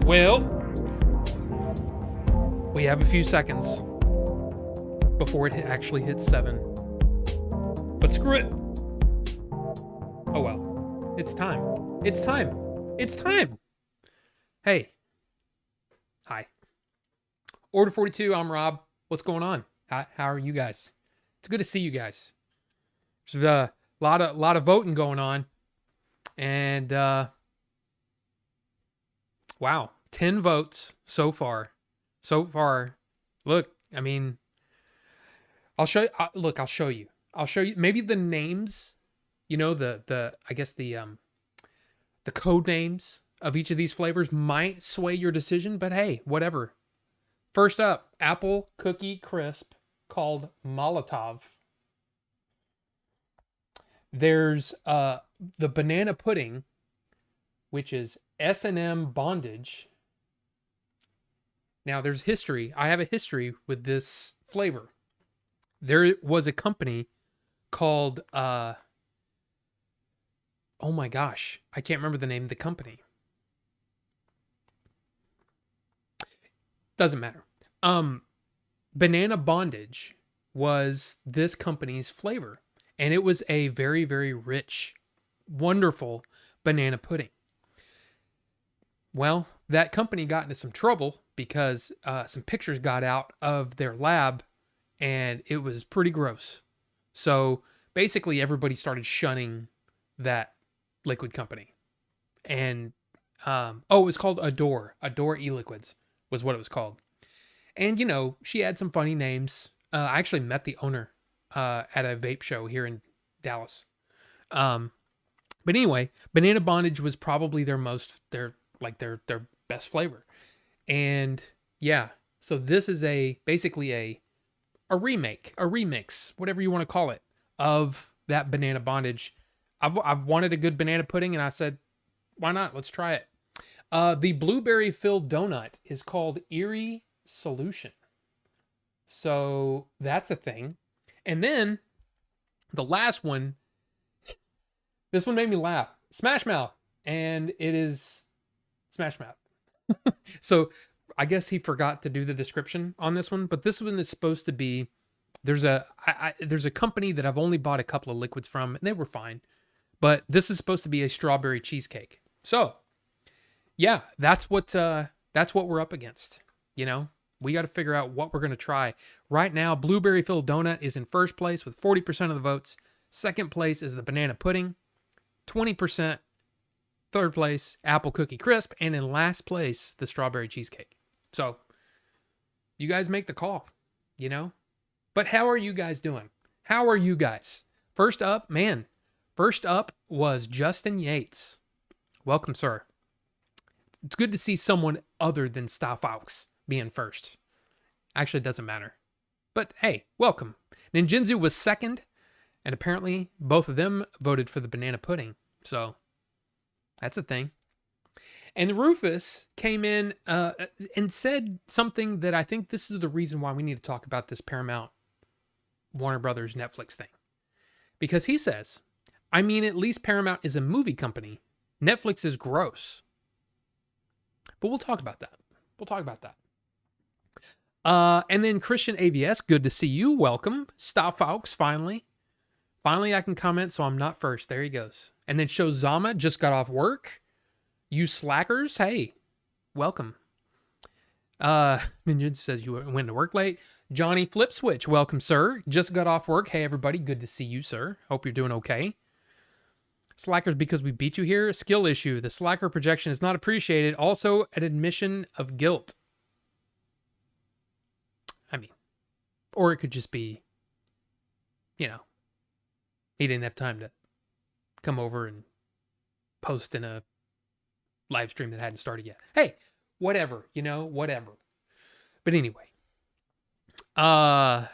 Well, we have a few seconds before it actually hits 7. But screw it. Oh well. It's time. It's time. It's time. Hey. Hi. Order 42, I'm Rob. What's going on? How are you guys? It's good to see you guys. There's a lot of voting going on. And wow, 10 votes so far. Look, I mean, I'll show you. I'll show you. I'll show you. Maybe the names, I guess the code names of each of these flavors might sway your decision, but hey, whatever. First up, apple cookie crisp called Molotov. There's the banana pudding, which is S&M bondage. Now there's history. I have a history with this flavor. There was a company called oh my gosh, I can't remember the name of the company. Doesn't matter. Banana bondage was this company's flavor, and it was a very, very rich, wonderful banana pudding. Well, that company got into some trouble because some pictures got out of their lab, and it was pretty gross. So basically, everybody started shunning that liquid company. And it was called Adore e-liquids was what it was called. And she had some funny names. I actually met the owner at a vape show here in Dallas. But anyway, banana bondage was probably their best flavor. And yeah, so this is basically a remix, whatever you want to call it, of that banana bondage. I've wanted a good banana pudding, and I said, why not? Let's try it. The blueberry filled donut is called Erie Solution. So that's a thing. And then the last one, this one made me laugh. Smash Mouth. And it is Smash Mouth. So I guess he forgot to do the description on this one, but this one is supposed to be, there's a company that I've only bought a couple of liquids from, and they were fine, but this is supposed to be a strawberry cheesecake. So yeah, that's what we're up against. We got to figure out what we're going to try. Right now, blueberry filled donut is in first place with 40% of the votes. Second place is the banana pudding, 20%. Third place, apple cookie crisp. And in last place, the strawberry cheesecake. So you guys make the call, But how are you guys doing? How are you guys? First up was Justin Yates. Welcome, sir. It's good to see someone other than Stafaux being first. Actually, it doesn't matter. But hey, welcome. Ninjinzu was second, and apparently both of them voted for the banana pudding. So that's a thing. And Rufus came in and said something that I think this is the reason why we need to talk about this Paramount, Warner Brothers, Netflix thing. Because he says, at least Paramount is a movie company. Netflix is gross. But we'll talk about that. And then Christian ABS, good to see you. Welcome. Stop, folks. Finally I can comment, so I'm not first. There he goes. And then Shozama just got off work. You slackers, hey, welcome. Ninja says you went to work late. Johnny Flip Switch, welcome, sir. Just got off work. Hey, everybody, good to see you, sir. Hope you're doing okay. Slackers because we beat you here. Skill issue. The slacker projection is not appreciated. Also, an admission of guilt. Or it could just be, he didn't have time to come over and post in a live stream that hadn't started yet. Hey, whatever, whatever. But anyway, and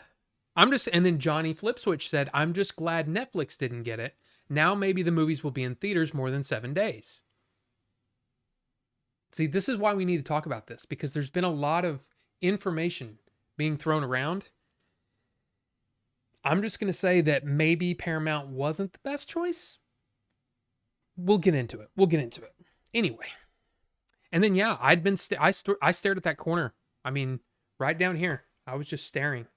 then Johnny Flipswitch said, I'm just glad Netflix didn't get it. Now maybe the movies will be in theaters more than 7 days. See, this is why we need to talk about this, because there's been a lot of information being thrown around. I'm just going to say that maybe Paramount wasn't the best choice. We'll get into it. Anyway. And then, yeah, I stared at that corner. I mean, right down here. I was just staring.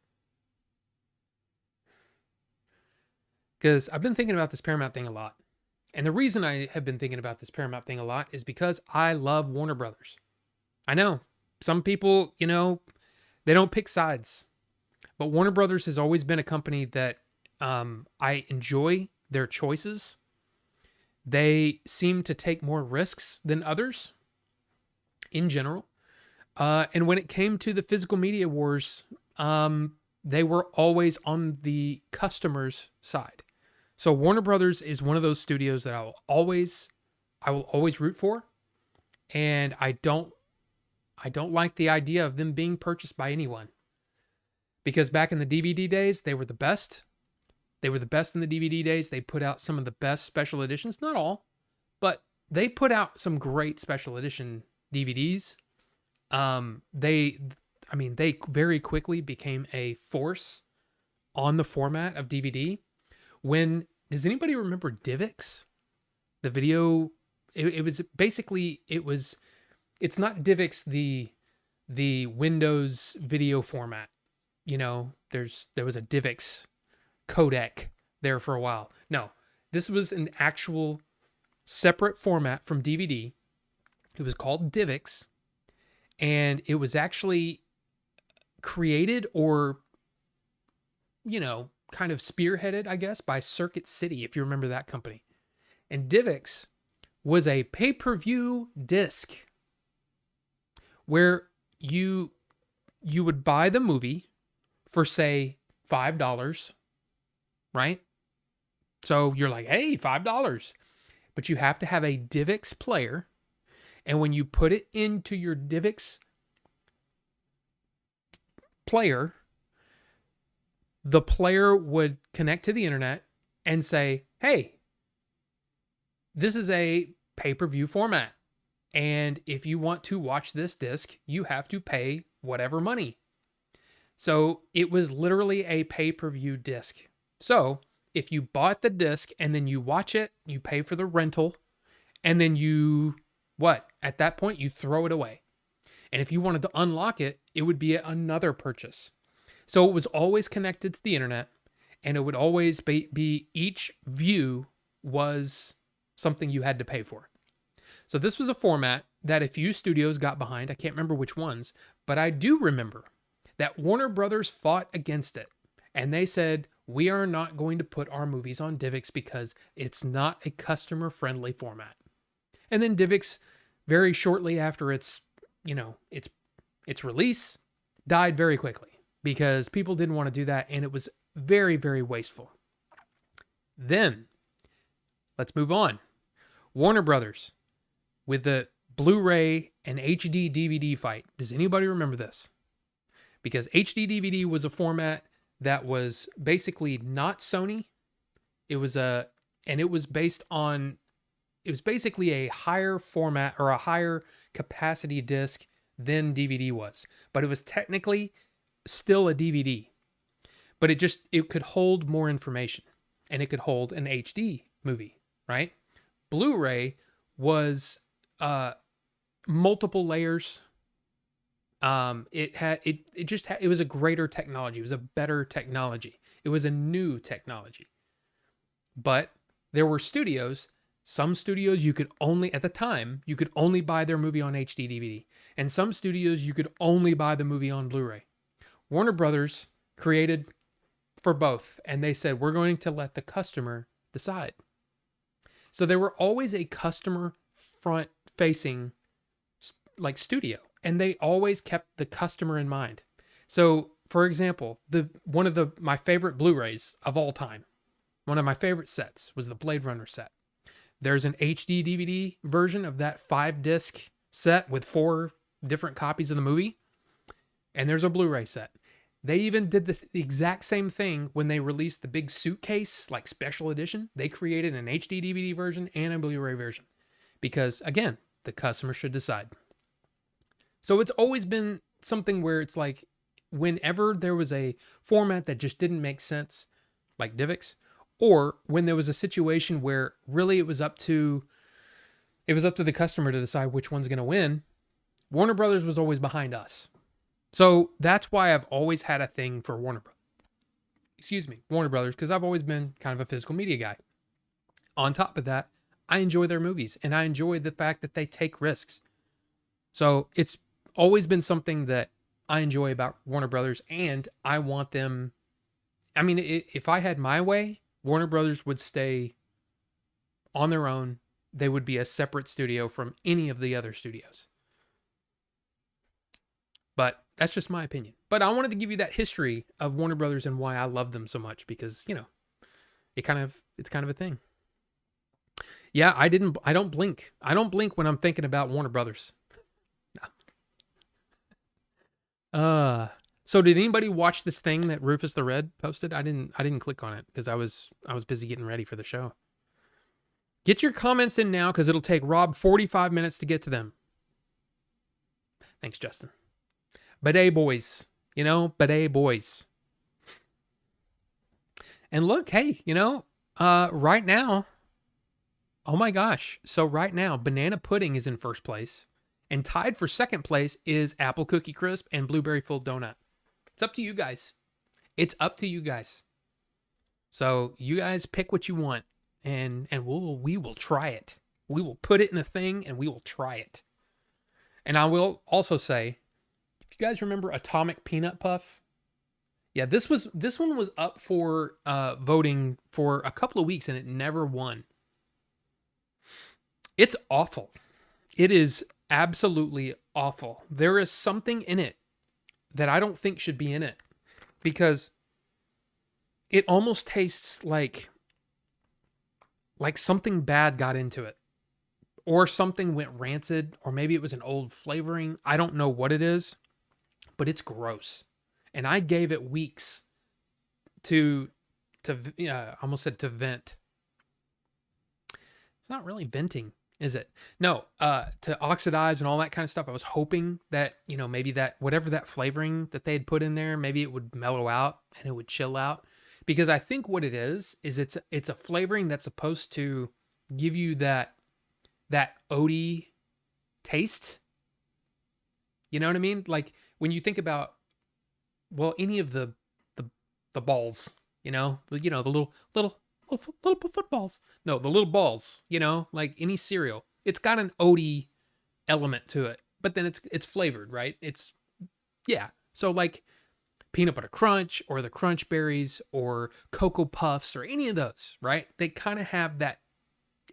Because I've been thinking about this Paramount thing a lot. And the reason I have been thinking about this Paramount thing a lot is because I love Warner Brothers. I know some people, they don't pick sides, but Warner Brothers has always been a company that I enjoy their choices. They seem to take more risks than others in general. And when it came to the physical media wars, they were always on the customer's side. So Warner Brothers is one of those studios that I will always root for. And I don't like the idea of them being purchased by anyone. Because back in the DVD days, they were the best. They were the best in the DVD days. They put out some of the best special editions. Not all, but they put out some great special edition DVDs. They very quickly became a force on the format of DVD. Does anybody remember DivX? The video, it's not DivX, the Windows video format. There was a DivX codec there for a while. No, this was an actual separate format from DVD. It was called DivX, and it was actually created or, kind of spearheaded, I guess, by Circuit City, if you remember that company. And DivX was a pay-per-view disc where you would buy the movie for, say, $5, right? So you're like, hey, $5. But you have to have a DivX player. And when you put it into your DivX player, the player would connect to the internet and say, hey, this is a pay-per-view format. And if you want to watch this disc, you have to pay whatever money. So it was literally a pay-per-view disc. So if you bought the disc and then you watch it, you pay for the rental, and then at that point, you throw it away. And if you wanted to unlock it, it would be another purchase. So it was always connected to the internet, and it would always be each view was something you had to pay for. So this was a format that a few studios got behind. I can't remember which ones, but I do remember that Warner Brothers fought against it. And they said, we are not going to put our movies on DivX because it's not a customer-friendly format. And then DivX, very shortly after its release, died very quickly because people didn't want to do that, and it was very, very wasteful. Then, let's move on. Warner Brothers with the Blu-ray and HD DVD fight. Does anybody remember this? Because HD DVD was a format that was basically not Sony. It was basically a higher format or a higher capacity disc than DVD was. But it was technically still a DVD. But it could hold more information, and it could hold an HD movie, right? Blu-ray was multiple layers. It was a greater technology. It was a better technology. It was a new technology. But there were some studios at the time, you could only buy their movie on HD DVD. And some studios you could only buy the movie on Blu-ray. Warner Brothers created for both, and they said, we're going to let the customer decide. So they were always a customer front facing studio, and they always kept the customer in mind. So for example, one of my favorite Blu-rays of all time, one of my favorite sets was the Blade Runner set. There's an HD DVD version of that 5-disc set with 4 different copies of the movie. And there's a Blu-ray set. They even did the exact same thing when they released the big suitcase, special edition. They created an HD DVD version and a Blu-ray version. Because, again, the customer should decide. So it's always been something where it's like, whenever there was a format that just didn't make sense, like DivX, or when there was a situation where really it was up to it was up to the customer to decide which one's going to win. Warner Brothers was always behind us. So that's why I've always had a thing for Warner Brothers, because I've always been kind of a physical media guy. On top of that, I enjoy their movies, and I enjoy the fact that they take risks. So it's always been something that I enjoy about Warner Brothers, and I want them. I mean, if I had my way, Warner Brothers would stay on their own. They would be a separate studio from any of the other studios. But that's just my opinion. But I wanted to give you that history of Warner Brothers and why I love them so much, because, it's kind of a thing. Yeah, I don't blink. I don't blink when I'm thinking about Warner Brothers. No. So did anybody watch this thing that Rufus the Red posted? I didn't click on it because I was busy getting ready for the show. Get your comments in now, because it'll take Rob 45 minutes to get to them. Thanks, Justin. Bidet boys. Bidet boys. And look, hey, right now, oh my gosh. So right now, banana pudding is in first place. And tied for second place is apple cookie crisp and blueberry filled donut. It's up to you guys. It's up to you guys. So you guys pick what you want, and we will try it. We will put it in a thing, and we will try it. And I will also say, if you guys remember Atomic Peanut Puff, yeah, this one was up for voting for a couple of weeks, and it never won. It's awful. It is absolutely awful. There is something in it that I don't think should be in it, because it almost tastes like something bad got into it, or something went rancid, or maybe it was an old flavoring. I don't know what it is, but it's gross. And I gave it weeks to I almost said to vent. It's not really venting, is it? No, to oxidize and all that kind of stuff. I was hoping that, maybe that whatever that flavoring that they had put in there, maybe it would mellow out and it would chill out. Because I think what it is it's a flavoring that's supposed to give you that oaty taste. You know what I mean? Like when you think about, well, any of the balls, the little footballs. No, the little balls, like any cereal. It's got an oaty element to it, but then it's flavored, right? So like peanut butter crunch or the crunch berries or Cocoa Puffs or any of those, right? They kind of have that.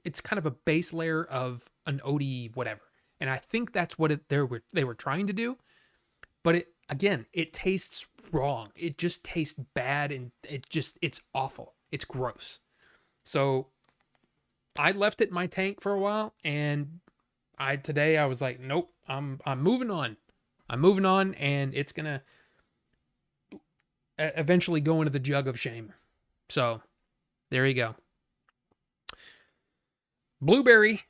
It's kind of a base layer of an oaty whatever. And I think that's what they were trying to do. But it tastes wrong. It just tastes bad, and it's awful. It's gross. So I left it in my tank for a while, and today I was like, nope, I'm moving on. I'm moving on, and it's gonna eventually go into the jug of shame. So there you go. Blueberry.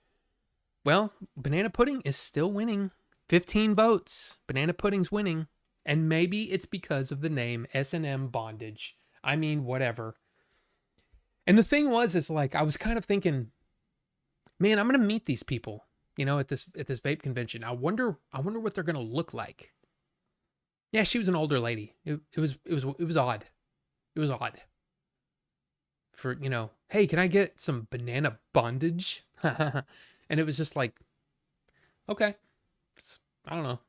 Well, banana pudding is still winning. 15 votes. Banana pudding's winning. And maybe it's because of the name S&M Bondage. I mean, whatever. And the thing is like, I was kind of thinking, man, I'm going to meet these people, at this vape convention. I wonder what they're going to look like. Yeah, she was an older lady. It was odd. It was odd. For, hey, can I get some banana bondage? And it was just like, okay. I don't know.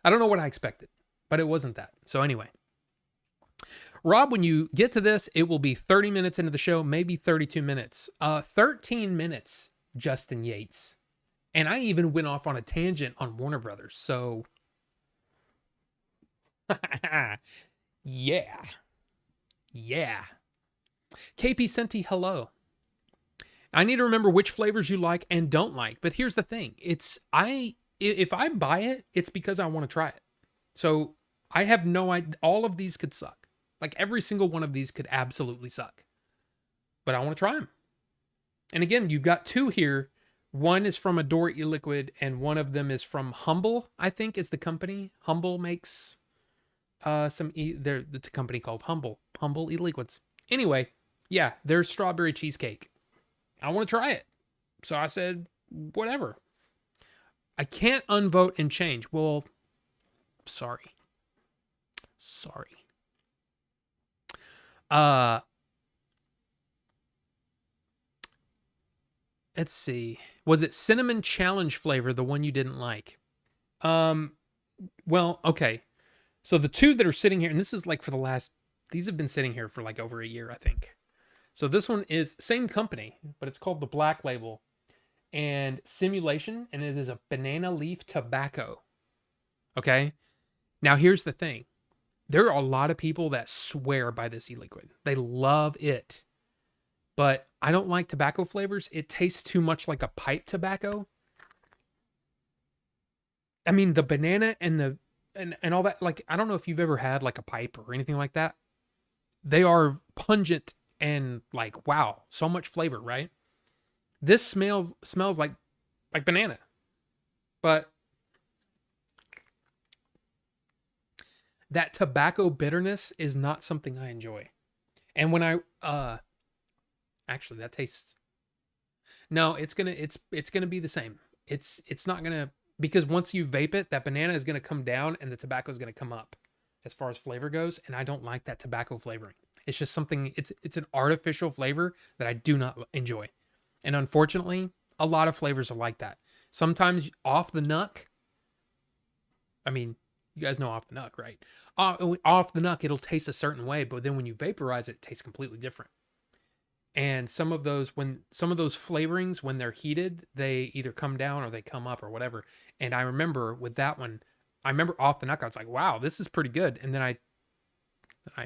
I don't know what I expected, but it wasn't that. So anyway, Rob, when you get to this, it will be 30 minutes into the show, maybe 32 minutes. 13 minutes, Justin Yates. And I even went off on a tangent on Warner Brothers. So, yeah. KP Senti, hello. I need to remember which flavors you like and don't like. But here's the thing. If I buy it, it's because I want to try it. So I have no idea. All of these could suck. Like every single one of these could absolutely suck. But I want to try them. And again, you've got two here. One is from Adore E-Liquid, and one of them is from Humble, I think is the company. Humble makes it's a company called Humble E-Liquids. Anyway, yeah, there's strawberry cheesecake. I want to try it. So I said, whatever. I can't unvote and change. Well, sorry. Sorry. Uh let's see. Was it cinnamon challenge flavor the one you didn't like? Um well, okay. So the two that are sitting here, and this is like for the last, these have been sitting here for like over a year, I think. So this one is same company, but it's called the Black Label and Simulation, and it is a banana leaf tobacco. Okay. Now here's the thing. There are a lot of people that swear by this e-liquid. They love it. But I don't like tobacco flavors. It tastes too much like a pipe tobacco. I mean, the banana and the and all that, like, I don't know if you've ever had like a pipe or anything like that. They are pungent and like, wow, so much flavor, right? This smells like banana. But that tobacco bitterness is not something I enjoy. And when I actually that tastes, no, it's gonna be the same. It's not gonna, because once you vape it, that banana is gonna come down and the tobacco is gonna come up as far as flavor goes, and I don't like that tobacco flavoring. It's just something, it's an artificial flavor that I do not enjoy. And unfortunately, a lot of flavors are like that. Sometimes off the nuck, I mean, you guys know off the nuck, right? Off the nuck, it'll taste a certain way, but then when you vaporize it, it tastes completely different. And some of those flavorings, when they're heated, they either come down or they come up or whatever. And I remember with that one, I remember off the nuck, I was like, wow, this is pretty good. And then I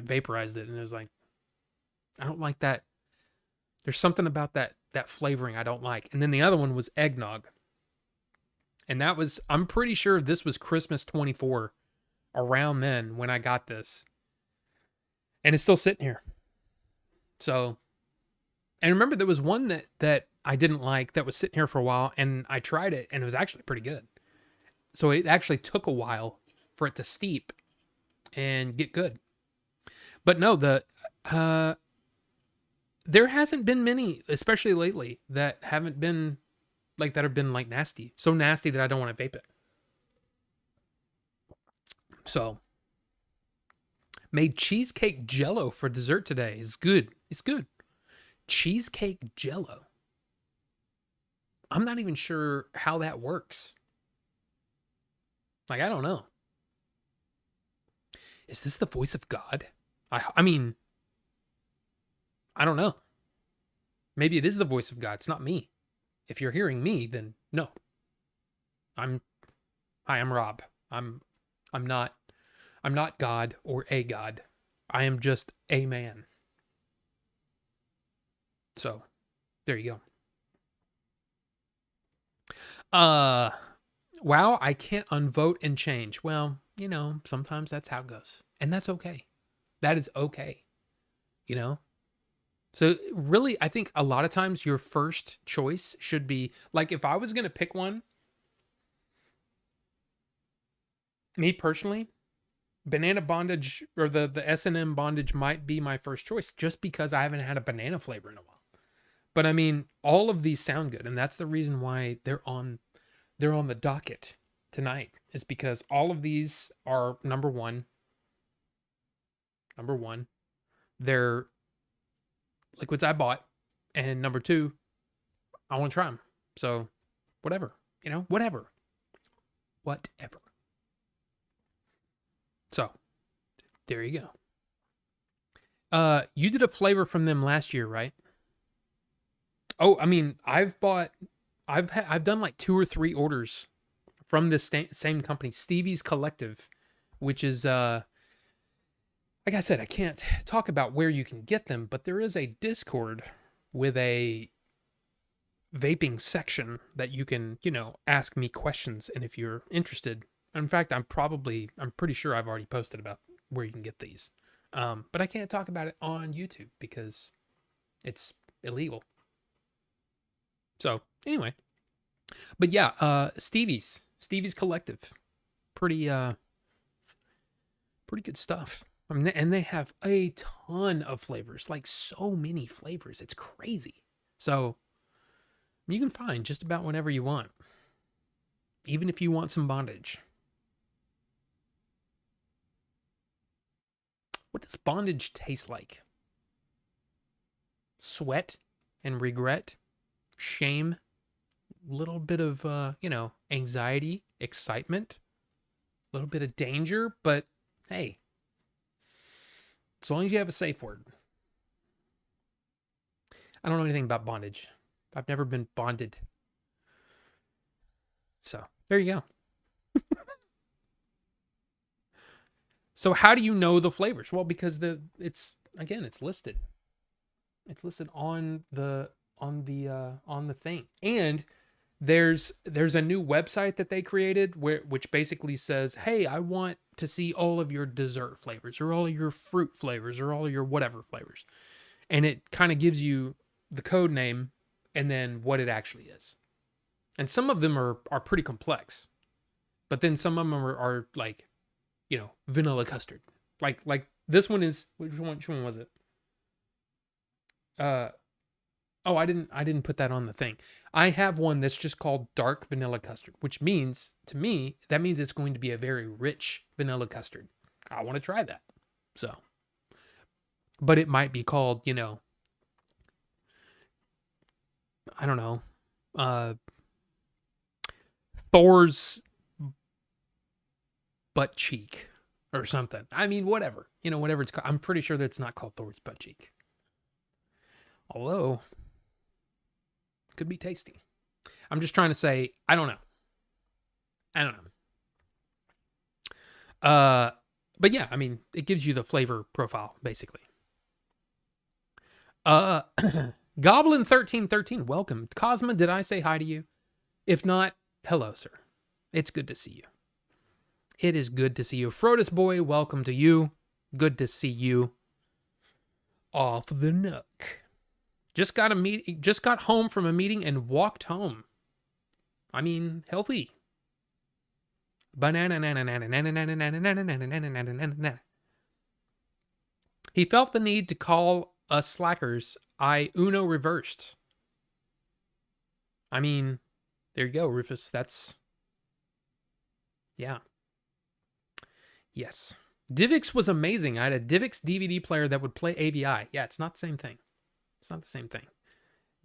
vaporized it, and it was like, I don't like that. There's something about that flavoring I don't like. And then the other one was eggnog. And that was, I'm pretty sure this was Christmas 24, around then when I got this. And it's still sitting here. So, and remember there was one that I didn't like that was sitting here for a while, and I tried it and it was actually pretty good. So it actually took a while for it to steep and get good. But no, there hasn't been many, especially lately, that haven't been like, that have been like nasty. So nasty that I don't want to vape it. So, made cheesecake jello for dessert today. It's good. It's good. Cheesecake jello. I'm not even sure how that works. Like, I don't know. Is this the voice of God? I mean, I don't know. Maybe it is the voice of God. It's not me. If you're hearing me, then no. Hi, I'm Rob. I'm not God or a God. I am just a man. So, there you go. Wow, I can't unvote and change. Well, sometimes that's how it goes. And that's okay. That is okay. So really, I think a lot of times your first choice should be, like, if I was going to pick one, me personally, banana bondage or the S&M bondage might be my first choice, just because I haven't had a banana flavor in a while. But I mean, all of these sound good, and that's the reason why they're on the docket tonight, is because all of these are number one. They're liquids I bought, and number two, I want to try them. So, whatever. Whatever. So, there you go. You did a flavor from them last year, right? Oh, I mean, I've done like 2 or 3 orders from this same company, Stevie's Collective, which is like I said, I can't talk about where you can get them, but there is a Discord with a vaping section that you can, ask me questions. And if you're interested, in fact, I'm pretty sure I've already posted about where you can get these. But I can't talk about it on YouTube because it's illegal. So anyway, but yeah, Stevie's Collective, pretty good stuff. I mean, and they have a ton of flavors, like so many flavors. It's crazy. So You can find just about whenever you want, even if you want some bondage. What does bondage taste like? Sweat and regret, shame, a little bit of, anxiety, excitement, a little bit of danger, but hey, as long as you have a safe word. I don't know anything about bondage. I've never been bonded. So there you go. So how do you know the flavors? Well, because it's listed. It's listed on the thing. And there's a new website that they created which basically says, "Hey, I want to see all of your dessert flavors or all of your fruit flavors or all of your whatever flavors." And it kind of gives you the code name and then what it actually is. And some of them are pretty complex. But then some of them are like, vanilla custard. Like this one is, which one was it? Oh, I didn't put that on the thing. I have one that's just called dark vanilla custard, which means to me that means it's going to be a very rich vanilla custard. I want to try that. So, but it might be called, I don't know, Thor's butt cheek or something. I mean, whatever, whatever it's called. I'm pretty sure that's not called Thor's butt cheek. Although, could be tasty. I'm just trying to say, I don't know. But yeah, I mean, it gives you the flavor profile, basically. Goblin 1313, welcome. Cosma, did I say hi to you? If not, hello, sir. It's good to see you. It is good to see you. Frodus boy, welcome to you. Good to see you. Off the nook. Just got home from a meeting and walked home. I mean, healthy. He felt the need to call us slackers. I Uno reversed. I mean, there you go, Rufus. That's... yeah. Yes. DivX was amazing. I had a DivX DVD player that would play AVI. Yeah, it's not the same thing. It's not the same thing.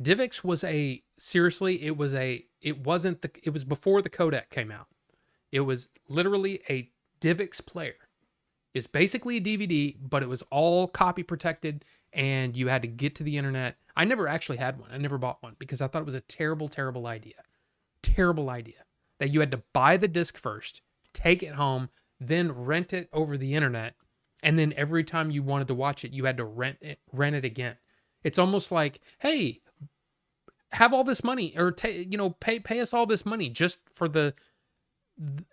DivX was it was before the codec came out. It was literally a DivX player. It's basically a DVD, but it was all copy protected and you had to get to the internet. I never actually had one. I never bought one because I thought it was a terrible, terrible idea. Terrible idea. That you had to buy the disc first, take it home, then rent it over the internet, and then every time you wanted to watch it, you had to rent it again. It's almost like, hey, have all this money, or pay us all this money just for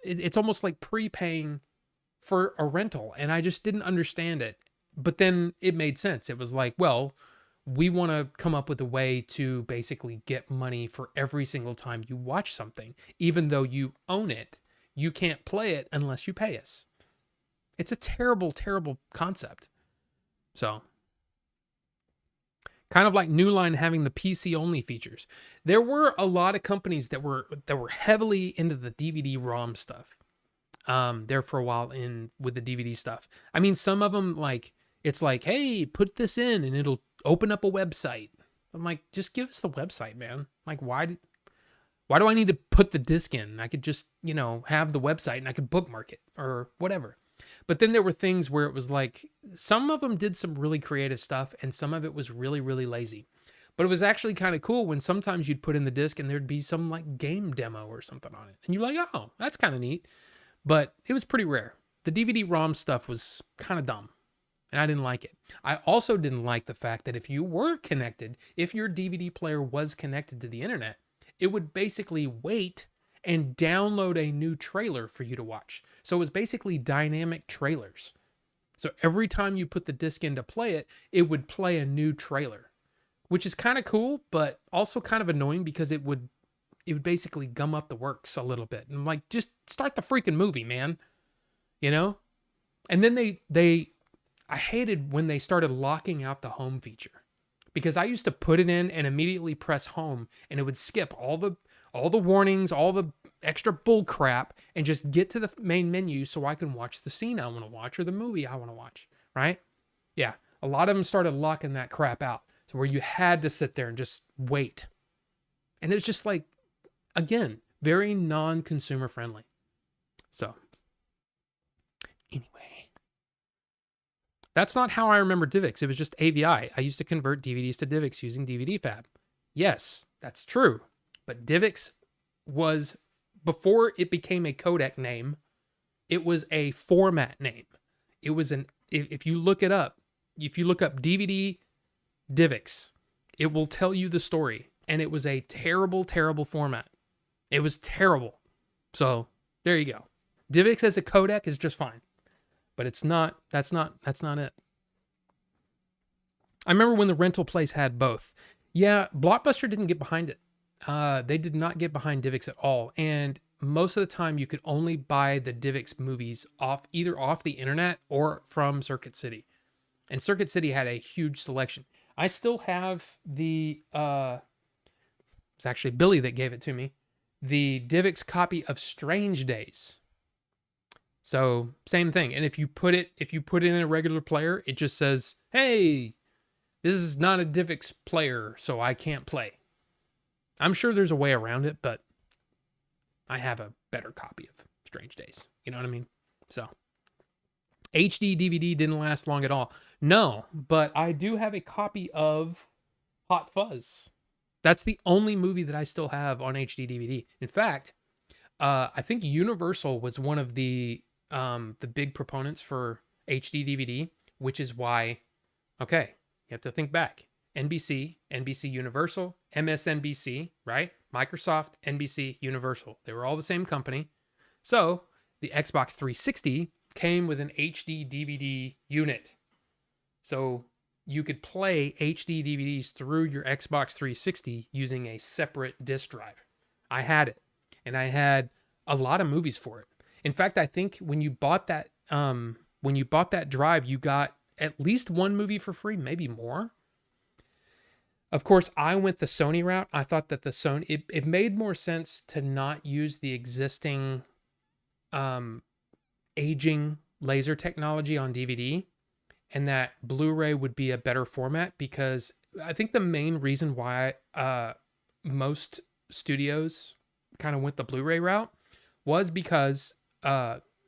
it's almost like prepaying for a rental, and I just didn't understand it. But then it made sense. It was like, well, we want to come up with a way to basically get money for every single time you watch something, even though you own it. You can't play it unless you pay us. It's a terrible, terrible concept. So, kind of like New Line having the PC only features. There were a lot of companies that were heavily into the DVD ROM stuff. There for a while with the DVD stuff. I mean, some of them it's like, hey, put this in and it'll open up a website. I'm like, just give us the website, man. Like, why do I need to put the disc in? I could just, have the website and I could bookmark it or whatever. But then there were things where it was like, some of them did some really creative stuff and some of it was really, really lazy. But it was actually kind of cool when sometimes you'd put in the disc and there'd be some like game demo or something on it. And you're like, oh, that's kind of neat. But it was pretty rare. The DVD-ROM stuff was kind of dumb. And I didn't like it. I also didn't like the fact that if your DVD player was connected to the internet, it would basically wait and download a new trailer for you to watch. So it was basically dynamic trailers. So every time you put the disc in to play it, it would play a new trailer, which is kind of cool, but also kind of annoying because it would basically gum up the works a little bit. And I'm like, just start the freaking movie, man. And then I hated when they started locking out the home feature, because I used to put it in and immediately press home, and it would skip all the warnings, all the extra bull crap, and just get to the main menu so I can watch the scene I want to watch or the movie I want to watch, right? Yeah, a lot of them started locking that crap out, so where you had to sit there and just wait. And it was just like, again, very non-consumer friendly. So anyway, that's not how I remember DivX. It was just AVI. I used to convert DVDs to DivX using DVD Fab. Yes, that's true. But DivX was, before it became a codec name, it was a format name. It was if you look it up, if you look up DVD DivX, it will tell you the story. And it was a terrible, terrible format. It was terrible. So there you go. DivX as a codec is just fine. But it's not, that's not it. I remember when the rental place had both. Yeah, Blockbuster didn't get behind it. They did not get behind DivX at all. And most of the time you could only buy the DivX movies either off the internet or from Circuit City. And Circuit City had a huge selection. I still have it's actually Billy that gave it to me, the DivX copy of Strange Days. So same thing. And if you put it in a regular player, it just says, hey, this is not a DivX player, so I can't play. I'm sure there's a way around it, but I have a better copy of Strange Days. You know what I mean? So HD DVD didn't last long at all. No, but I do have a copy of Hot Fuzz. That's the only movie that I still have on HD DVD. In fact, I think Universal was one of the big proponents for HD DVD, which is why, okay, you have to think back. NBC, NBC Universal, MSNBC, right? Microsoft, NBC, Universal. They were all the same company. So the Xbox 360 came with an HD DVD unit. So you could play HD DVDs through your Xbox 360 using a separate disc drive. I had it, and I had a lot of movies for it. In fact, I think when you bought that drive, you got at least one movie for free, maybe more. Of course, I went the Sony route. I thought that it made more sense to not use the existing aging laser technology on DVD, and that Blu-ray would be a better format, because I think the main reason why most studios kind of went the Blu-ray route was because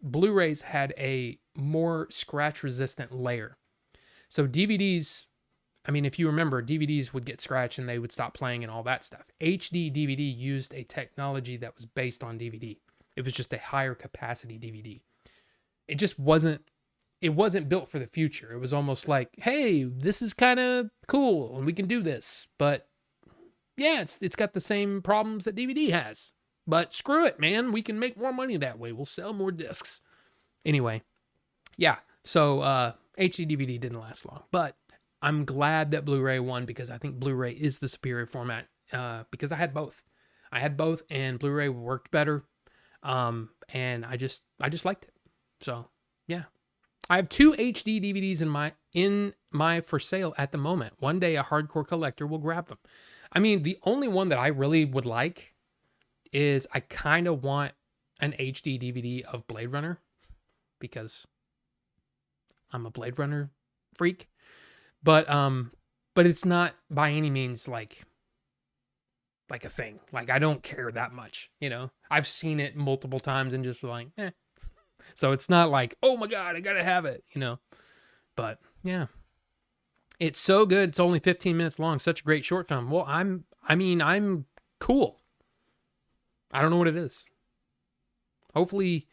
Blu-rays had a more scratch-resistant layer. So DVDs, I mean, if you remember, DVDs would get scratched and they would stop playing and all that stuff. HD DVD used a technology that was based on DVD. It was just a higher capacity DVD. It just wasn't built for the future. It was almost like, hey, this is kind of cool and we can do this. But yeah, it's got the same problems that DVD has. But screw it, man. We can make more money that way. We'll sell more discs. Anyway, yeah. So HD DVD didn't last long. But I'm glad that Blu-ray won, because I think Blu-ray is the superior format, because I had both. And Blu-ray worked better. And I just liked it. So yeah. I have 2 HD DVDs in my for sale at the moment. One day a hardcore collector will grab them. I mean, the only one that I really would like is, I kind of want an HD DVD of Blade Runner, because I'm a Blade Runner freak. But it's not by any means like a thing. Like, I don't care that much, you know. I've seen it multiple times and just like, eh. So it's not like, oh my God, I gotta have it, you know. But yeah, it's so good. It's only 15 minutes long. Such a great short film. Well, I'm cool. I don't know what it is. Hopefully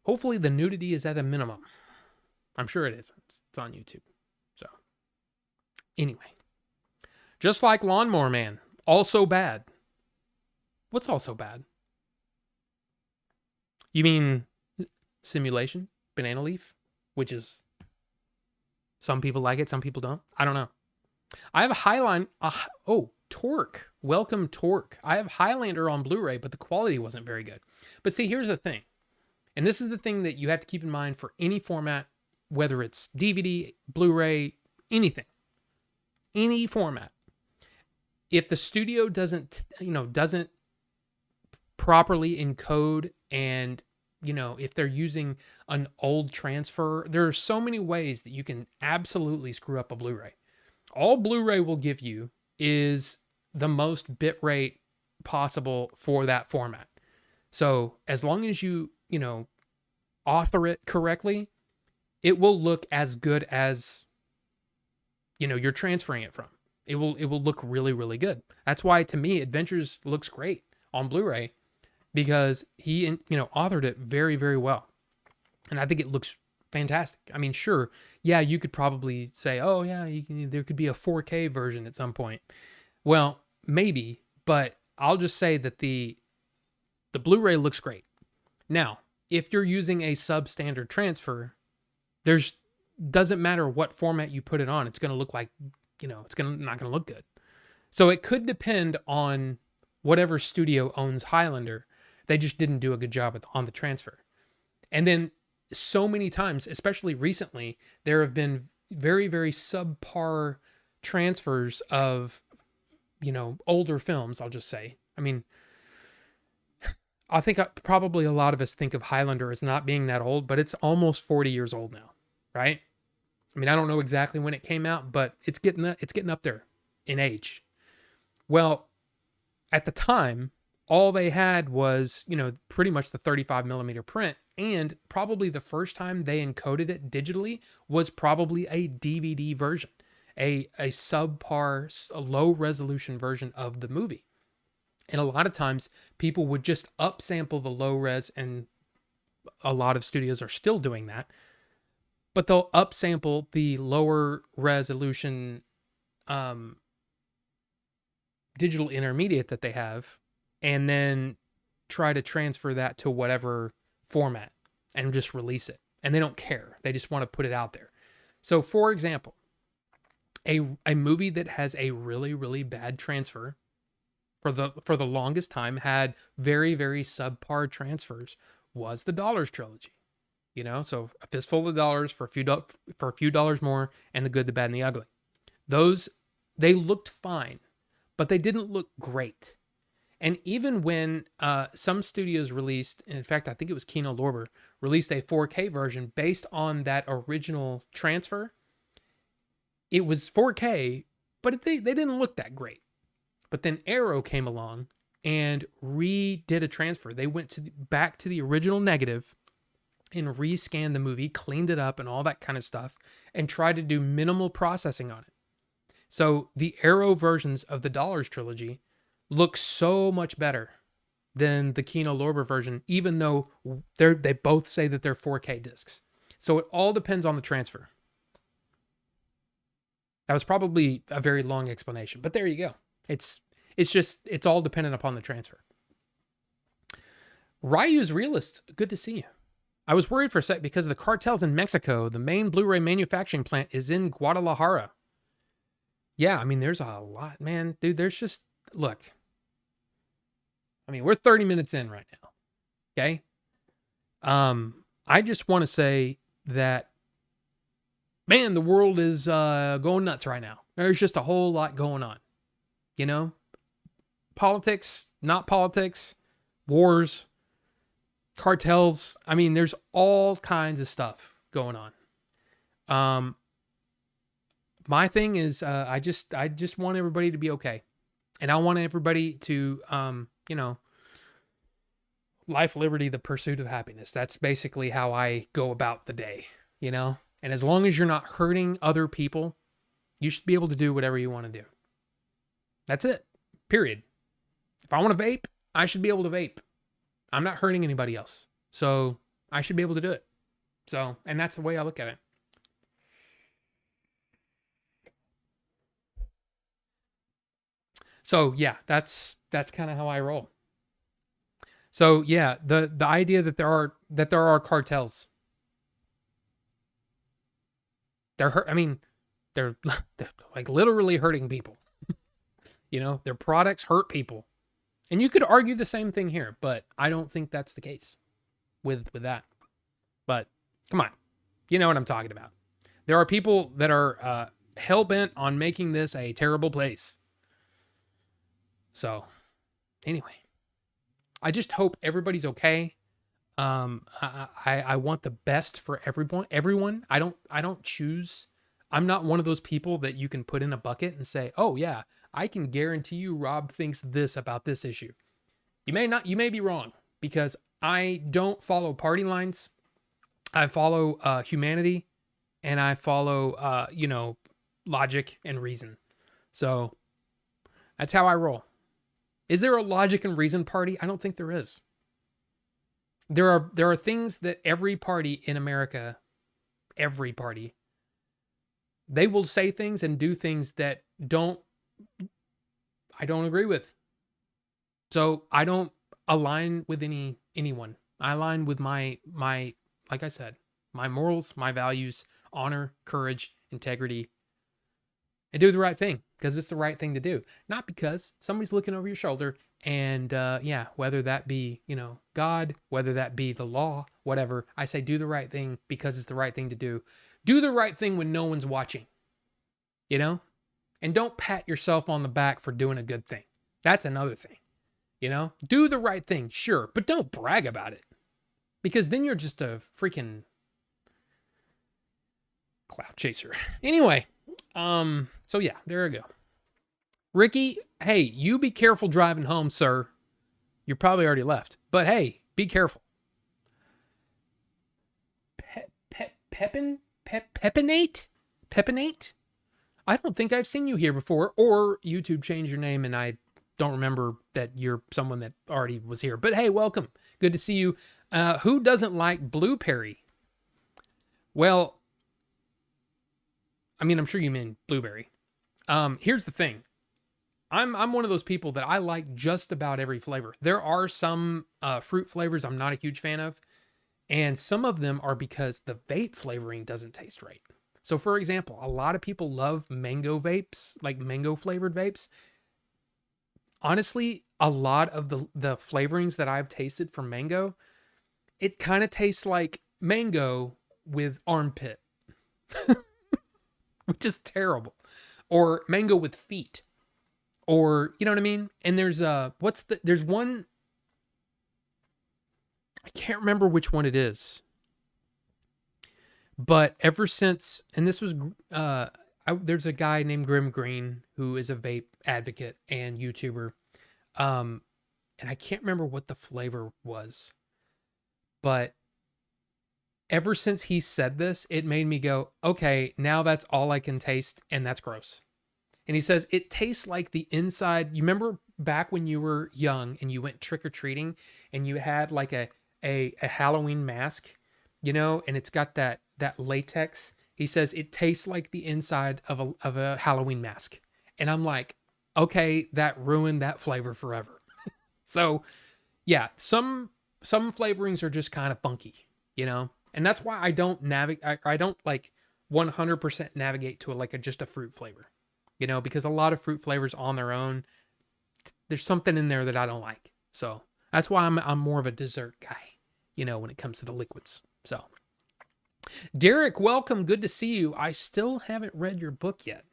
the nudity is at a minimum. I'm sure it is. It's on YouTube. So anyway, just like Lawnmower Man, also bad. What's also bad? You mean Simulation, Banana Leaf, which is, some people like it, some people don't. I don't know. I have a Highline. Torque. Welcome, Torque. I have Highlander on Blu-ray, but the quality wasn't very good. But see, here's the thing. And this is the thing that you have to keep in mind for any format, whether it's DVD, Blu-ray, anything. Any format. if the studio doesn't properly encode, and if they're using an old transfer, there are so many ways that you can absolutely screw up a Blu-ray. All Blu-ray will give you is the most bit rate possible for that format. So as long as you author it correctly, it will look as good as you're transferring it from. It will look really, really good. That's why, to me, Adventures looks great on Blu-ray, because he authored it very, very well. And I think it looks fantastic. I mean, sure, yeah, you could probably say, oh yeah, there could be a 4K version at some point. Well, maybe, but I'll just say that the Blu-ray looks great. Now, if you're using a substandard transfer, doesn't matter what format you put it on, it's going to look like, it's not going to look good. So it could depend on whatever studio owns Highlander. They just didn't do a good job on the transfer. And then so many times, especially recently, there have been very, very subpar transfers of, older films, I'll just say. I mean, I think probably a lot of us think of Highlander as not being that old, but it's almost 40 years old now, right? I mean, I don't know exactly when it came out, but it's getting up there in age. Well, at the time, all they had was, pretty much the 35 millimeter print. And probably the first time they encoded it digitally was probably a DVD version, a subpar, a low resolution version of the movie. And a lot of times people would just upsample the low res, and a lot of studios are still doing that. But they'll upsample the lower resolution digital intermediate that they have, and then try to transfer that to whatever format and just release it. And they don't care. They just want to put it out there. So, for example, a movie that has a really, really bad transfer for the longest time had very, very subpar transfers was the Dollars trilogy. So A Fistful of Dollars for a few dollars more, and The Good, the Bad, and the Ugly. Those, they looked fine, but they didn't look great. And even when some studios released, and in fact, I think it was Kino Lorber, released a 4K version based on that original transfer, it was 4K, but they didn't look that great. But then Arrow came along and redid a transfer. They went back to the original negative and rescanned the movie, cleaned it up and all that kind of stuff, and tried to do minimal processing on it. So the Arrow versions of the Dollars trilogy look so much better than the Kino Lorber version, even though they both say that they're 4K discs. So it all depends on the transfer. That was probably a very long explanation, but there you go. It's all dependent upon the transfer. Ryu's Realist, good to see you. I was worried for a sec because of the cartels in Mexico. The main Blu-ray manufacturing plant is in Guadalajara. Yeah, I mean, there's a lot, man. Dude, look. I mean, we're 30 minutes in right now. Okay? I just want to say that, man, the world is going nuts right now. There's just a whole lot going on. Politics, not politics, wars, cartels. I mean, there's all kinds of stuff going on. My thing is, I just want everybody to be okay. And I want everybody to, life, liberty, the pursuit of happiness. That's basically how I go about the day, And as long as you're not hurting other people, you should be able to do whatever you want to do. That's it. Period. If I want to vape, I should be able to vape. I'm not hurting anybody else. So I should be able to do it. So, and that's the way I look at it. So yeah, that's kind of how I roll. So yeah, the idea that there are cartels. They're like literally hurting people. Their products hurt people. And you could argue the same thing here, but I don't think that's the case with that. But come on, you know what I'm talking about. There are people that are hell-bent on making this a terrible place. So anyway, I just hope everybody's okay. I want the best for everyone. I don't choose. I'm not one of those people that you can put in a bucket and say, oh yeah, I can guarantee you Rob thinks this about this issue. You may be wrong, because I don't follow party lines. I follow humanity, and I follow logic and reason. So that's how I roll. Is there a logic and reason party? I don't think there is. There are things that every party in America, every party, they will say things and do things that I don't agree with. So I don't align with anyone. I align with my like I said, my morals, my values, honor, courage, integrity, and do the right thing because it's the right thing to do. Not because somebody's looking over your shoulder and whether that be, God, whether that be the law, whatever. I say do the right thing because it's the right thing to do. Do the right thing when no one's watching, and don't pat yourself on the back for doing a good thing. That's another thing. Do the right thing, sure, but don't brag about it, because then you're just a freaking cloud chaser. Anyway, so yeah, there we go. Ricky, hey, you be careful driving home, sir. You're probably already left, but hey, be careful. Pepinate? I don't think I've seen you here before, or YouTube changed your name and I don't remember that you're someone that already was here. But hey, welcome. Good to see you. Who doesn't like blueberry? Well, I mean, I'm sure you mean blueberry. Here's the thing. I'm one of those people that I like just about every flavor. There are some fruit flavors I'm not a huge fan of, and some of them are because the vape flavoring doesn't taste right. So for example, a lot of people love mango vapes, like mango flavored vapes. Honestly, a lot of the flavorings that I've tasted from mango, it kind of tastes like mango with armpit, which is terrible. Or mango with feet. Or, you know what I mean? And there's one, I can't remember which one it is. But ever since, and this was, there's a guy named Grim Green who is a vape advocate and YouTuber. And I can't remember what the flavor was. But ever since he said this, it made me go, okay, now that's all I can taste, and that's gross. And he says, it tastes like the inside. You remember back when you were young and you went trick-or-treating and you had like a Halloween mask, and it's got that latex. He says, it tastes like the inside of a Halloween mask. And I'm like, okay, that ruined that flavor forever. So yeah, some flavorings are just kind of funky, and that's why I don't I don't like 100% navigate to just a fruit flavor. Because a lot of fruit flavors on their own, there's something in there that I don't like. So that's why I'm more of a dessert guy, when it comes to the liquids. So Derek, welcome. Good to see you. I still haven't read your book yet.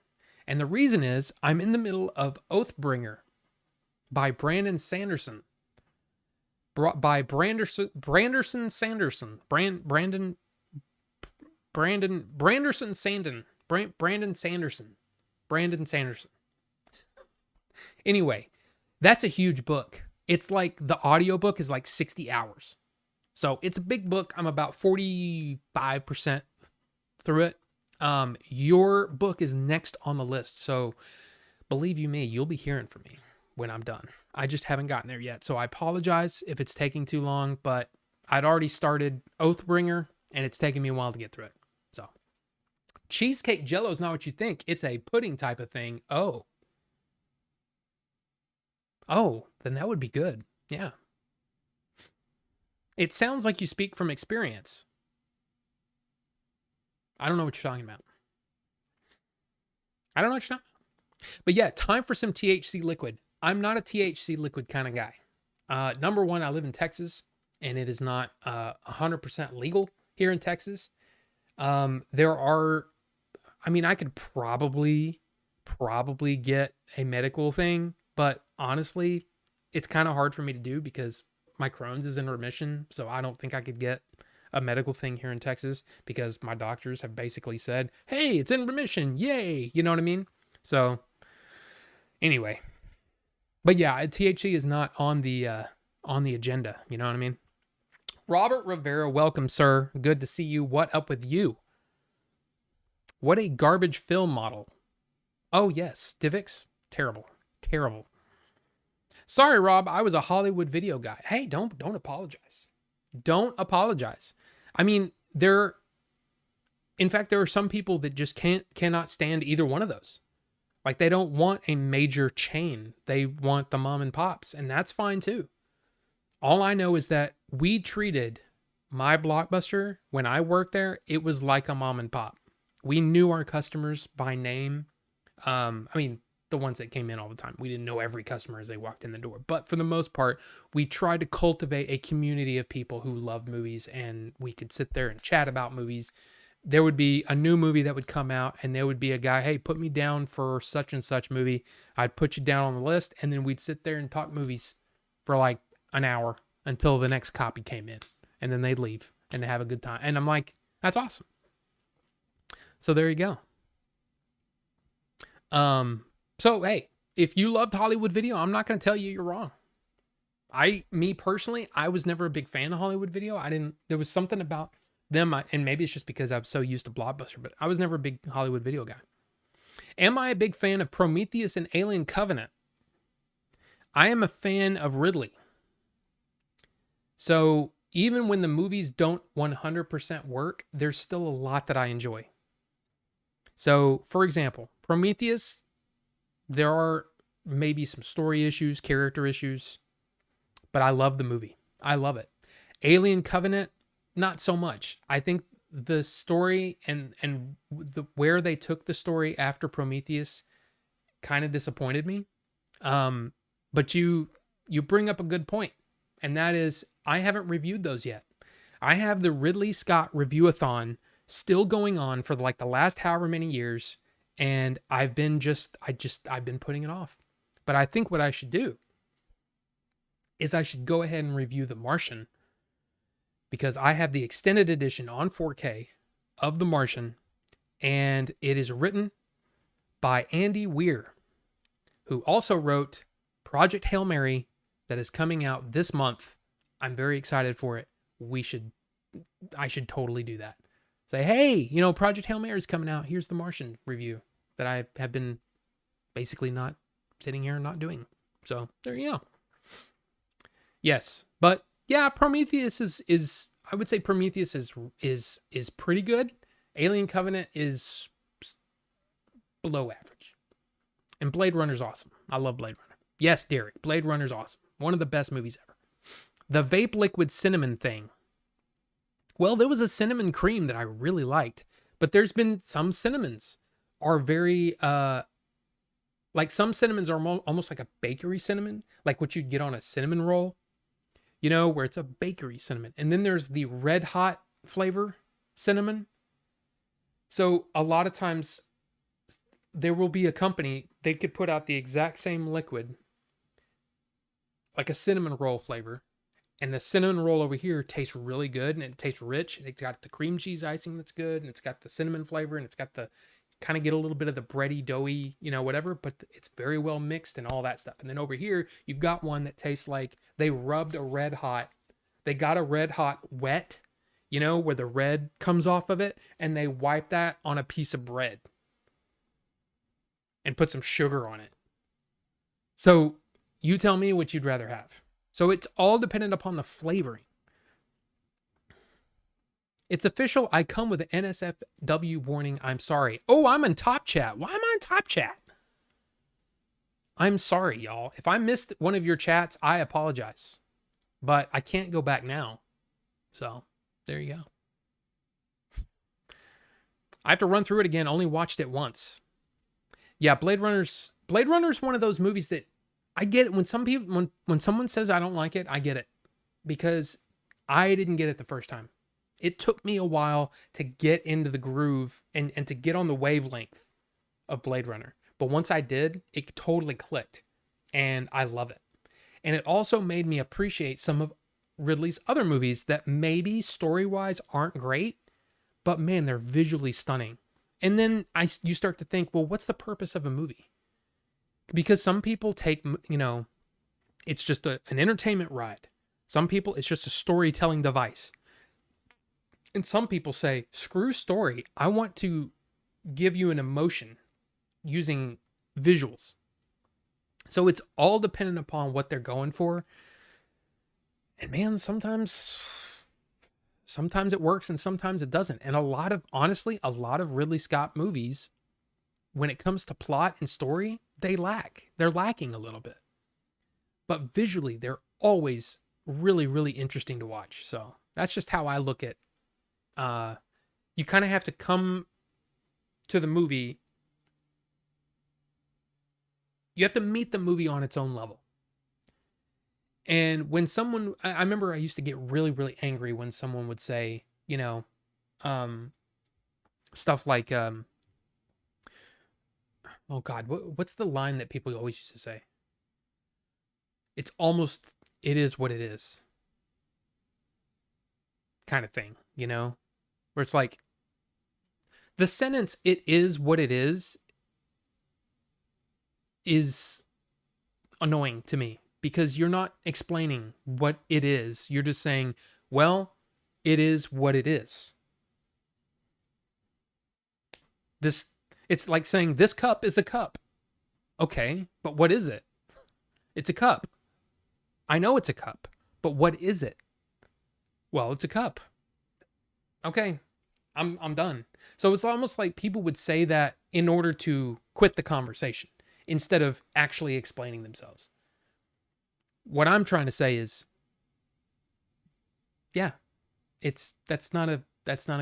And the reason is I'm in the middle of Oathbringer by Brandon Sanderson. Branderson Sanderson. Brandon Sanderson. Anyway, that's a huge book. It's like the audiobook is like 60 hours. So it's a big book. I'm about 45% through it. Your book is next on the list. So believe you me, you'll be hearing from me when I'm done. I just haven't gotten there yet. So I apologize if it's taking too long, but I'd already started Oathbringer and it's taking me a while to get through it. So cheesecake jello is not what you think. It's a pudding type of thing. Oh, then that would be good. Yeah. It sounds like you speak from experience. I don't know what you're talking about. But yeah, time for some THC liquid. I'm not a THC liquid kind of guy. Number one, I live in Texas, and it is not 100% legal here in Texas. I could probably get a medical thing, but honestly, it's kind of hard for me to do because my Crohn's is in remission. So I don't think I could get a medical thing here in Texas because my doctors have basically said, hey, it's in remission. Yay. You know what I mean? So anyway, but yeah, THC is not on the agenda. You know what I mean? Robert Rivera, welcome, sir. Good to see you. What up with you? What a garbage film model. Oh, yes. Divx? Terrible. Terrible. Sorry, Rob. I was a Hollywood video guy. Hey, don't apologize. Don't apologize. I mean, in fact, there are some people that just cannot stand either one of those. Like, they don't want a major chain. They want the mom and pops, and that's fine too. All I know is that we treated my Blockbuster when I worked there, it was like a mom and pop. We knew our customers by name. I mean, the ones that came in all the time. We didn't know every customer as they walked in the door. But for the most part, we tried to cultivate a community of people who loved movies, and we could sit there and chat about movies. There would be a new movie that would come out, and there would be a guy, hey, put me down for such and such movie. I'd put you down on the list, and then we'd sit there and talk movies for like an hour until the next copy came in, and then they'd leave and have a good time. And I'm like, that's awesome. So there you go. So hey, if you loved Hollywood Video, I'm not going to tell you you're wrong. Me personally, I was never a big fan of Hollywood Video. There was something about them, and maybe it's just because I'm so used to Blockbuster, but I was never a big Hollywood Video guy. Am I a big fan of Prometheus and Alien Covenant? I am a fan of Ridley. So even when the movies don't 100% work, there's still a lot that I enjoy. So, for example, Prometheus, there are maybe some story issues, character issues, but I love the movie. I love it. Alien Covenant, not so much. I think the story and where they took the story after Prometheus kind of disappointed me. But you bring up a good point, and that is I haven't reviewed those yet. I have the Ridley Scott review-a-thon still going on for like the last however many years, and I've been putting it off. But I think what I should do is I should go ahead and review The Martian, because I have the extended edition on 4K of The Martian, and it is written by Andy Weir, who also wrote Project Hail Mary that is coming out this month. I'm very excited for it. I should totally do that. Say, hey, Project Hail Mary is coming out. Here's The Martian review that I have been basically not sitting here and not doing. So there you go. Yes, but yeah, Prometheus is I would say Prometheus is pretty good. Alien Covenant is below average. And Blade Runner's awesome. I love Blade Runner. Yes, Derek, Blade Runner's awesome. One of the best movies ever. The vape liquid cinnamon thing. Well, there was a cinnamon cream that I really liked, but there's been some cinnamons are very like some cinnamons are almost like a bakery cinnamon, like what you'd get on a cinnamon roll. Where it's a bakery cinnamon. And then there's the red hot flavor cinnamon. So a lot of times there will be a company, they could put out the exact same liquid, like a cinnamon roll flavor. And the cinnamon roll over here tastes really good, and it tastes rich. And it's got the cream cheese icing that's good, and it's got the cinnamon flavor, and it's got the kind of get a little bit of the bready, doughy, whatever, but it's very well mixed and all that stuff. And then over here, you've got one that tastes like they rubbed they got a red hot wet, where the red comes off of it, and they wipe that on a piece of bread and put some sugar on it. So you tell me what you'd rather have. So it's all dependent upon the flavoring. It's official. I come with an NSFW warning. I'm sorry. Oh, I'm in Top Chat. Why am I in Top Chat? I'm sorry, y'all. If I missed one of your chats, I apologize. But I can't go back now. So there you go. I have to run through it again. Only watched it once. Yeah, Blade Runner's one of those movies that I get it. When someone says I don't like it, I get it. Because I didn't get it the first time. It took me a while to get into the groove and to get on the wavelength of Blade Runner. But once I did, it totally clicked. and I love it. And it also made me appreciate some of Ridley's other movies that maybe story-wise aren't great, but man, they're visually stunning. And then you start to think, well, what's the purpose of a movie? Because some people take, it's just an entertainment ride. Some people, it's just a storytelling device. And some people say, screw story. I want to give you an emotion using visuals. So it's all dependent upon what they're going for. And man, sometimes it works and sometimes it doesn't. And honestly, a lot of Ridley Scott movies, when it comes to plot and story, they're lacking a little bit. But visually, they're always really, really interesting to watch. So that's just how I look at, you kind of have to come to the movie. You have to meet the movie on its own level. And when I remember I used to get really, really angry when someone would say, stuff like, oh God, what's the line that people always used to say? It is what it is kind of thing, where it's like the sentence, it is what it is annoying to me because you're not explaining what it is. You're just saying, well, it is what it is. It's like saying this cup is a cup. Okay, but what is it? It's a cup. I know it's a cup, but what is it? Well, it's a cup. Okay, I'm done. So it's almost like people would say that in order to quit the conversation instead of actually explaining themselves. What I'm trying to say is, yeah, that's not a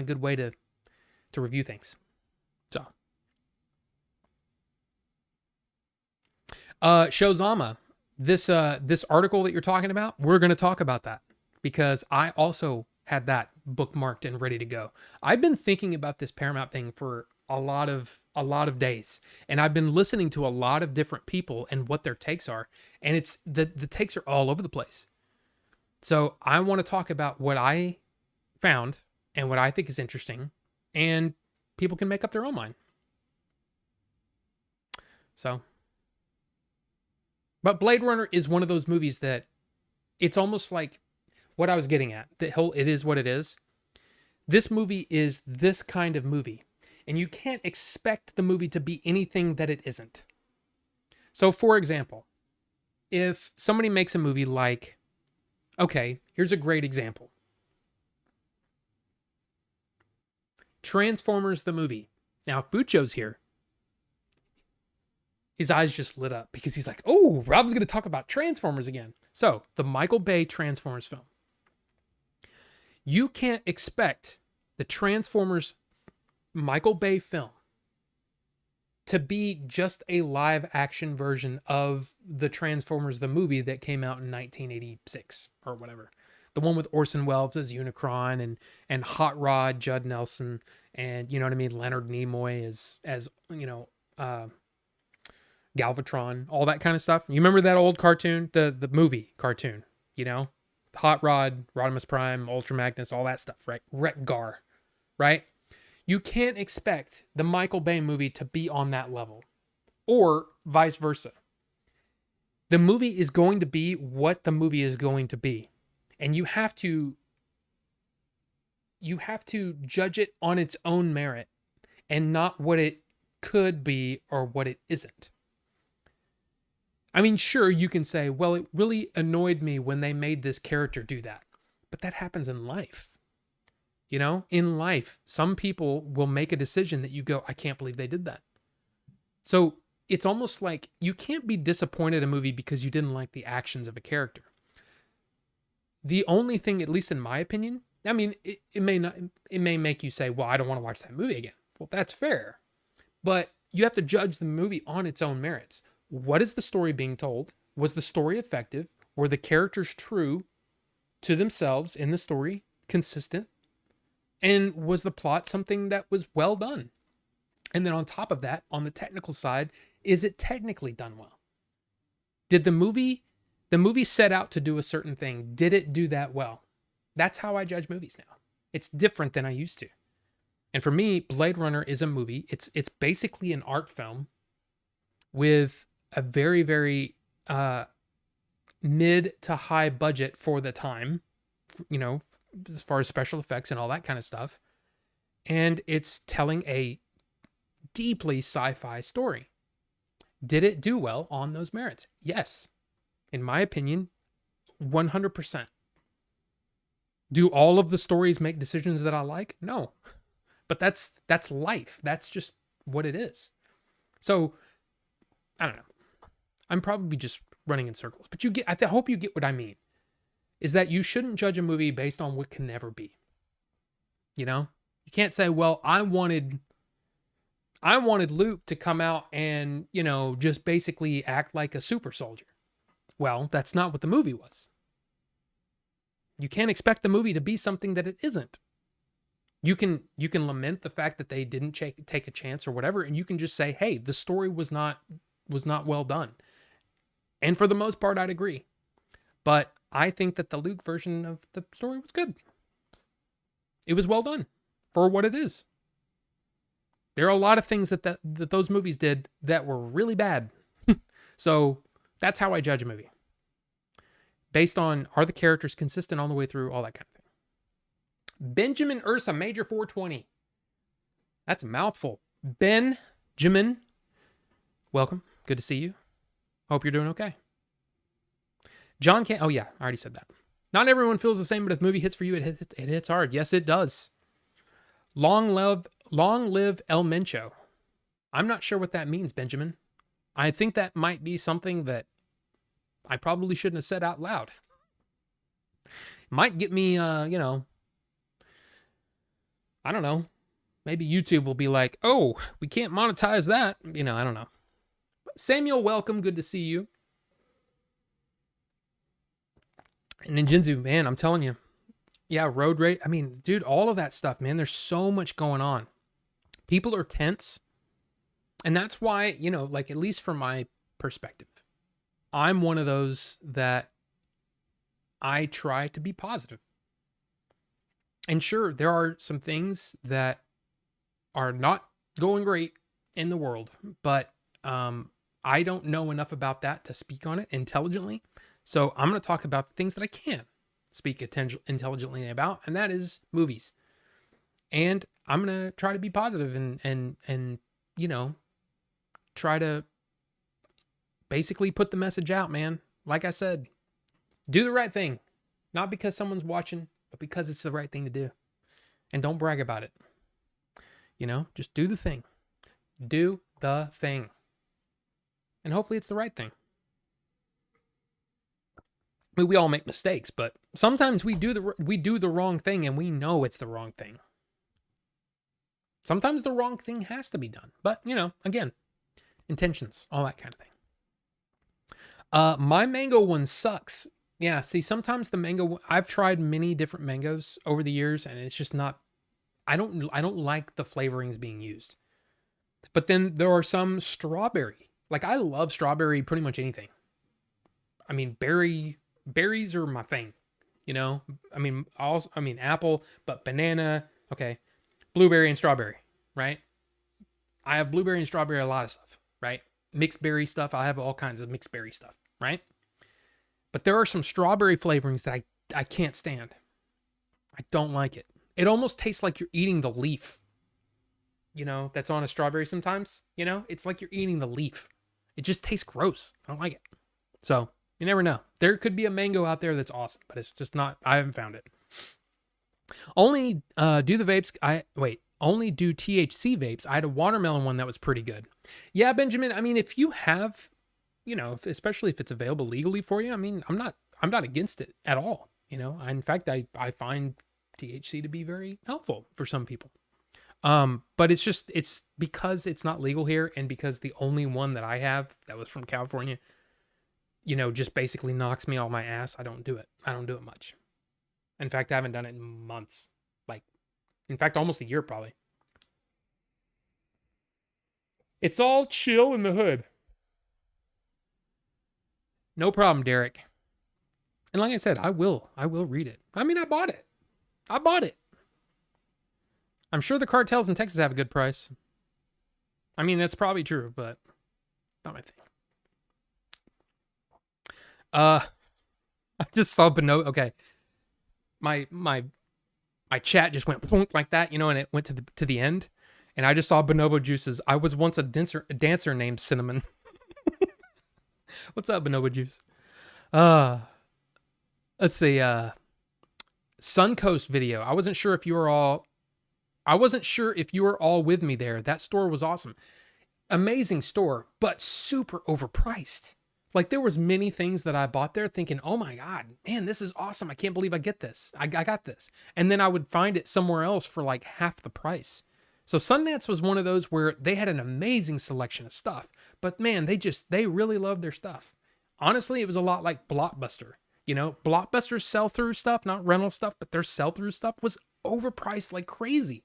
good way to review things. So, Shozama, this article that you're talking about, we're going to talk about that because I also had that bookmarked and ready to go. I've been thinking about this Paramount thing for a lot of days, and I've been listening to a lot of different people and what their takes are, and it's the takes are all over the place. So I want to talk about what I found and what I think is interesting, and people can make up their own mind. So, but Blade Runner is one of those movies that it's almost like what I was getting at. The whole it is what it is. This movie is this kind of movie, and you can't expect the movie to be anything that it isn't. So, for example, if somebody makes a movie like, okay, here's a great example. Transformers the movie. Now, if Bucho's here, his eyes just lit up because he's like, oh, Rob's going to talk about Transformers again. So, the Michael Bay Transformers film. You can't expect the Transformers Michael Bay film to be just a live action version of the Transformers the movie that came out in 1986 or whatever. The one with Orson Welles as Unicron and Hot Rod Judd Nelson and, you know what I mean, Leonard Nimoy as Galvatron, all that kind of stuff. You remember that old cartoon, the movie cartoon, Hot Rod, Rodimus Prime, Ultra Magnus, all that stuff, right? Wreck-Gar, right? You can't expect the Michael Bay movie to be on that level, or vice versa. The movie is going to be what the movie is going to be, and you have to judge it on its own merit and not what it could be or what it isn't. I mean, sure, you can say, well, it really annoyed me when they made this character do that. But that happens in life. In life, some people will make a decision that you go, I can't believe they did that. So it's almost like you can't be disappointed in a movie because you didn't like the actions of a character. The only thing, at least in my opinion, I mean, it may make you say, well, I don't want to watch that movie again. Well, that's fair. But you have to judge the movie on its own merits. What is the story being told? Was the story effective? Were the characters true to themselves in the story? Consistent? And was the plot something that was well done? And then on top of that, on the technical side, is it technically done well? Did the movie set out to do a certain thing? Did it do that well? That's how I judge movies now. It's different than I used to. And for me, Blade Runner is a movie. It's basically an art film with a very, very mid to high budget for the time, you know, as far as special effects and all that kind of stuff. And it's telling a deeply sci-fi story. Did it do well on those merits? Yes. In my opinion, 100%. Do all of the stories make decisions that I like? No. But that's life. That's just what it is. So, I don't know. I'm probably just running in circles. But you get, I hope you get what I mean. Is that you shouldn't judge a movie based on what can never be. You know? You can't say, well, I wanted Luke to come out and, you know, just basically act like a super soldier. Well, that's not what the movie was. You can't expect the movie to be something that it isn't. You can lament the fact that they didn't take a chance or whatever, and you can just say, hey, the story was not well done. And for the most part, I'd agree. But I think that the Luke version of the story was good. It was well done for what it is. There are a lot of things that those movies did that were really bad. So that's how I judge a movie. Based on, are the characters consistent all the way through, all that kind of thing. Benjamin Ursa, Major 420. That's a mouthful. Benjamin, welcome. Good to see you. Hope you're doing okay. John oh yeah, I already said that. Not everyone feels the same, but if the movie hits for you, it hits hard. Yes, it does. Long live El Mencho. I'm not sure what that means, Benjamin. I think that might be something that I probably shouldn't have said out loud. Might get me, I don't know. Maybe YouTube will be like, oh, we can't monetize that. I don't know. Samuel, welcome. Good to see you. And Ninjinzu, man, I'm telling you. Yeah, road rage. I mean, dude, all of that stuff, man. There's so much going on. People are tense. And that's why, like, at least from my perspective, I'm one of those that I try to be positive. And sure, there are some things that are not going great in the world, but I don't know enough about that to speak on it intelligently. So I'm going to talk about the things that I can speak intelligently about, and that is movies. And I'm going to try to be positive and try to basically put the message out, man. Like I said, do the right thing. Not because someone's watching, but because it's the right thing to do. And don't brag about it. Just do the thing. Do the thing. And hopefully it's the right thing. I mean, we all make mistakes, but sometimes we do the wrong thing and we know it's the wrong thing. Sometimes the wrong thing has to be done. But, again, intentions, all that kind of thing. My mango one sucks. Yeah, see, sometimes the mango, I've tried many different mangoes over the years, and it's just not, I don't like the flavorings being used. But then there are some strawberry. Like, I love strawberry, pretty much anything. I mean, berries are my thing, I mean, apple, but banana, okay, blueberry and strawberry, right? I have blueberry and strawberry, a lot of stuff, right? Mixed berry stuff. I have all kinds of mixed berry stuff, right? But there are some strawberry flavorings that I can't stand. I don't like it. It almost tastes like you're eating the leaf, that's on a strawberry sometimes, it's like you're eating the leaf. It just tastes gross. I don't like it. So you never know. There could be a mango out there that's awesome, but it's just not, I haven't found it. Only do the vapes. Only do THC vapes. I had a watermelon one that was pretty good. Yeah, Benjamin. I mean, if you have, especially if it's available legally for you, I mean, I'm not against it at all. In fact, I find THC to be very helpful for some people. But it's because it's not legal here, and because the only one that I have that was from California, just basically knocks me off my ass. I don't do it. I don't do it much. In fact, I haven't done it in months. In fact, almost a year probably. It's all chill in the hood. No problem, Derek. And like I said, I will read it. I mean, I bought it. I'm sure the cartels in Texas have a good price. I mean, that's probably true, but not my thing. I just saw Bonobo. Okay. My chat just went like that, and it went to the end. And I just saw Bonobo Juice's I was once a dancer named Cinnamon. What's up, Bonobo Juice? Let's see. Suncoast video. I wasn't sure if you were all with me there. That store was awesome. Amazing store, but super overpriced. Like there was many things that I bought there thinking, oh my God, man, this is awesome. I can't believe I get this. I got this. And then I would find it somewhere else for like half the price. So Sundance was one of those where they had an amazing selection of stuff, but man, they really loved their stuff. Honestly, it was a lot like Blockbuster. Blockbuster's sell-through stuff, not rental stuff, but their sell-through stuff was overpriced like crazy.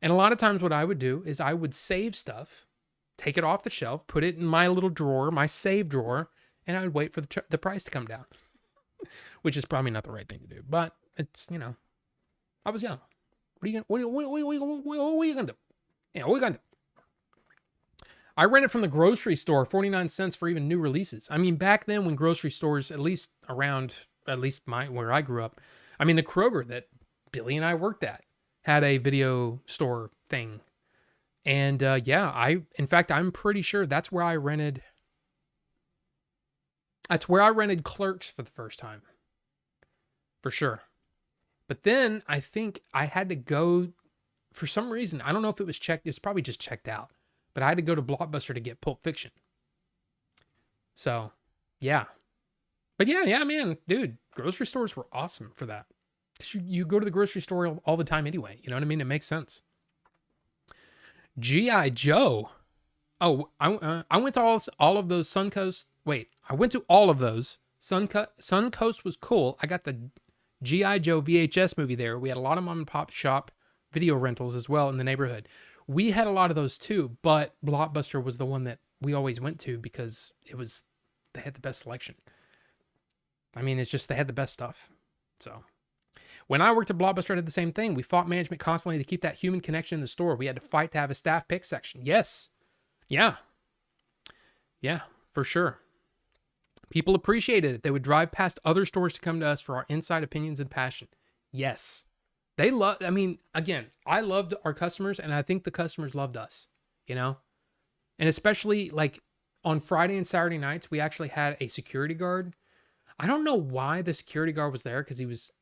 And a lot of times what I would do is I would save stuff, take it off the shelf, put it in my little drawer, my save drawer, and I would wait for the price to come down, which is probably not the right thing to do. But it's, I was young. What are you gonna do? What are you gonna do? I rented from the grocery store, 49 cents for even new releases. I mean, back then when grocery stores, at least where I grew up, I mean, the Kroger that Billy and I worked at had a video store thing. And in fact, I'm pretty sure that's where I rented Clerks for the first time. For sure. But then I think I had to go, for some reason, I don't know if it was checked, it's probably just checked out, but I had to go to Blockbuster to get Pulp Fiction. So, yeah. But yeah, man, dude, grocery stores were awesome for that. You go to the grocery store all the time anyway. You know what I mean? It makes sense. G.I. Joe. Oh, I went to all of those Suncoast. Wait, I went to all of those. Suncoast was cool. I got the G.I. Joe VHS movie there. We had a lot of mom and pop shop video rentals as well in the neighborhood. We had a lot of those too, but Blockbuster was the one that we always went to because they had the best selection. I mean, it's just they had the best stuff. So when I worked at Blockbuster, I did the same thing. We fought management constantly to keep that human connection in the store. We had to fight to have a staff pick section. Yes. Yeah. Yeah, for sure. People appreciated it. They would drive past other stores to come to us for our inside opinions and passion. Yes. Again, I loved our customers and I think the customers loved us, And especially like on Friday and Saturday nights, we actually had a security guard. I don't know why the security guard was there because he was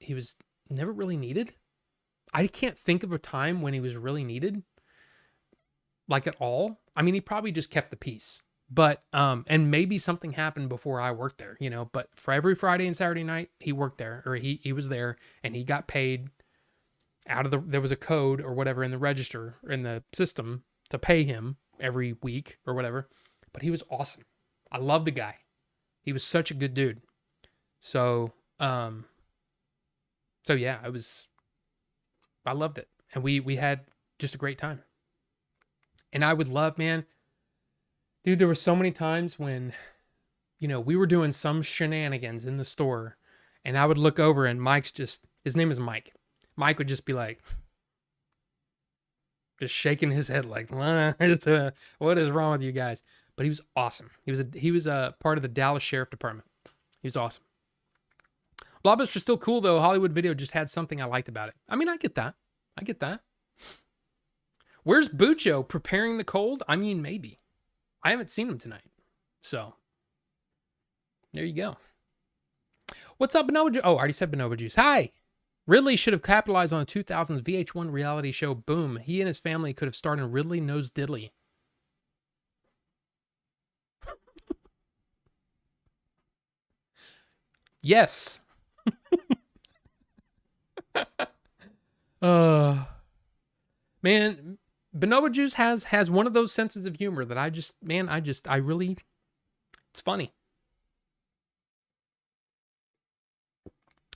never really needed. I can't think of a time when he was really needed, like at all. I mean, he probably just kept the peace, but and maybe something happened before I worked there, But for every Friday and Saturday night, he worked there, or he was there, and he got paid there was a code or whatever in the register in the system to pay him every week or whatever. But he was awesome. I love the guy. He was such a good dude. So yeah, I loved it. And we had just a great time. And I would love, man, dude, there were so many times when, we were doing some shenanigans in the store and I would look over and his name is Mike. Mike would just be like, just shaking his head like, what is wrong with you guys? But he was awesome. He was a part of the Dallas Sheriff Department. He was awesome. Blockbuster's still cool though. Hollywood Video just had something I liked about it. I mean, I get that. Where's Bucho preparing the cold? I mean, maybe. I haven't seen him tonight. So, there you go. What's up, Bonobo Juice? Oh, I already said Bonobo Juice. Hi! Ridley should have capitalized on the 2000s VH1 reality show Boom. He and his family could have starred in Ridley Knows Diddley. Yes. Man, Bonobo Juice has one of those senses of humor that I really, it's funny.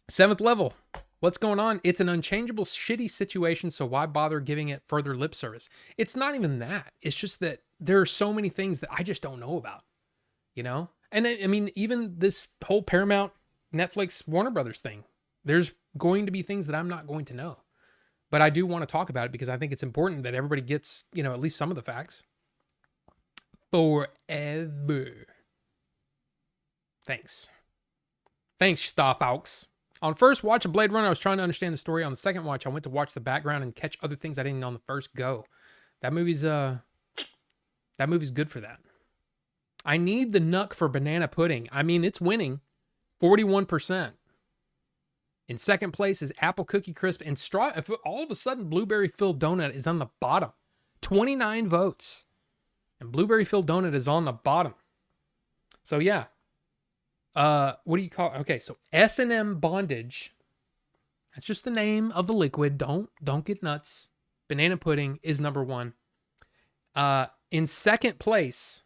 7th level. What's going on? It's an unchangeable, shitty situation, so why bother giving it further lip service? It's not even that. It's just that there are so many things that I just don't know about, And I mean, even this whole Paramount, Netflix, Warner Brothers thing, there's going to be things that I'm not going to know. But I do want to talk about it because I think it's important that everybody gets, at least some of the facts. Forever. Thanks, Starfalks. On first watch of Blade Runner, I was trying to understand the story. On the second watch, I went to watch the background and catch other things I didn't know on the first go. That movie's good for that. I need the Nuck for banana pudding. I mean, it's winning 41%. In second place is Apple Cookie Crisp and straw. If all of a sudden Blueberry Filled Donut is on the bottom, 29 votes, and Blueberry Filled Donut is on the bottom. So yeah, what do you call? Okay, so S&M Bondage. That's just the name of the liquid. Don't get nuts. Banana pudding is number one. In second place,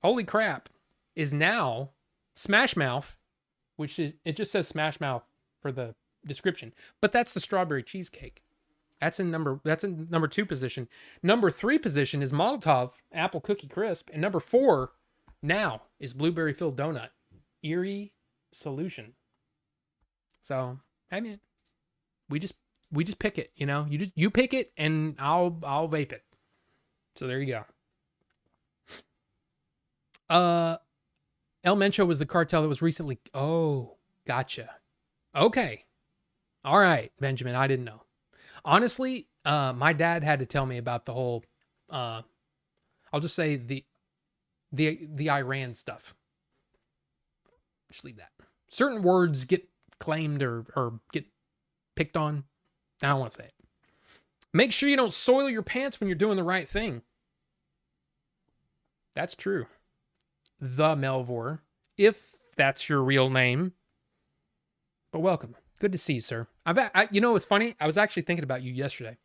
holy crap, is now Smash Mouth, which it just says Smash Mouth for the description, but that's the strawberry cheesecake. That's in number two position. Number three position is Molotov Apple Cookie Crisp, and number four now is Blueberry Filled Donut. Eerie solution. So I mean, we just pick it. You pick it, and I'll vape it. So there you go. El Mencho was the cartel that was recently. Oh, gotcha. Okay. All right, Benjamin. I didn't know. Honestly, my dad had to tell me about the whole. I'll just say the Iran stuff. Just leave that. Certain words get claimed or get picked on. I don't want to say it. Make sure you don't soil your pants when you're doing the right thing. That's true. The Melvor, if that's your real name. But welcome. Good to see you, sir. It's funny. I was actually thinking about you yesterday.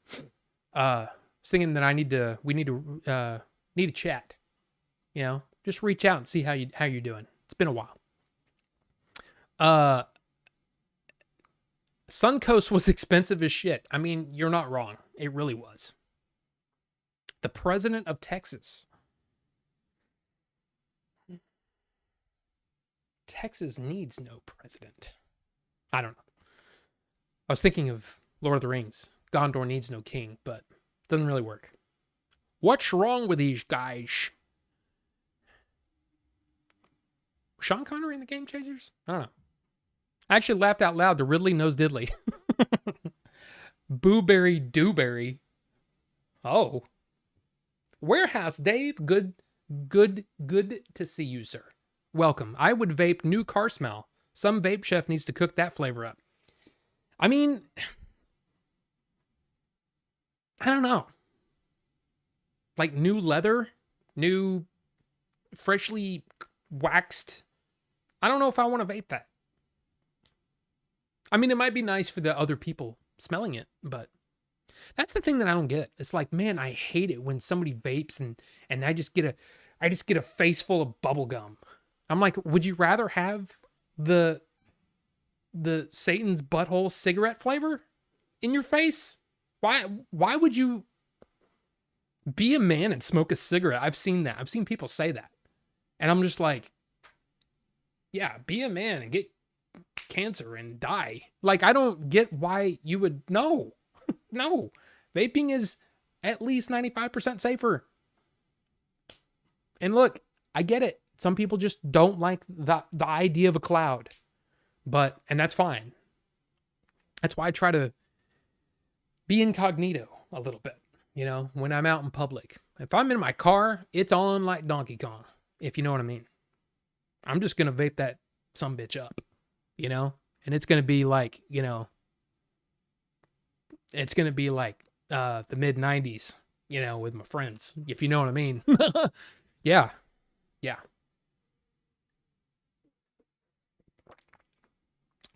I was thinking that we need to chat. Just reach out and see how you're doing. It's been a while. Suncoast was expensive as shit. I mean, you're not wrong. It really was. The president of Texas. Texas needs no president. I don't know. I was thinking of Lord of the Rings. Gondor needs no king, but it doesn't really work. What's wrong with these guys? Sean Connery in the Game Chasers? I don't know. I actually laughed out loud to Ridley Knows Diddley. Booberry Dewberry. Oh. Warehouse Dave, good to see you, sir. Welcome. I would vape new car smell. Some vape chef needs to cook that flavor up. I mean, I don't know. Like new leather, new freshly waxed. I don't know if I want to vape that. I mean, it might be nice for the other people smelling it, but that's the thing that I don't get. It's like, man, I hate it when somebody vapes and I just get a face full of bubble gum. I'm like, would you rather have the Satan's butthole cigarette flavor in your face? Why would you be a man and smoke a cigarette? I've seen that. I've seen people say that. And I'm just like, yeah, be a man and get cancer and die. Like, I don't get why you would. No. Vaping is at least 95% safer. And look, I get it. Some people just don't like the idea of a cloud. And that's fine. That's why I try to be incognito a little bit, when I'm out in public. If I'm in my car, it's on like Donkey Kong, if you know what I mean. I'm just going to vape that sumbitch up, and it's going to be like, it's going to be like the mid 90s, with my friends, if you know what I mean. Yeah.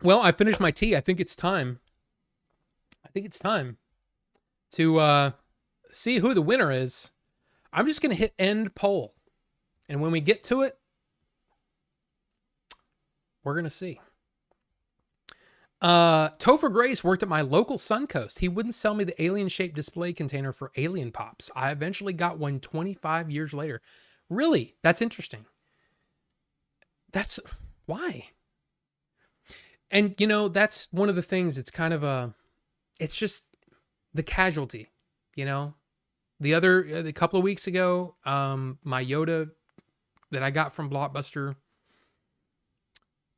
Well, I finished my tea. I think it's time to see who the winner is. I'm just going to hit end poll. And when we get to it, we're going to see. Topher Grace worked at my local Suncoast. He wouldn't sell me the alien-shaped display container for Alien Pops. I eventually got one 25 years later. Really? That's interesting. That's why. And you know, that's one of the things. It's kind of it's just the casualty, you know. A couple of weeks ago, my Yoda that I got from Blockbuster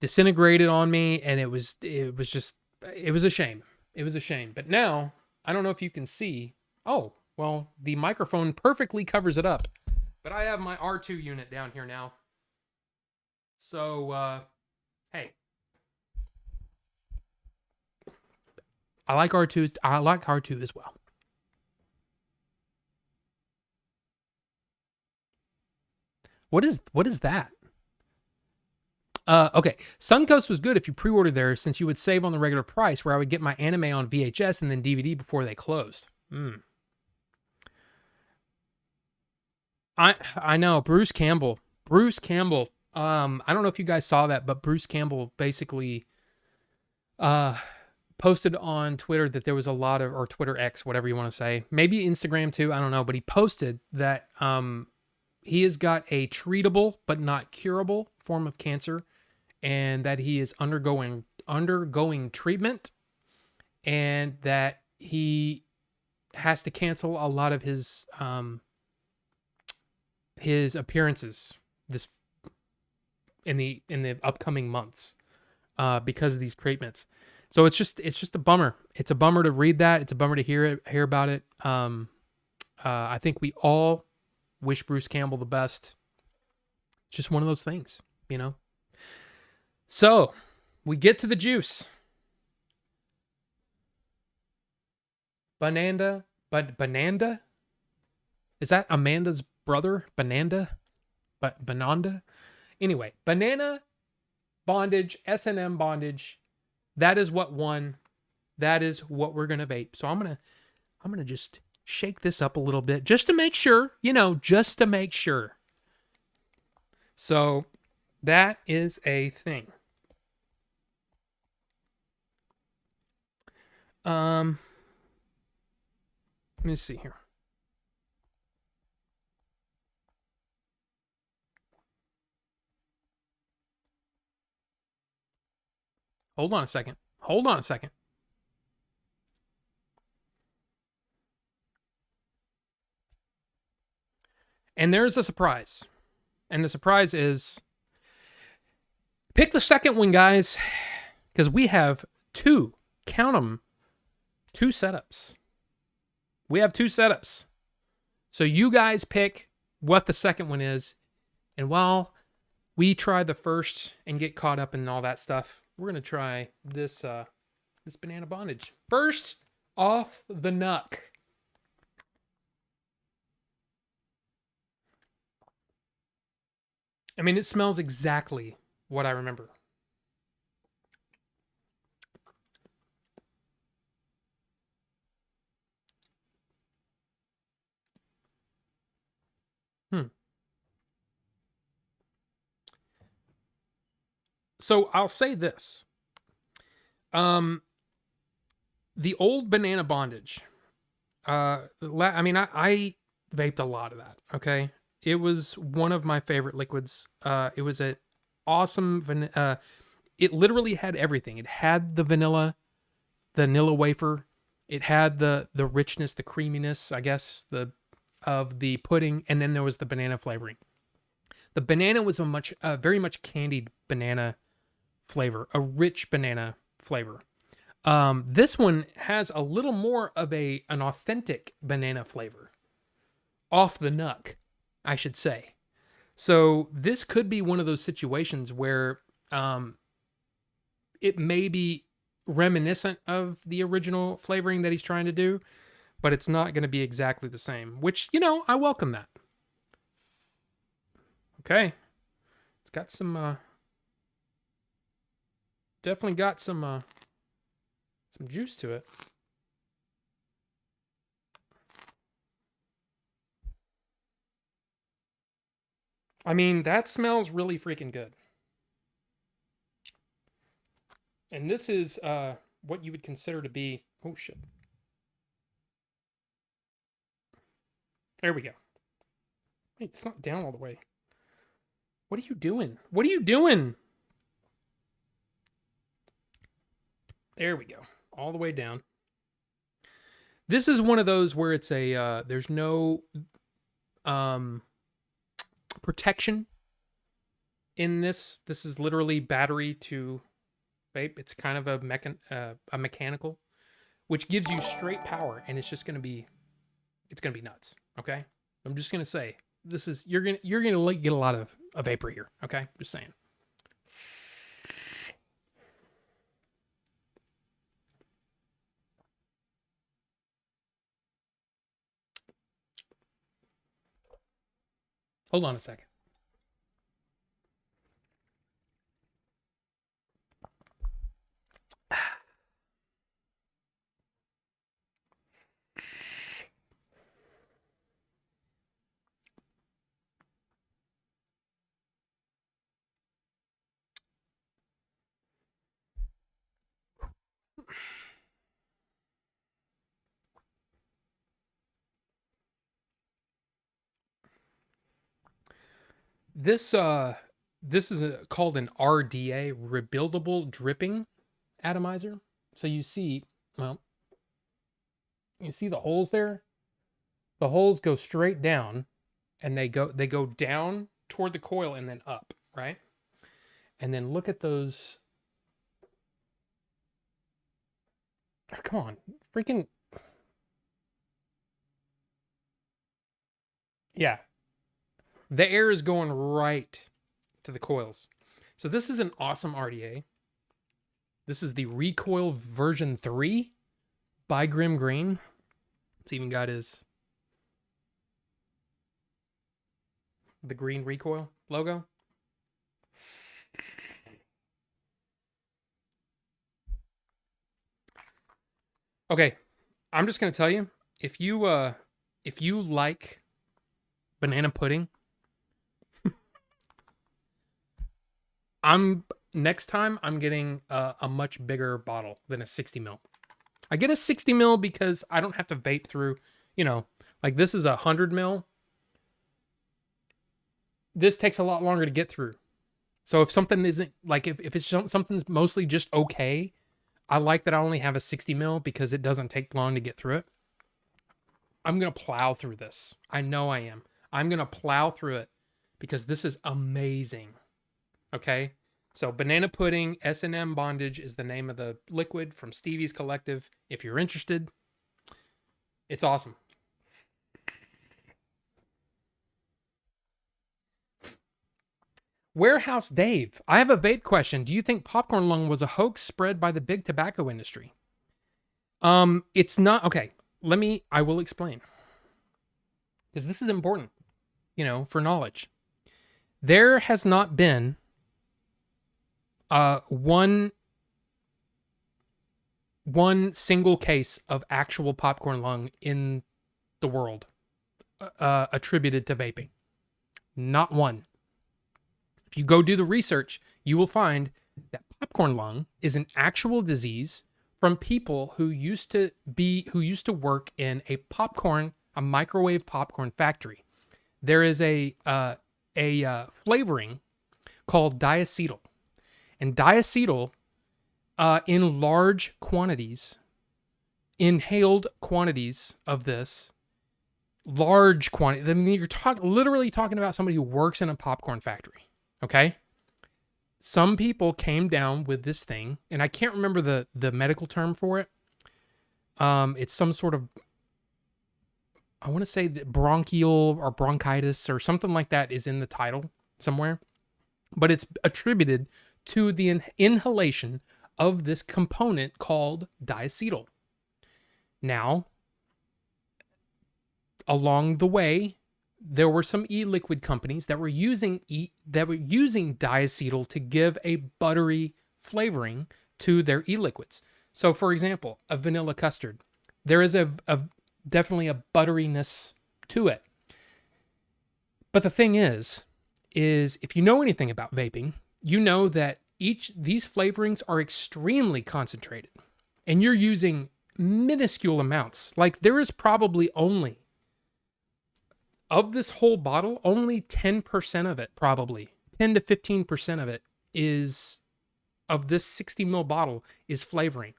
disintegrated on me, and it was a shame. It was a shame. But now I don't know if you can see. Oh, well, the microphone perfectly covers it up. But I have my R2 unit down here now. So hey, I like R2. I like R2 as well. What is that? Okay. Suncoast was good if you pre-ordered there, since you would save on the regular price, where I would get my anime on VHS and then DVD before they closed. I know, Bruce Campbell. Bruce Campbell. I don't know if you guys saw that, but Bruce Campbell basically posted on Twitter that there was a lot of, or Twitter X, whatever you want to say, maybe Instagram too, I don't know, but he posted that he has got a treatable but not curable form of cancer, and that he is undergoing treatment, and that he has to cancel a lot of his appearances this in the upcoming months because of these treatments. So it's just a bummer. It's a bummer to read that. It's a bummer to hear about it. I think we all wish Bruce Campbell the best. It's just one of those things, you know. So we get to the juice. Bananda? Is that Amanda's brother? Bananda? Bananda? Anyway, Banana Bondage, S&M Bondage. That is what won. That is what we're going to vape. So I'm going to just shake this up a little bit just to make sure, you know, just to make sure. So that is a thing. Let me see here. Hold on a second. And there's a surprise. And the surprise is, pick the second one, guys, because we have two setups. We have two setups. So you guys pick what the second one is. And while we try the first and get caught up in all that stuff, we're going to try this Banana Bondage. First off the nuck. I mean, it smells exactly what I remember. So I'll say this. The old Banana Bondage. I vaped a lot of that. Okay. It was one of my favorite liquids. It was an awesome it literally had everything. It had the vanilla wafer. It had the richness, the creaminess, I guess, of the pudding, and then there was the banana flavoring. The banana was very much candied banana flavor, a rich banana flavor. This one has a little more of an authentic banana flavor. Off the nuck, I should say. So this could be one of those situations where it may be reminiscent of the original flavoring that he's trying to do, but it's not going to be exactly the same, which, you know, I welcome that. Okay. It's got some, definitely got some juice to it. I mean, that smells really freaking good. And this is what you would consider to be... Oh, shit. There we go. Wait, it's not down all the way. What are you doing? What are you doing? There we go. All the way down. This is one of those where it's a there's no um protection in this. This is literally battery to vape. It's kind of a mechanical, which gives you straight power, and it's just gonna be nuts. Okay, I'm just gonna say this is you're gonna get a lot of vapor here. Okay, just saying. Hold on a second. This is called an RDA, rebuildable dripping atomizer. So you see, well, you see the holes there? The holes go straight down, and they go down toward the coil and then up, right? And then look at those. Oh, come on, freaking. Yeah, the air is going right to the coils. So this is an awesome RDA. This is the Recoil version 3 by Grim Green. It's even got the green Recoil logo. Okay, I'm just gonna tell you, if you like banana pudding, next time I'm getting a much bigger bottle than a 60 mil. I get a 60 mil because I don't have to vape through, like this is 100 mil. This takes a lot longer to get through. So if something isn't like, if it's something's mostly just okay, I like that I only have a 60 mil because it doesn't take long to get through it. I'm going to plow through this. I know I am. I'm going to plow through it because this is amazing. Okay. So banana pudding, S&M bondage is the name of the liquid from Stevie's Collective. If you're interested, it's awesome. Warehouse Dave, I have a vape question. Do you think popcorn lung was a hoax spread by the big tobacco industry? It's not. Okay, I will explain. Because this is important, for knowledge. There has not been one single case of actual popcorn lung in the world attributed to vaping. Not one. If you go do the research, you will find that popcorn lung is an actual disease from people who used to work in a microwave popcorn factory. There is a flavoring called diacetyl, and diacetyl, in large quantities, inhaled quantities of this, large quantity. I mean, you're literally talking about somebody who works in a popcorn factory. Okay. Some people came down with this thing, and I can't remember the medical term for it. It's some sort of, I want to say that bronchial or bronchitis or something like that is in the title somewhere, but it's attributed to the inhalation of this component called diacetyl. Now, along the way, there were some e-liquid companies that were using diacetyl to give a buttery flavoring to their e-liquids. So, for example, a vanilla custard, there is definitely a butteriness to it. But the thing is if you know anything about vaping, you know that these flavorings are extremely concentrated, and you're using minuscule amounts. Like there is probably of this whole bottle, only 10% of it, probably 10 to 15% of it is, of this 60 ml bottle, is flavoring.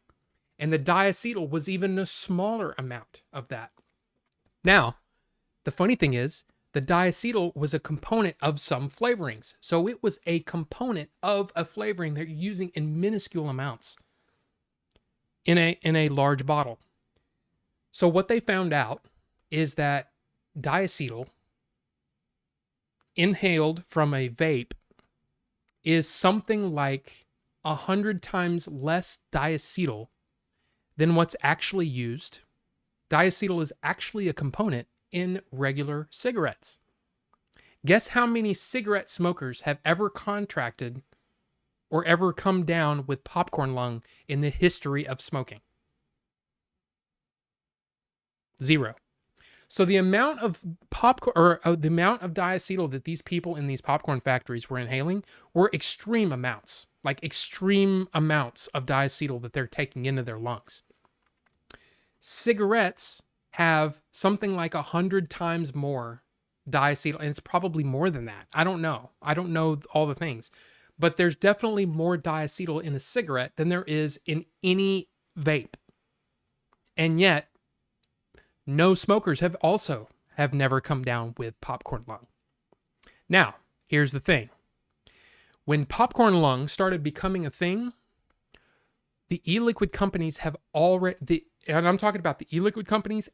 And the diacetyl was even a smaller amount of that. Now, the funny thing is, the diacetyl was a component of some flavorings. So it was a component of a flavoring that you're using in minuscule amounts in a large bottle. So what they found out is that diacetyl inhaled from a vape is something like 100 times less diacetyl than what's actually used. Diacetyl is actually a component in regular cigarettes. Guess how many cigarette smokers have ever contracted or ever come down with popcorn lung in the history of smoking? 0. So the amount of popcorn, or the amount of diacetyl that these people in these popcorn factories were inhaling were extreme amounts, like extreme amounts of diacetyl that they're taking into their lungs. Cigarettes have something like 100 times more diacetyl, and it's probably more than that. I don't know. I don't know all the things, but there's definitely more diacetyl in a cigarette than there is in any vape. And yet, no smokers have never come down with popcorn lung. Now, here's the thing. When popcorn lung started becoming a thing, the e-liquid companies have already, and I'm talking about the e-liquid companies,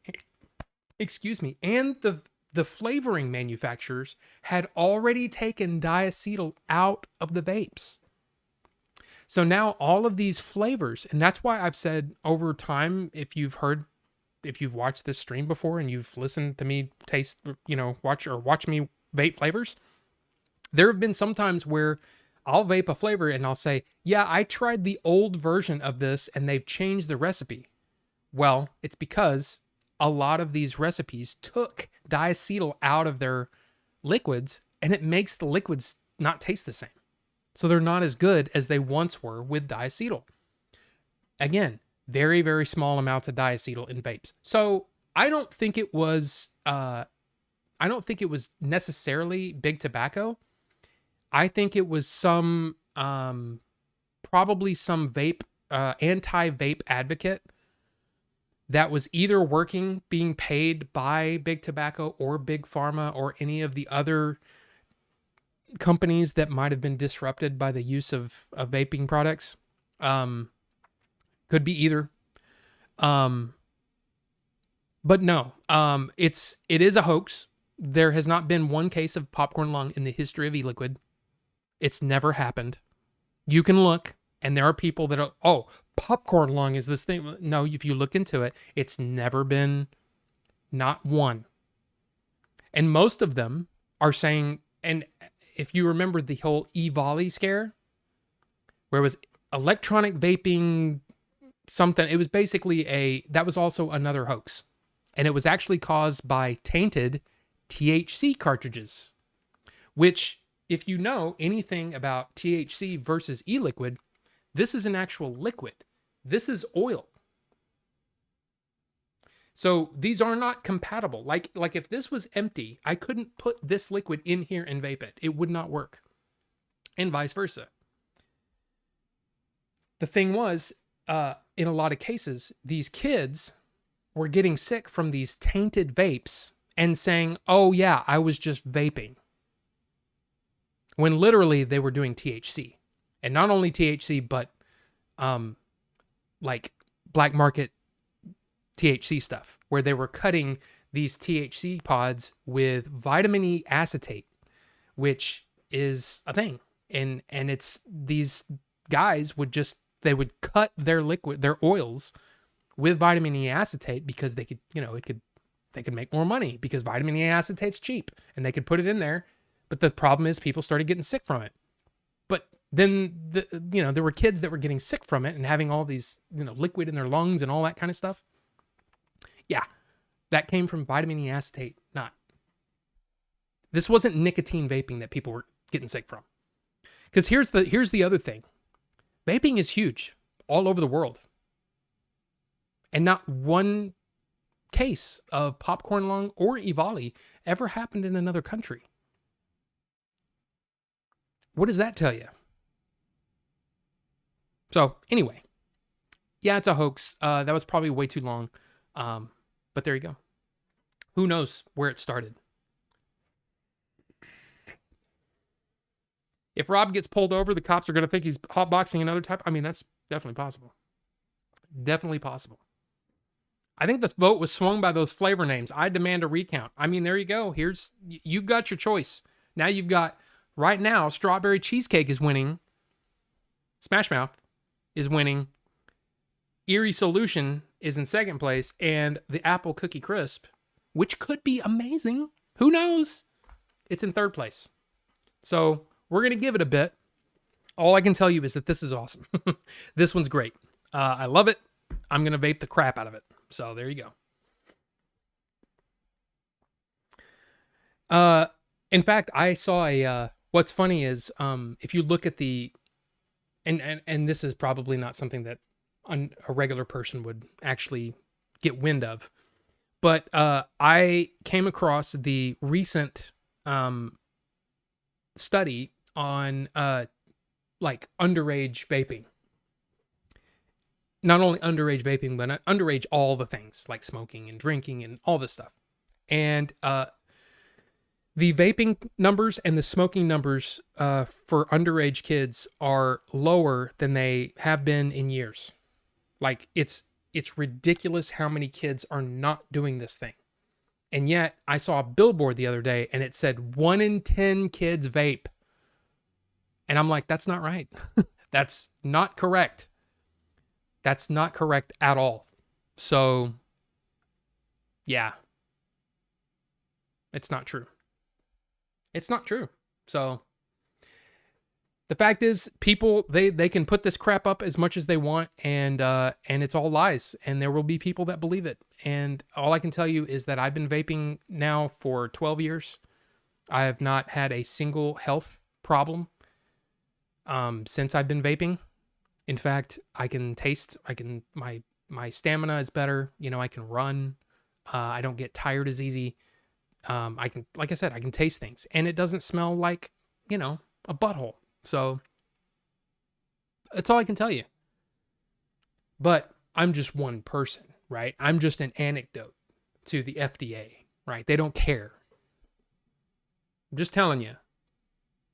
and the flavoring manufacturers had already taken diacetyl out of the vapes. So now all of these flavors, and that's why I've said over time, if you've watched this stream before and you've listened to me watch me vape flavors, there have been some times where I'll vape a flavor and I'll say, yeah, I tried the old version of this and they've changed the recipe. Well, it's because a lot of these recipes took diacetyl out of their liquids, and it makes the liquids not taste the same. So they're not as good as they once were with diacetyl. Again, very, very small amounts of diacetyl in vapes. So I don't think it was necessarily big tobacco. I think it was some probably some vape anti-vape advocate that was either being paid by Big Tobacco or Big Pharma or any of the other companies that might have been disrupted by the use of vaping products. Could be either. But no, it is a hoax. There has not been one case of popcorn lung in the history of e-liquid. It's never happened. You can look, and there are people that are, popcorn lung is this thing. No, if you look into it, it's never been, not one. And most of them are saying, and if you remember the whole e-volley scare, where it was electronic vaping something, it was basically that was also another hoax. And it was actually caused by tainted THC cartridges, which, if you know anything about THC versus e-liquid, this is an actual liquid. This is oil. So these are not compatible. Like if this was empty, I couldn't put this liquid in here and vape it. It would not work. And vice versa. The thing was, in a lot of cases, these kids were getting sick from these tainted vapes and saying, oh yeah, I was just vaping. When literally they were doing THC. And not only THC, but like black market THC stuff, where they were cutting these THC pods with vitamin E acetate, which is a thing. And it's, these guys would cut their oils with vitamin E acetate because they could, they could make more money because vitamin E acetate's cheap and they could put it in there. But the problem is people started getting sick from it. But then, there were kids that were getting sick from it and having all these, liquid in their lungs and all that kind of stuff. Yeah, that came from vitamin E acetate. This wasn't nicotine vaping that people were getting sick from. Because here's the other thing. Vaping is huge all over the world. And not one case of popcorn lung or e-volley ever happened in another country. What does that tell you? So anyway, yeah, it's a hoax. That was probably way too long. But there you go. Who knows where it started? If Rob gets pulled over, the cops are going to think he's hotboxing another type. I mean, that's definitely possible. Definitely possible. I think the vote was swung by those flavor names. I demand a recount. I mean, there you go. You've got your choice. Now you've got, right now, strawberry cheesecake is winning. Smash Mouth is winning. Eerie Solution is in second place. And the Apple Cookie Crisp, which could be amazing. Who knows? It's in third place. So we're going to give it a bit. All I can tell you is that this is awesome. This one's great. I love it. I'm going to vape the crap out of it. So there you go. In fact, I saw what's funny is, if you look at and this is probably not something that a regular person would actually get wind of, but I came across the recent study on like underage vaping. Not only underage vaping, but underage all the things like smoking and drinking and all this stuff. And the vaping numbers and the smoking numbers for underage kids are lower than they have been in years. Like it's ridiculous how many kids are not doing this thing. And yet I saw a billboard the other day and it said 1 in 10 kids vape. And I'm like, that's not right. That's not correct. That's not correct at all. So, yeah. It's not true. It's not true. So, the fact is, people, they can put this crap up as much as they want, and it's all lies, and there will be people that believe it. And all I can tell you is that I've been vaping now for 12 years. I have not had a single health problem since I've been vaping. In fact, my stamina is better. You know, I can run. I don't get tired as easy. Like I said, I can taste things and it doesn't smell like, you know, a butthole. So that's all I can tell you. But I'm just one person, right? I'm just an anecdote to the FDA, right? They don't care. I'm just telling you,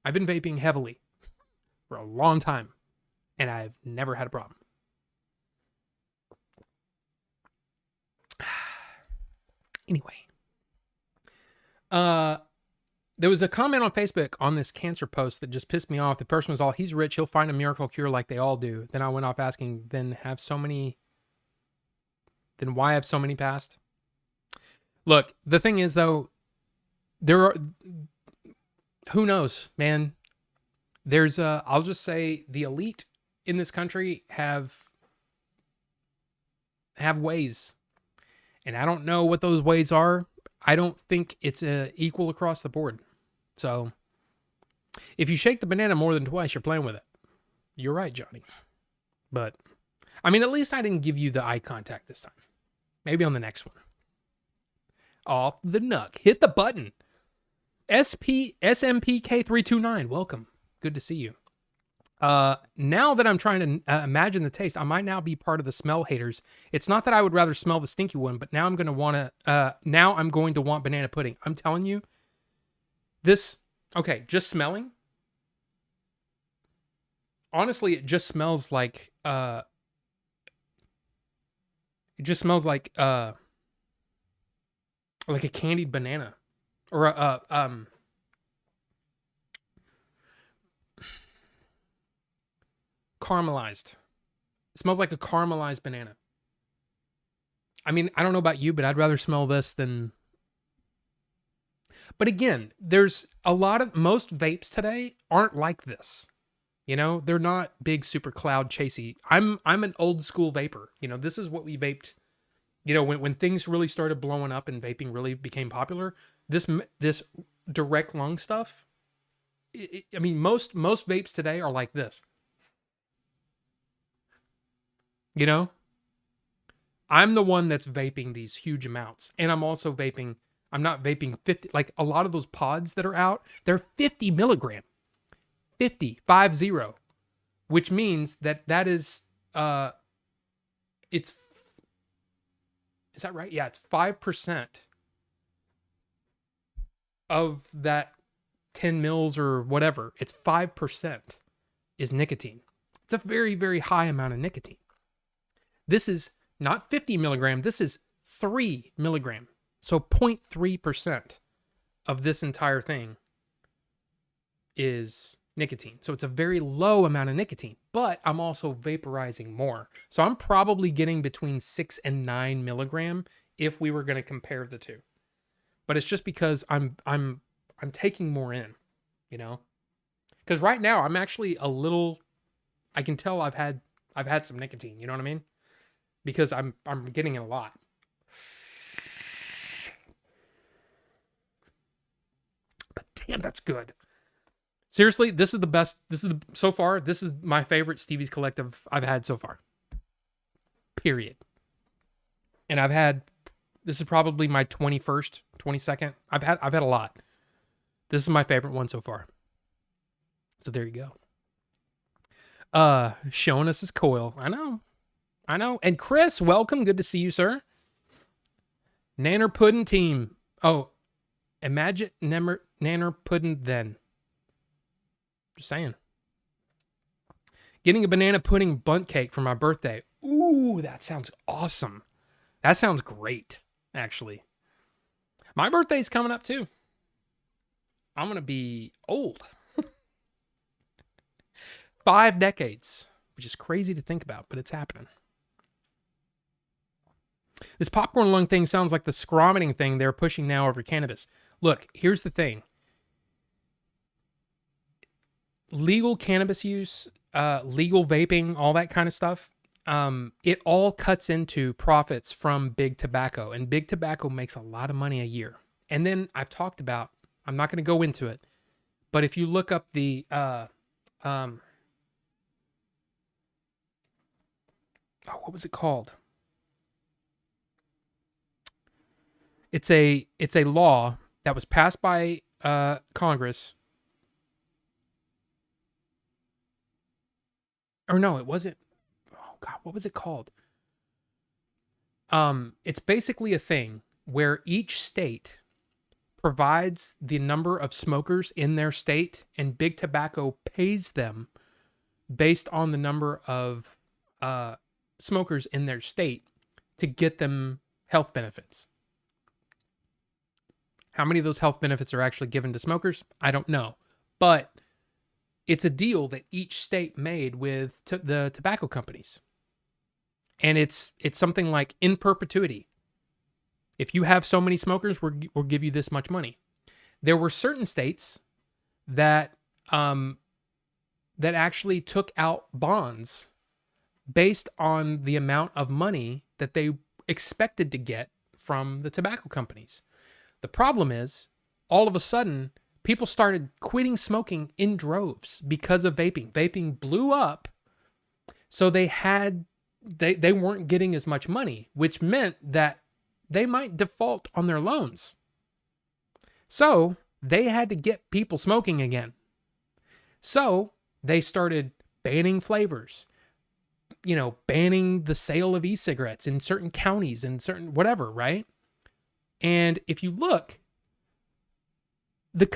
I've been vaping heavily for a long time. And I've never had a problem. Anyway. There was a comment on Facebook on this cancer post that just pissed me off. The person was all, he's rich, he'll find a miracle cure like they all do. Then I went off asking, then why have so many passed? Look, the thing is though, who knows, man? I'll just say the elite in this country have ways, and I don't know what those ways are. I don't think it's equal across the board. So if you shake the banana more than twice, you're playing with it. You're right, Johnny. But I mean, at least I didn't give you the eye contact this time. Maybe on the next one. Off the nuck. Hit the button. SMPK329. Welcome. Good to see you. Now that I'm trying to imagine the taste, I might now be part of the smell haters. It's not that I would rather smell the stinky one, but now I'm going to want banana pudding. I'm telling you this. Okay. Just smelling. Honestly, it just smells like, a candied banana or caramelized. It smells like a caramelized banana. I mean, I don't know about you, but I'd rather smell this than... But again, there's most vapes today aren't like this. You know, they're not big, super cloud chasey. I'm an old school vapor. You know, this is what we vaped. You know, when things really started blowing up and vaping really became popular, this direct lung stuff, I mean, most vapes today are like this. You know, I'm the one that's vaping these huge amounts. And I'm also vaping, I'm not vaping 50, like a lot of those pods that are out, they're 50 milligram. 50, which means that is, it's, is that right? Yeah, it's 5% of that 10 mils or whatever. It's 5% is nicotine. It's a very, very high amount of nicotine. This is not 50 milligram. This is 3 milligram. So 0.3% of this entire thing is nicotine. So it's a very low amount of nicotine, but I'm also vaporizing more. So I'm probably getting between 6 and 9 milligram if we were going to compare the two. But it's just because I'm taking more in, you know? Because right now I'm actually a little, I can tell I've had some nicotine, you know what I mean? Because I'm getting it a lot. But damn, that's good. Seriously, this is the best. So far, this is my favorite Stevie's Collective I've had so far. Period. And this is probably my 21st, 22nd. I've had a lot. This is my favorite one so far. So there you go. Showing us his coil. I know. And Chris, welcome. Good to see you, sir. Nanner Puddin' team. Oh, imagine Nanner Puddin' then. Just saying. Getting a banana pudding bundt cake for my birthday. Ooh, that sounds awesome. That sounds great, actually. My birthday's coming up too. I'm going to be old. 5 decades, which is crazy to think about, but it's happening. This popcorn lung thing sounds like the scromiting thing they're pushing now over cannabis. Look, here's the thing. Legal cannabis use, legal vaping, all that kind of stuff, it all cuts into profits from big tobacco. And big tobacco makes a lot of money a year. And then I've talked about, I'm not going to go into it, but if you look up the, what was it called? It's a law that was passed by Congress. Or no, it wasn't. Oh God, what was it called? It's basically a thing where each state provides the number of smokers in their state, and big tobacco pays them based on the number of smokers in their state to get them health benefits. How many of those health benefits are actually given to smokers? I don't know. But it's a deal that each state made with the tobacco companies. And it's something like in perpetuity. If you have so many smokers, we'll give you this much money. There were certain states that actually took out bonds based on the amount of money that they expected to get from the tobacco companies. The problem is, all of a sudden, people started quitting smoking in droves because of vaping. Vaping blew up, so they weren't getting as much money, which meant that they might default on their loans. So they had to get people smoking again. So they started banning flavors, banning the sale of e-cigarettes in certain counties and certain whatever, right? And if you look, the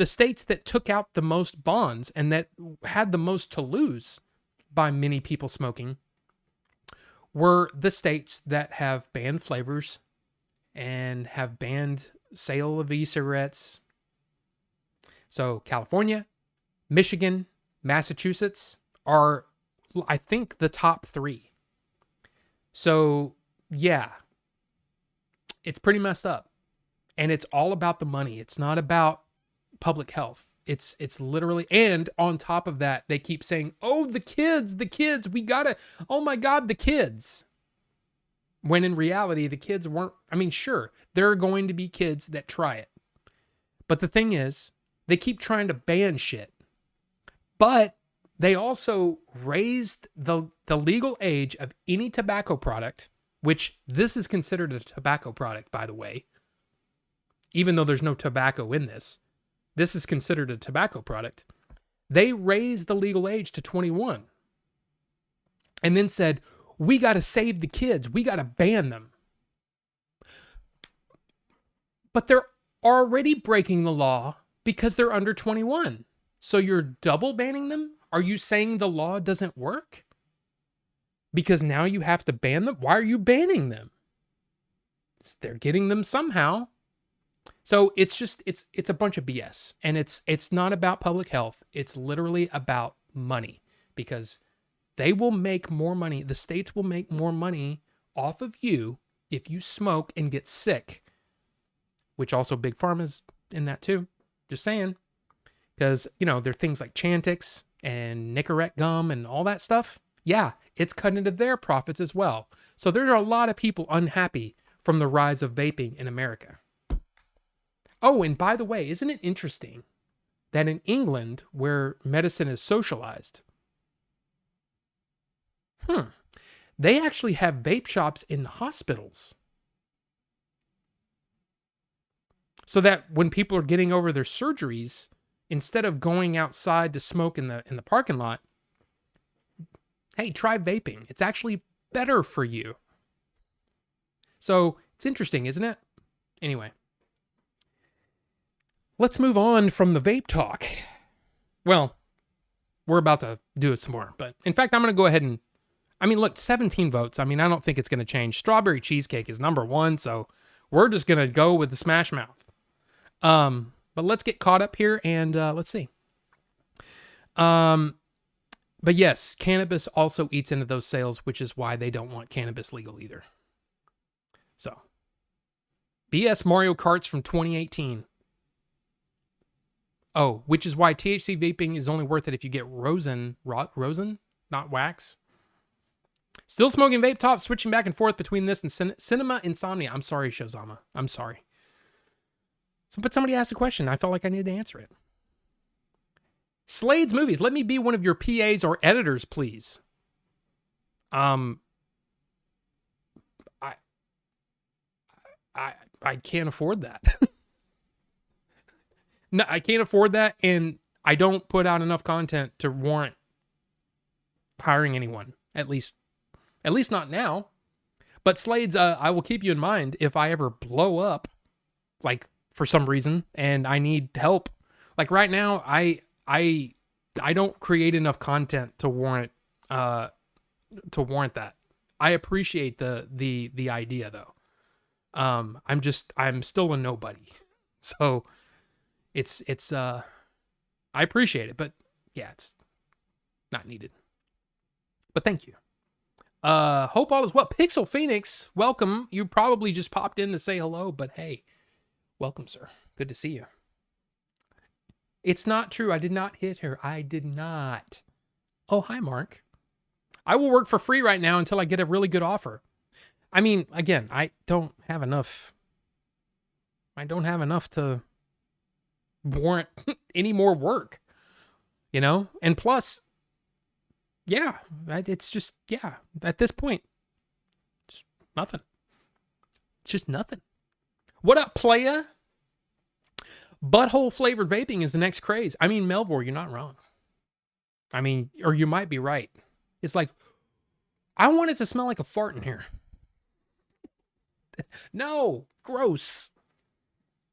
states that took out the most bonds and that had the most to lose by many people smoking were the states that have banned flavors and have banned sale of e-cigarettes. So California, Michigan, Massachusetts are, I think, the top 3. So yeah, it's pretty messed up. And it's all about the money. It's not about public health. It's literally, and on top of that, they keep saying, oh, the kids, oh my God, the kids. When in reality, the kids weren't, sure, there are going to be kids that try it. But the thing is, they keep trying to ban shit. But they also raised the legal age of any tobacco product, which this is considered a tobacco product, by the way, even though there's no tobacco in this. this is considered a tobacco product. They raised the legal age to 21 and then said, we got to save the kids. We got to ban them. But they're already breaking the law because they're under 21. So you're double banning them? Are you saying the law doesn't work? Because now you have to ban them? Why are you banning them? They're getting them somehow. So it's just, it's a bunch of BS. And it's not about public health. It's literally about money, because they will make more money. The states will make more money off of you if you smoke and get sick, which also Big Pharma's in that too. Just saying. Because, you know, there are things like Chantix and Nicorette gum and all that stuff. Yeah, it's cut into their profits as well. So there are a lot of people unhappy from the rise of vaping in America. Oh, and by the way, isn't it interesting that in England, where medicine is socialized, they actually have vape shops in hospitals. So that when people are getting over their surgeries, instead of going outside to smoke in the parking lot, hey, try vaping. It's actually better for you. So it's interesting, isn't it? Anyway, let's move on from the vape talk. Well, we're about to do it some more, but in fact, I'm going to go ahead and, I mean, look, 17 votes. I mean, I don't think it's going to change. Strawberry cheesecake is number one, so we're just going to go with the Smash Mouth. But let's get caught up here and let's see. But yes, cannabis also eats into those sales, which is why they don't want cannabis legal either. So, BS Mario Karts from 2018. Oh, which is why THC vaping is only worth it if you get rosin, not wax. Still smoking vape top, switching back and forth between this and cinema insomnia. I'm sorry, Shozama. I'm sorry. But somebody asked a question. I felt like I needed to answer it. Slade's Movies. Let me be one of your PAs or editors, please. I can't afford that. No, I can't afford that, and I don't put out enough content to warrant hiring anyone. At least not now. But Slade's, I will keep you in mind if I ever blow up, like, for some reason, and I need help. Like right now, I don't create enough content to warrant that. I appreciate the idea though. I'm still a nobody. So it's I appreciate it, but yeah, it's not needed. But thank you. Hope all is well. Pixel Phoenix, welcome. You probably just popped in to say hello, but hey, welcome, sir. Good to see you. It's not true. I did not hit her. I did not. Oh, hi, Mark. I will work for free right now until I get a really good offer. I mean, again, I don't have enough to warrant any more work, you know? And plus, yeah, it's just, yeah, at this point, it's nothing. It's just nothing. What up, playa? Butthole flavored vaping is the next craze. I mean, Melvor, you're not wrong. I mean, or you might be right. It's like, I want it to smell like a fart in here. No, gross.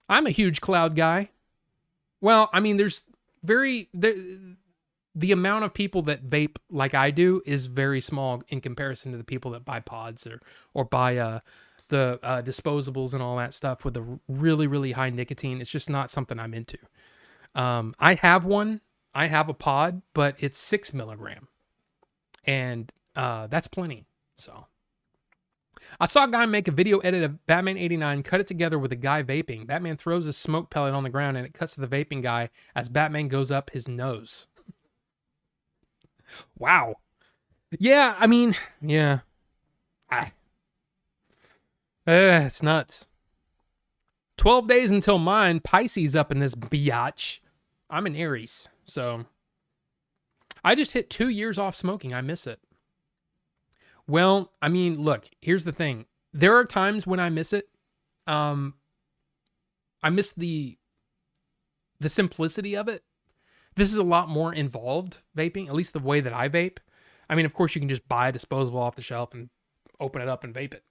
I'm a huge cloud guy. Well, I mean, the amount of people that vape like I do is very small in comparison to the people that buy pods or buy the disposables and all that stuff with the really, really high nicotine. It's just not something I'm into. I have one. I have a pod, but it's 6 milligram. And that's plenty. So I saw a guy make a video edit of Batman 89, cut it together with a guy vaping. Batman throws a smoke pellet on the ground and it cuts to the vaping guy as Batman goes up his nose. Wow. Yeah, I mean, yeah. It's nuts. 12 days until mine. Pisces up in this biatch. I'm an Aries, so I just hit 2 years off smoking. I miss it. Well, I mean, look, here's the thing. There are times when I miss it. I miss the the simplicity of it. This is a lot more involved vaping, at least the way that I vape. I mean, of course, you can just buy a disposable off the shelf and open it up and vape it.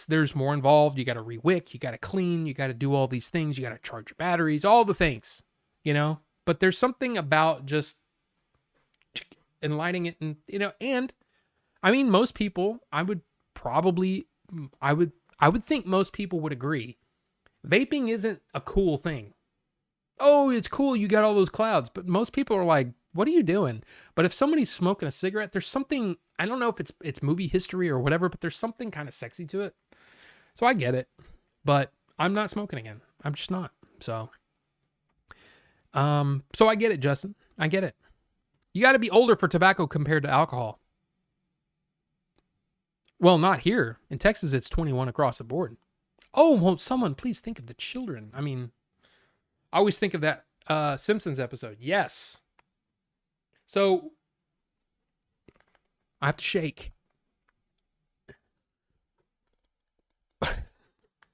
There's more involved. You got to rewick, you got to clean, you got to do all these things. You got to charge your batteries, all the things, but there's something about just and lighting it and I mean, most people, I would think most people would agree. Vaping isn't a cool thing. Oh, it's cool. You got all those clouds. But most people are like, what are you doing? But if somebody's smoking a cigarette, there's something, I don't know if it's movie history or whatever, but there's something kind of sexy to it. So I get it, but I'm not smoking again. I'm just not. So I get it, Justin. I get it. You got to be older for tobacco compared to alcohol. Well, not here. In Texas, it's 21 across the board. Oh, won't someone please think of the children? I mean, I always think of that Simpsons episode. Yes. So I have to shake.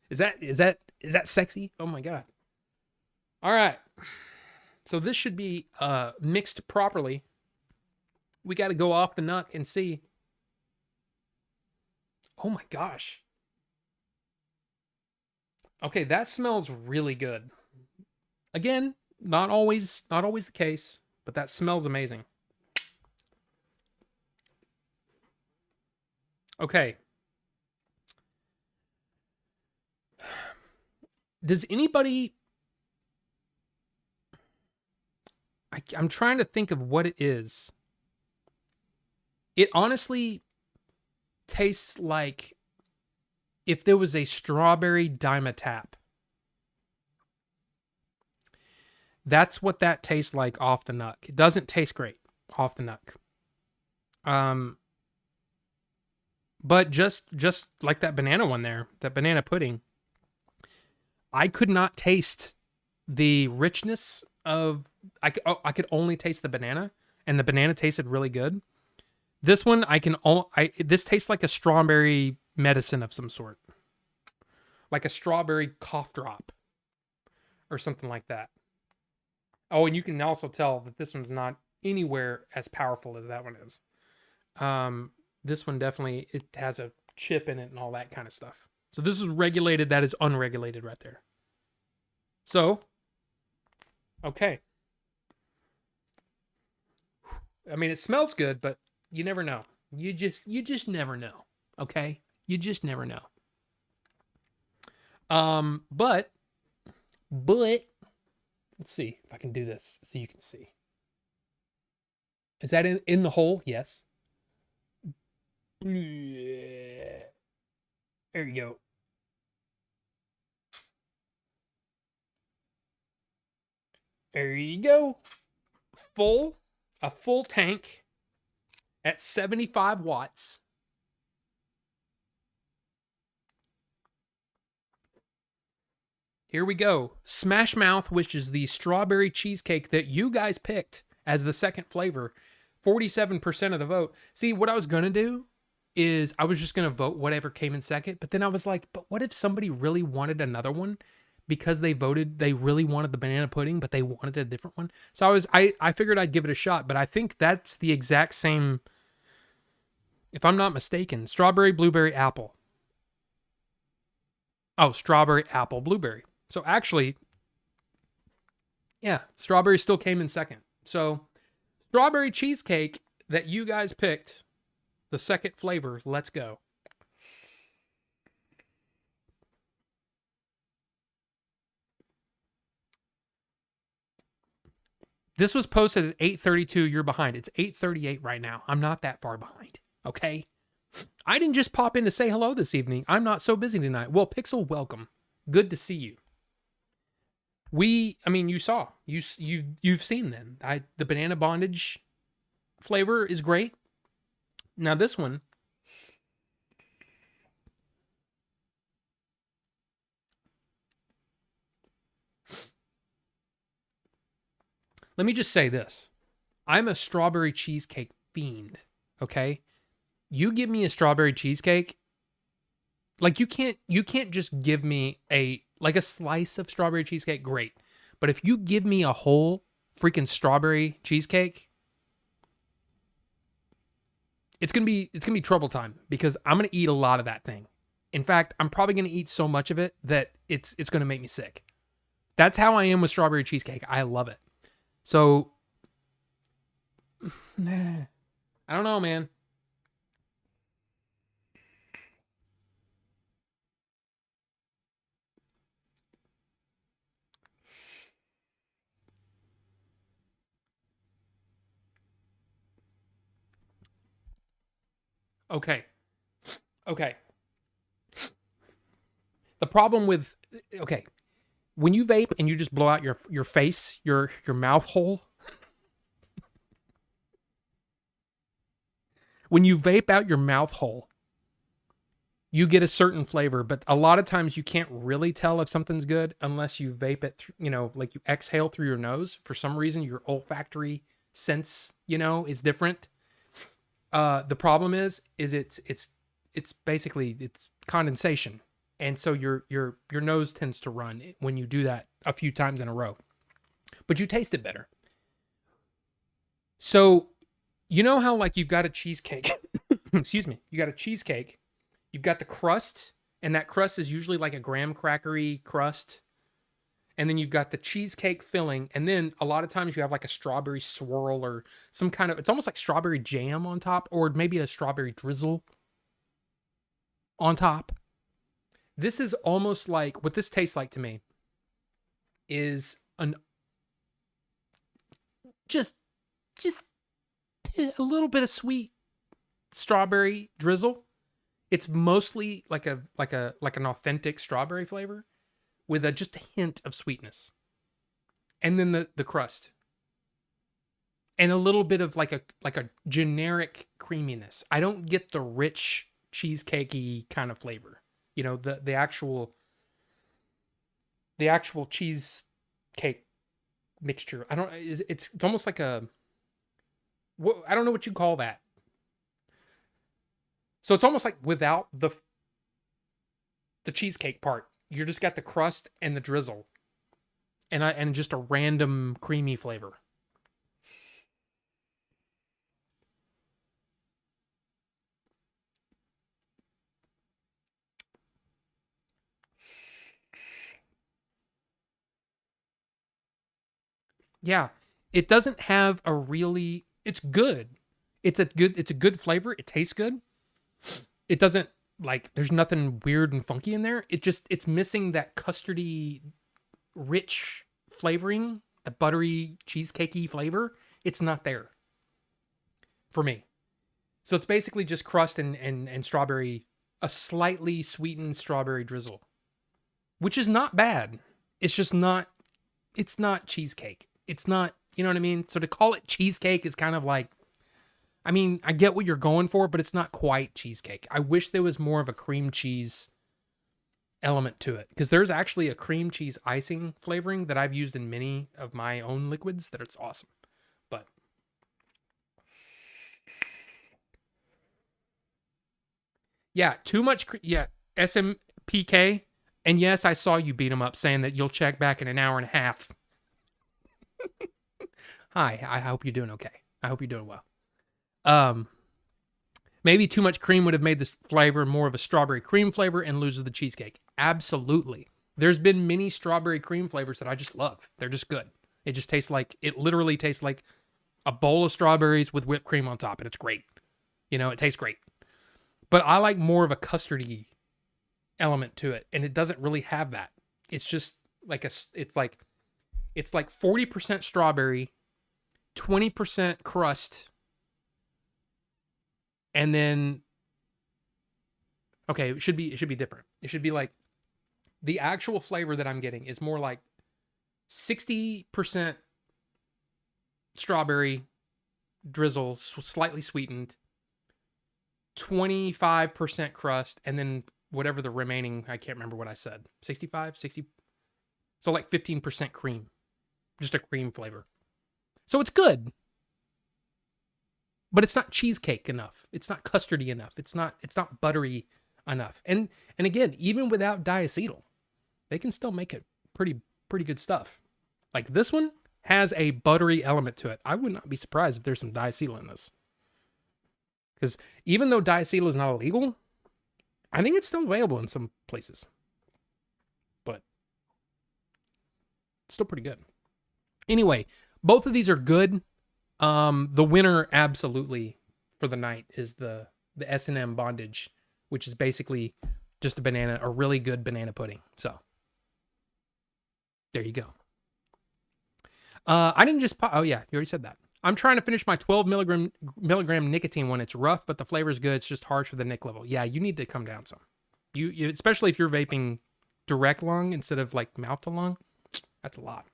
Is that sexy? Oh my God. All right. So this should be mixed properly. We got to go off the nut and see. Oh my gosh. Okay, that smells really good. Again, not always the case, but that smells amazing. Okay. Does anybody... I'm trying to think of what it is. It honestly tastes like if there was a strawberry Dimetap. That's what that tastes like off the nut. It doesn't taste great off the nut. But just like that banana one there, that banana pudding, I could not taste the richness of... I could only taste the banana, and the banana tasted really good. This one, this tastes like a strawberry medicine of some sort. Like a strawberry cough drop. Or something like that. Oh, and you can also tell that this one's not anywhere as powerful as that one is. This one definitely, it has a chip in it and all that kind of stuff. So this is regulated, that is unregulated right there. So, okay. I mean, it smells good, but you never know. You just never know. Okay? You just never know. But let's see if I can do this so you can see. Is that in the hole? Yes. There you go. There you go. A full tank at 75 watts. Here we go. Smash Mouth, which is the strawberry cheesecake that you guys picked as the second flavor. 47% of the vote. See, what I was going to do is I was just going to vote whatever came in second. But then I was like, but what if somebody really wanted another one? Because they really wanted the banana pudding, but they wanted a different one. So I figured I'd give it a shot, but I think that's the exact same, if I'm not mistaken, strawberry, blueberry, apple. Oh, strawberry, apple, blueberry. So actually, yeah, strawberry still came in second. So strawberry cheesecake that you guys picked, the second flavor, let's go. This was posted at 8:32. You're behind. It's 8:38 right now. I'm not that far behind. Okay. I didn't just pop in to say hello this evening. I'm not so busy tonight. Well, Pixel, welcome. Good to see you. You saw. You've seen then. The banana bondage flavor is great. Now this one. Let me just say this. I'm a strawberry cheesecake fiend, okay? You give me a strawberry cheesecake, like you can't just give me a slice of strawberry cheesecake, great. But if you give me a whole freaking strawberry cheesecake, it's gonna be trouble time because I'm gonna eat a lot of that thing. In fact, I'm probably gonna eat so much of it that it's gonna make me sick. That's how I am with strawberry cheesecake. I love it. So I don't know, man. Okay. Okay. The problem with okay, when you vape and you just blow out your face, your mouth hole, when you vape out your mouth hole, you get a certain flavor, but a lot of times you can't really tell if something's good unless you vape it, like you exhale through your nose. For some reason, your olfactory sense, is different. The problem is it's basically it's condensation, and so your nose tends to run when you do that a few times in a row. But you taste it better. So you know how like you've got a cheesecake, excuse me, you got a cheesecake, you've got the crust, and that crust is usually like a graham crackery crust. And then you've got the cheesecake filling, and then a lot of times you have like a strawberry swirl or some kind of, it's almost like strawberry jam on top, or maybe a strawberry drizzle on top. This is almost like what this tastes like to me is an just a little bit of sweet strawberry drizzle. It's mostly like an authentic strawberry flavor with just a hint of sweetness. And then the crust. And a little bit of like a generic creaminess. I don't get the rich cheesecakey kind of flavor. The actual cheesecake mixture. It's almost like I don't know what you call that. So it's almost like without the cheesecake part. You just got the crust and the drizzle, and just a random creamy flavor. Yeah, it doesn't have a really. It's good. It's a good flavor. It tastes good. It doesn't like there's nothing weird and funky in there. It's missing that custardy rich flavoring, the buttery cheesecakey flavor. It's not there for me. So it's basically just crust and strawberry, a slightly sweetened strawberry drizzle, which is not bad. It's not cheesecake. It's not, you know what I mean? So to call it cheesecake is kind of like, I mean, I get what you're going for, but it's not quite cheesecake. I wish there was more of a cream cheese element to it, because there's actually a cream cheese icing flavoring that I've used in many of my own liquids that it's awesome. But yeah, too much. Yeah, SMPK. And yes, I saw you beat him up saying that you'll check back in an hour and a half. Hi, I hope you're doing okay. I hope you're doing well. Maybe too much cream would have made this flavor more of a strawberry cream flavor and loses the cheesecake. Absolutely. There's been many strawberry cream flavors that I just love. They're just good. It literally tastes like a bowl of strawberries with whipped cream on top, and it's great. It tastes great. But I like more of a custardy element to it, and it doesn't really have that. It's just like it's like 40% strawberry, 20% crust, and then okay, it should be different. It should be like the actual flavor that I'm getting is more like 60% strawberry drizzle, slightly sweetened, 25% crust, and then whatever the remaining, I can't remember what I said. 65, 60. So like 15% cream. Just a cream flavor. So it's good. But it's not cheesecake enough. It's not custardy enough. It's not buttery enough. And again, even without diacetyl, they can still make it pretty good stuff. Like this one has a buttery element to it. I would not be surprised if there's some diacetyl in this. Because even though diacetyl is not illegal, I think it's still available in some places. But it's still pretty good. Anyway, both of these are good. The winner absolutely for the night is the S&M Bondage, which is basically just a really good banana pudding. So there you go. I didn't just oh yeah, you already said that. I'm trying to finish my 12 milligram nicotine one. It's rough, but the flavor's good. It's just harsh with the nic level. Yeah, you need to come down some. You especially if you're vaping direct lung instead of like mouth to lung. That's a lot.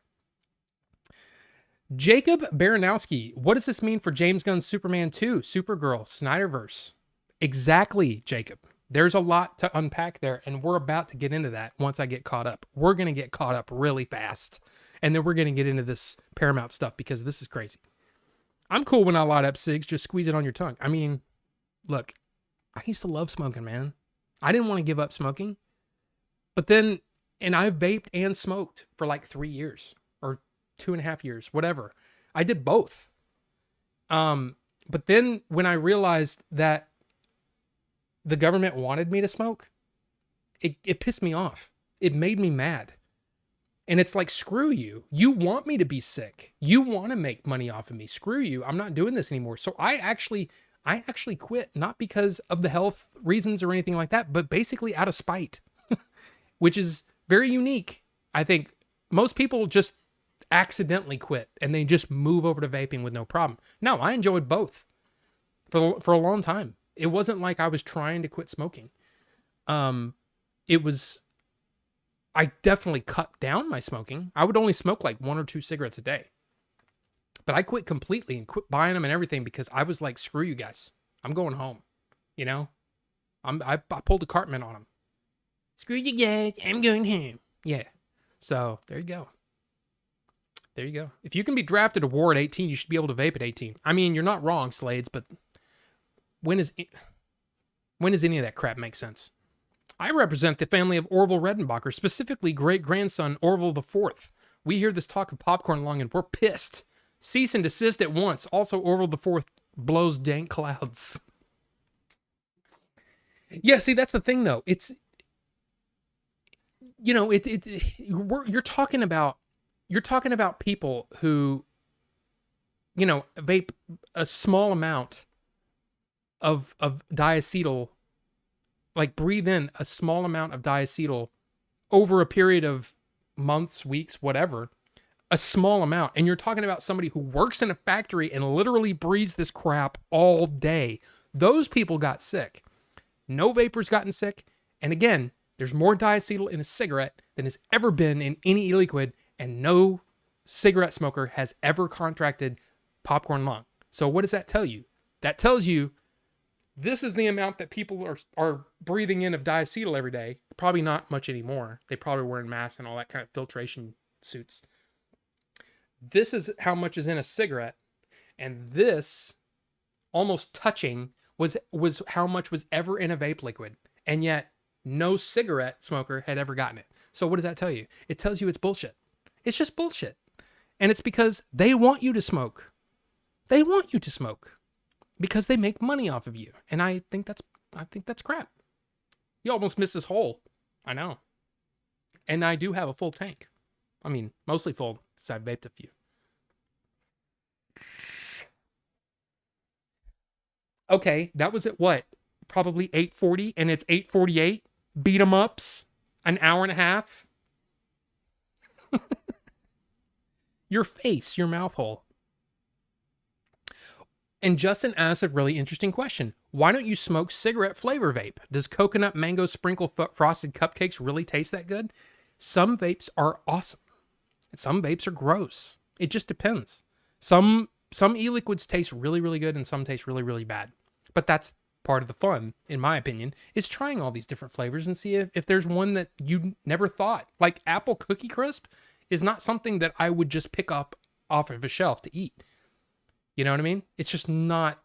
Jacob Baranowski, what does this mean for James Gunn's Superman 2, Supergirl, Snyderverse? Exactly, Jacob. There's a lot to unpack there, and we're about to get into that once I get caught up. We're going to get caught up really fast, and then we're going to get into this Paramount stuff because this is crazy. I'm cool when I light up cigs, just squeeze it on your tongue. I mean, look, I used to love smoking, man. I didn't want to give up smoking, but then, and I vaped and smoked for like 3 years or 2.5 years, whatever. I did both. But then when I realized that the government wanted me to smoke, it pissed me off. It made me mad. And it's like, screw you. You want me to be sick. You want to make money off of me. Screw you. I'm not doing this anymore. So I actually quit, not because of the health reasons or anything like that, but basically out of spite, which is very unique. I think most people just accidentally quit and they just move over to vaping with no problem. No, I enjoyed both for a long time. It wasn't like I was trying to quit smoking. I definitely cut down my smoking. I would only smoke like 1 or 2 cigarettes a day. But I quit completely and quit buying them and everything because I was like, screw you guys. I'm going home. You know? I pulled a Cartman on them. Screw you guys. I'm going home. Yeah. So there you go. There you go. If you can be drafted to war at 18, you should be able to vape at 18. I mean, you're not wrong, Slades, but when does any of that crap make sense? I represent the family of Orville Redenbacher, specifically great-grandson Orville IV. We hear this talk of popcorn lung and we're pissed. Cease and desist at once. Also, Orville IV blows dank clouds. Yeah, see, that's the thing, though. It's, you know, you're talking about people who, you know, vape a small amount of diacetyl, like breathe in a small amount of diacetyl over a period of months, weeks, whatever, a small amount. And you're talking about somebody who works in a factory and literally breathes this crap all day. Those people got sick. No vapors gotten sick. And again, there's more diacetyl in a cigarette than has ever been in any e-liquid, and no cigarette smoker has ever contracted popcorn lung. So what does that tell you? That tells you this is the amount that people are breathing in of diacetyl every day. Probably not much anymore. They probably were in masks and all that kind of filtration suits. This is how much is in a cigarette. And this, almost touching, was how much was ever in a vape liquid. And yet, no cigarette smoker had ever gotten it. So what does that tell you? It tells you it's bullshit. It's just bullshit. And it's because they want you to smoke. They want you to smoke. Because they make money off of you. And I think that's crap. You almost missed this hole. I know. And I do have a full tank. I mean, mostly full, because I've vaped a few. Okay, that was at what? Probably 8:40, and it's 8:48. Beat 'em ups. An hour and a half. Your face, your mouth hole. And Justin asked a really interesting question. Why don't you smoke cigarette flavor vape? Does coconut mango sprinkle frosted cupcakes really taste that good? Some vapes are awesome. Some vapes are gross. It just depends. Some e-liquids taste really, really good and some taste really, really bad. But that's part of the fun, in my opinion, is trying all these different flavors and see if there's one that you never thought. Like apple cookie crisp is not something that I would just pick up off of a shelf to eat. You know what I mean? It's just not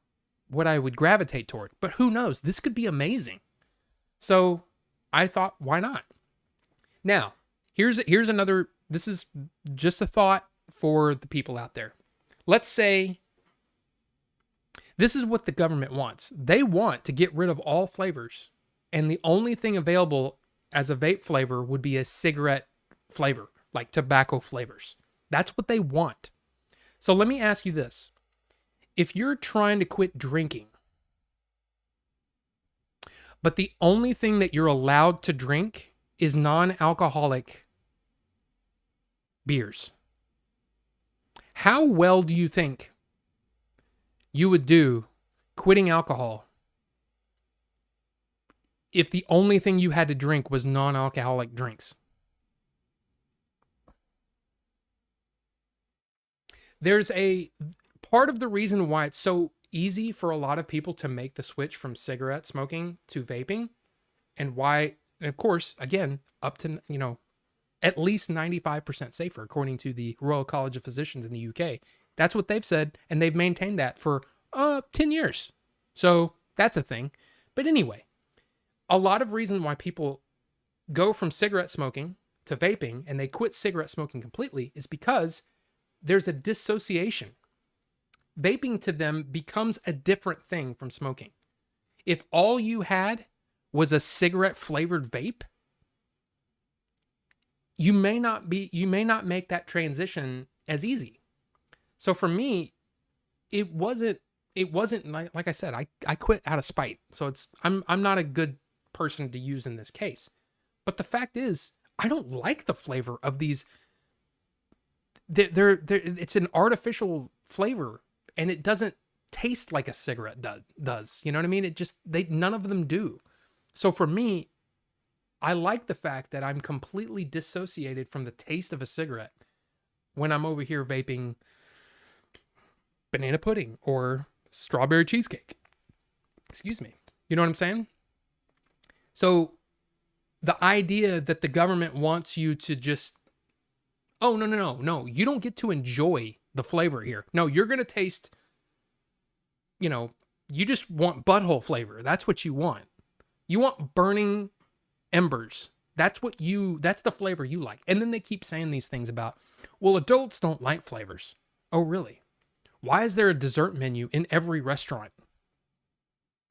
what I would gravitate toward. But who knows? This could be amazing. So I thought, why not? Now, here's another This is just a thought for the people out there. Let's say this is what the government wants. They want to get rid of all flavors, and the only thing available as a vape flavor would be a cigarette flavor, like tobacco flavors. That's what they want. So let me ask you this. If you're trying to quit drinking, but the only thing that you're allowed to drink is non-alcoholic beers, how well do you think you would do quitting alcohol if the only thing you had to drink was non-alcoholic drinks? There's a part of the reason why it's so easy for a lot of people to make the switch from cigarette smoking to vaping, and why, and of course, again, up to, at least 95% safer, according to the Royal College of Physicians in the UK. That's what they've said, and they've maintained that for 10 years. So that's a thing. But anyway, a lot of reason why people go from cigarette smoking to vaping and they quit cigarette smoking completely is because there's a dissociation. Vaping to them becomes a different thing from smoking. If all you had was a cigarette flavored vape, you may not make that transition as easy. So for me, it wasn't like I said, I quit out of spite. So I'm not a good person to use in this case. But the fact is, I don't like the flavor of these. It's an artificial flavor, and it doesn't taste like a cigarette does. You know what I mean? None of them do. So for me, I like the fact that I'm completely dissociated from the taste of a cigarette when I'm over here vaping banana pudding or strawberry cheesecake. Excuse me. You know what I'm saying? So the idea that the government wants you to just, oh, no, you don't get to enjoy the flavor here. No, you're going to taste, you just want butthole flavor. That's what you want. You want burning embers. That's the flavor you like. And then they keep saying these things about, well, adults don't like flavors. Oh, really? Why is there a dessert menu in every restaurant?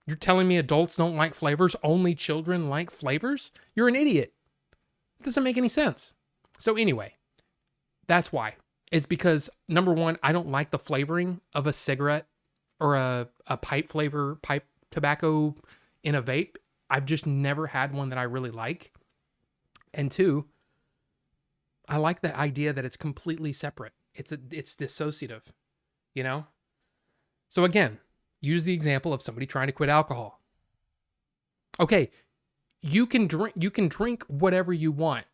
You're telling me adults don't like flavors? Only children like flavors? You're an idiot. It doesn't make any sense. So anyway, that's why. It's because, number one, I don't like the flavoring of a cigarette or a pipe tobacco in a vape. I've just never had one that I really like. And two, I like the idea that it's completely separate. It's dissociative, So again, use the example of somebody trying to quit alcohol. Okay, you can drink whatever you want,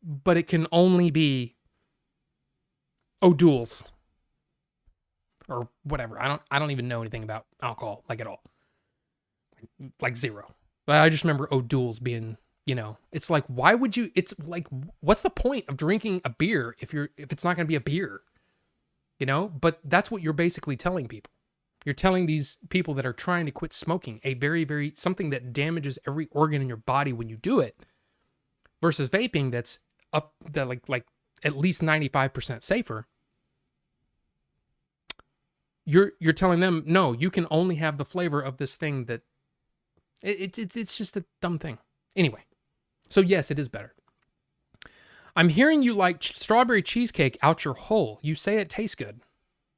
but it can only be O'Doul's or whatever. I don't even know anything about alcohol, like, at all. Like zero. But I just remember O'Doul's being, it's like, why would you, it's like, what's the point of drinking a beer if it's not going to be a beer? But that's what you're basically telling people. You're telling these people that are trying to quit smoking a very, very, something that damages every organ in your body when you do it, versus vaping that's like at least 95% safer. You're telling them, no, you can only have the flavor of this thing that it's just a dumb thing. Anyway, so yes, it is better. I'm hearing you like strawberry cheesecake out your hole. You say it tastes good.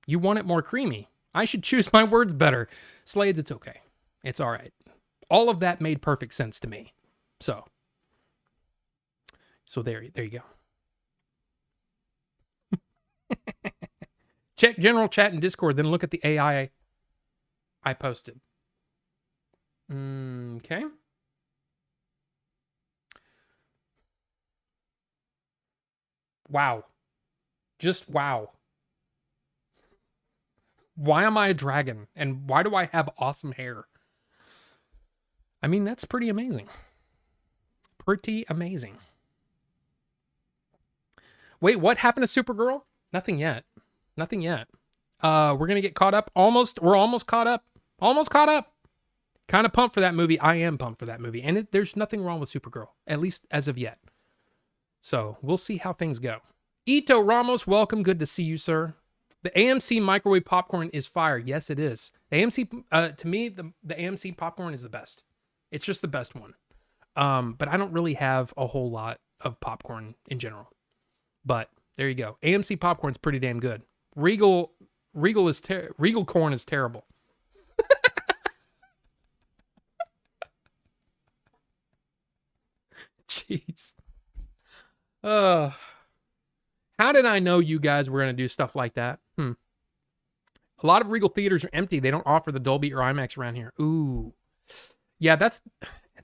You want it more creamy. I should choose my words better. Slades, it's okay. It's all right. All of that made perfect sense to me. So there you go. Check general chat and Discord, then look at the AI I posted. Okay. Wow. Just wow. Why am I a dragon? And why do I have awesome hair? I mean, that's pretty amazing. Pretty amazing. Wait, what happened to Supergirl? Nothing yet. Nothing yet. We're going to get caught up. We're almost caught up. Almost caught up. Kind of pumped for that movie. I am pumped for that movie. And there's nothing wrong with Supergirl, at least as of yet. So we'll see how things go. Ito Ramos, welcome. Good to see you, sir. The AMC microwave popcorn is fire. Yes, it is. The AMC, to me, the AMC popcorn is the best. It's just the best one. But I don't really have a whole lot of popcorn in general. But there you go. AMC popcorn's pretty damn good. Regal corn is terrible. Jeez. How did I know you guys were going to do stuff like that? A lot of Regal theaters are empty. They don't offer the Dolby or IMAX around here. Ooh. Yeah, that's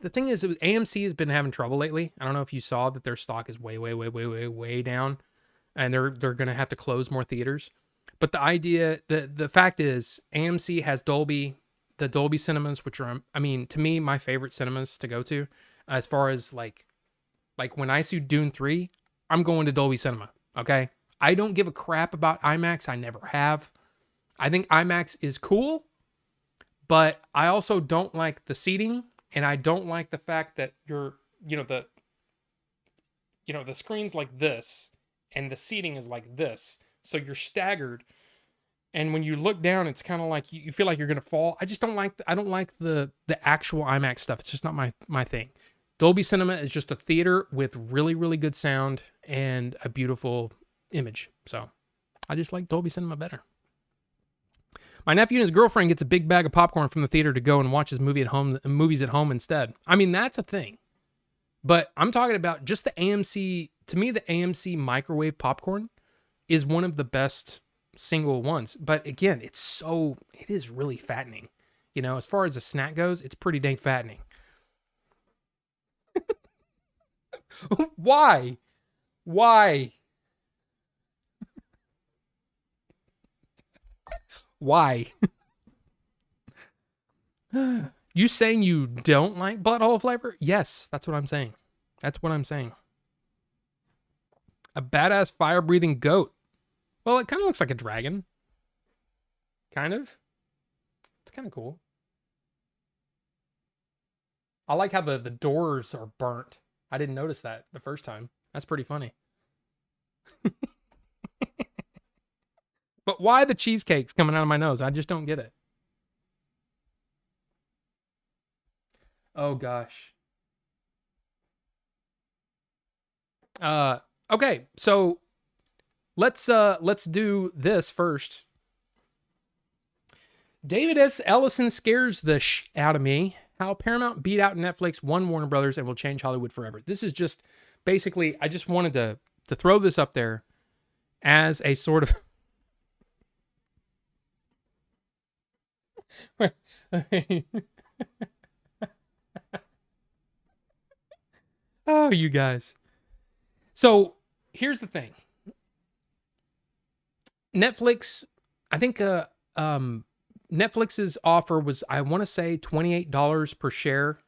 the thing is AMC has been having trouble lately. I don't know if you saw that their stock is way down and they're going to have to close more theaters. But the fact is AMC has Dolby, the Dolby cinemas, which are, I mean, to me, my favorite cinemas to go to as far as like when I see Dune 3, I'm going to Dolby Cinema. Okay. I don't give a crap about IMAX. I never have. I think IMAX is cool, but I also don't like the seating, and I don't like the fact that the screen's like this and the seating is like this. So you're staggered. And when you look down, it's kind of like you feel like you're going to fall. I don't like the actual IMAX stuff. It's just not my thing. Dolby Cinema is just a theater with really, really good sound and a beautiful image. So I just like Dolby Cinema better. My nephew and his girlfriend gets a big bag of popcorn from the theater to go and watch his movies at home instead. I mean, that's a thing. But I'm talking about just the AMC. To me, the AMC microwave popcorn is one of the best single ones. But again, it is really fattening. As far as a snack goes, it's pretty dang fattening. Why? Why? You saying you don't like butthole flavor? Yes, that's what I'm saying. That's what I'm saying. A badass fire-breathing goat. Well, it kind of looks like a dragon. Kind of. It's kind of cool. I like how the doors are burnt. I didn't notice that the first time. That's pretty funny. But why the cheesecake's coming out of my nose? I just don't get it. Oh gosh. Okay, so let's do this first. David S. Ellison scares the out of me. How Paramount beat out Netflix, won Warner Brothers, and will change Hollywood forever. This is just basically, I just wanted to throw this up there as a sort of oh, you guys. So here's the thing. Netflix, I think Netflix's offer was, I want to say $28 per share.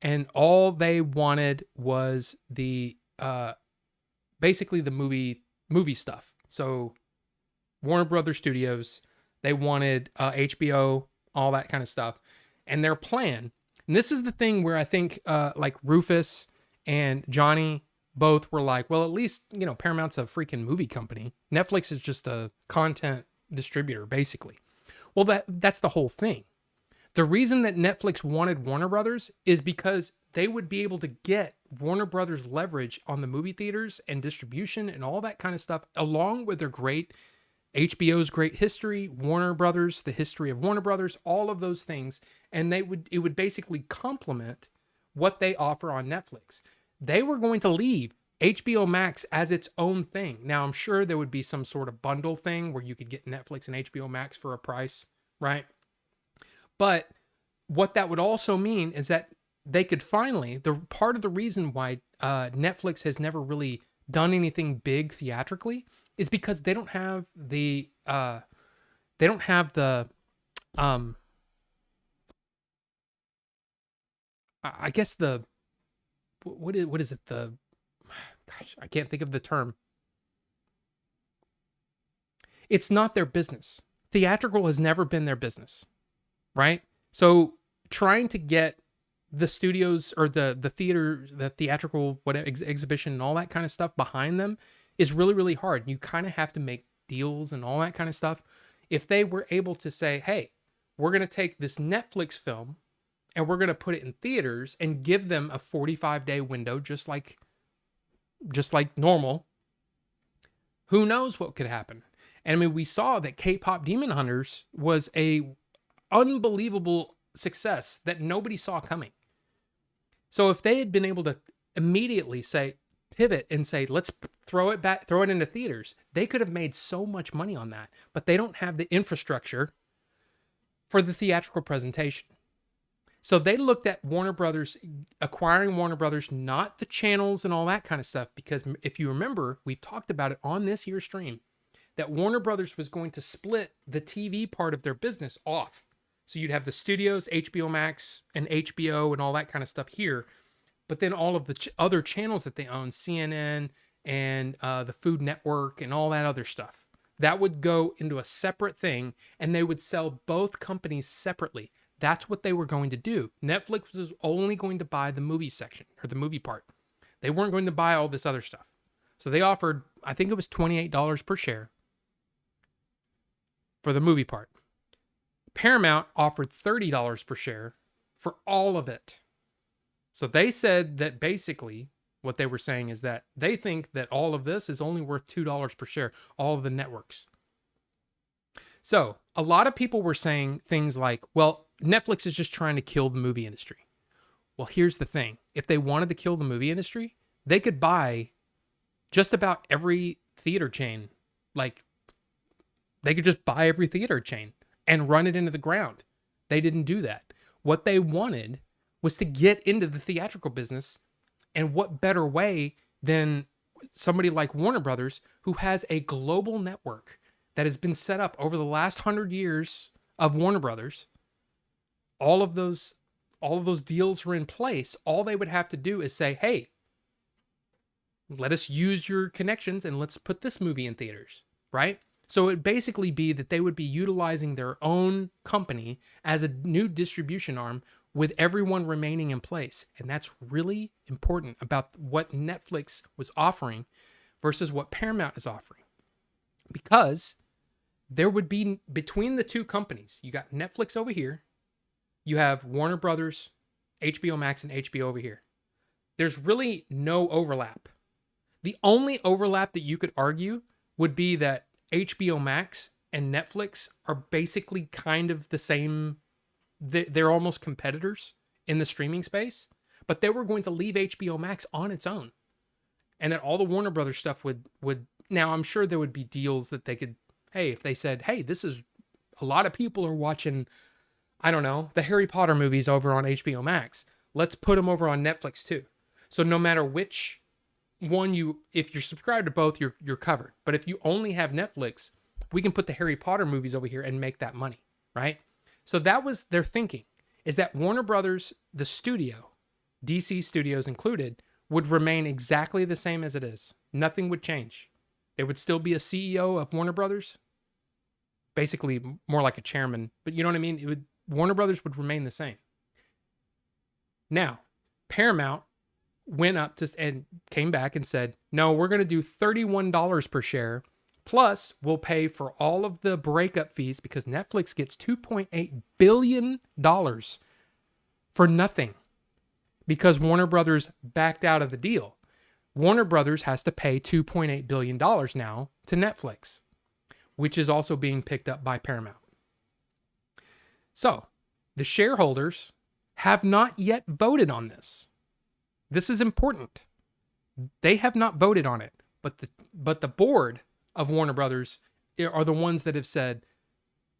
And all they wanted was the basically the movie stuff. So Warner Brothers Studios, they wanted HBO, all that kind of stuff. And their plan, and this is the thing where I think like Rufus and Johnny both were like, well, at least, Paramount's a freaking movie company. Netflix is just a content distributor, basically. Well, that's the whole thing. The reason that Netflix wanted Warner Brothers is because they would be able to get Warner Brothers leverage on the movie theaters and distribution and all that kind of stuff, along with their HBO's great history, Warner Brothers, the history of Warner Brothers, all of those things. And it would basically complement what they offer on Netflix. They were going to leave HBO Max as its own thing. Now, I'm sure there would be some sort of bundle thing where you could get Netflix and HBO Max for a price, right? But what that would also mean is that they could finally, the part of the reason why Netflix has never really done anything big theatrically is because they don't have the I guess what is it? Gosh, I can't think of the term. It's not their business. Theatrical has never been their business, right? So trying to get the studios or the theater, the theatrical exhibition and all that kind of stuff behind them is really, really hard. You kind of have to make deals and all that kind of stuff. If they were able to say, hey, we're going to take this Netflix film and we're going to put it in theaters and give them a 45-day window, just like normal, who knows what could happen. And I mean, we saw that K-pop Demon Hunters was a unbelievable success that nobody saw coming. So if they had been able to immediately pivot and say, let's throw it into theaters, they could have made so much money on that. But they don't have the infrastructure for the theatrical presentation. So they looked at Warner Brothers, acquiring Warner Brothers, not the channels and all that kind of stuff. Because if you remember, we talked about it on this year's stream, that Warner Brothers was going to split the TV part of their business off. So you'd have the studios, HBO Max and HBO and all that kind of stuff here. But then all of the other channels that they own, CNN and the Food Network and all that other stuff, that would go into a separate thing, and they would sell both companies separately. That's what they were going to do. Netflix was only going to buy the movie section, or the movie part. They weren't going to buy all this other stuff. So they offered, I think it was $28 per share for the movie part. Paramount offered $30 per share for all of it. So they said that basically what they were saying is that they think that all of this is only worth $2 per share, all of the networks. So a lot of people were saying things like, well, Netflix is just trying to kill the movie industry. Well, here's the thing. If they wanted to kill the movie industry, they could buy just about every theater chain. Like, they could just buy every theater chain and run it into the ground. They didn't do that. What they wanted was to get into the theatrical business. And what better way than somebody like Warner Brothers, who has a global network that has been set up over the last 100 years of Warner Brothers. All of those deals are in place. All they would have to do is say, hey, let us use your connections and let's put this movie in theaters, right? So it'd basically be that they would be utilizing their own company as a new distribution arm with everyone remaining in place. And that's really important about what Netflix was offering versus what Paramount is offering. Because there would be, between the two companies, you got Netflix over here, you have Warner Brothers, HBO Max, and HBO over here. There's really no overlap. The only overlap that you could argue would be that HBO Max and Netflix are basically kind of the same. They're almost competitors in the streaming space, but they were going to leave HBO Max on its own. And that all the Warner Brothers stuff would now I'm sure there would be deals that they could, hey, if they said, hey, this is, a lot of people are watching, I don't know, the Harry Potter movies over on HBO Max. Let's put them over on Netflix too. So no matter which one if you're subscribed to both, you're covered. But if you only have Netflix, we can put the Harry Potter movies over here and make that money, right? So that was their thinking, is that Warner Brothers, the studio, DC Studios included, would remain exactly the same as it is. Nothing would change. There would still be a CEO of Warner Brothers, basically more like a chairman, but you know what I mean? Warner Brothers would remain the same. Now, Paramount went up and came back and said, no, we're going to do $31 per share. Plus, we'll pay for all of the breakup fees because Netflix gets $2.8 billion for nothing because Warner Brothers backed out of the deal. Warner Brothers has to pay $2.8 billion now to Netflix, which is also being picked up by Paramount. So, the shareholders have not yet voted on this. This is important. They have not voted on it, but the board of Warner Brothers are the ones that have said,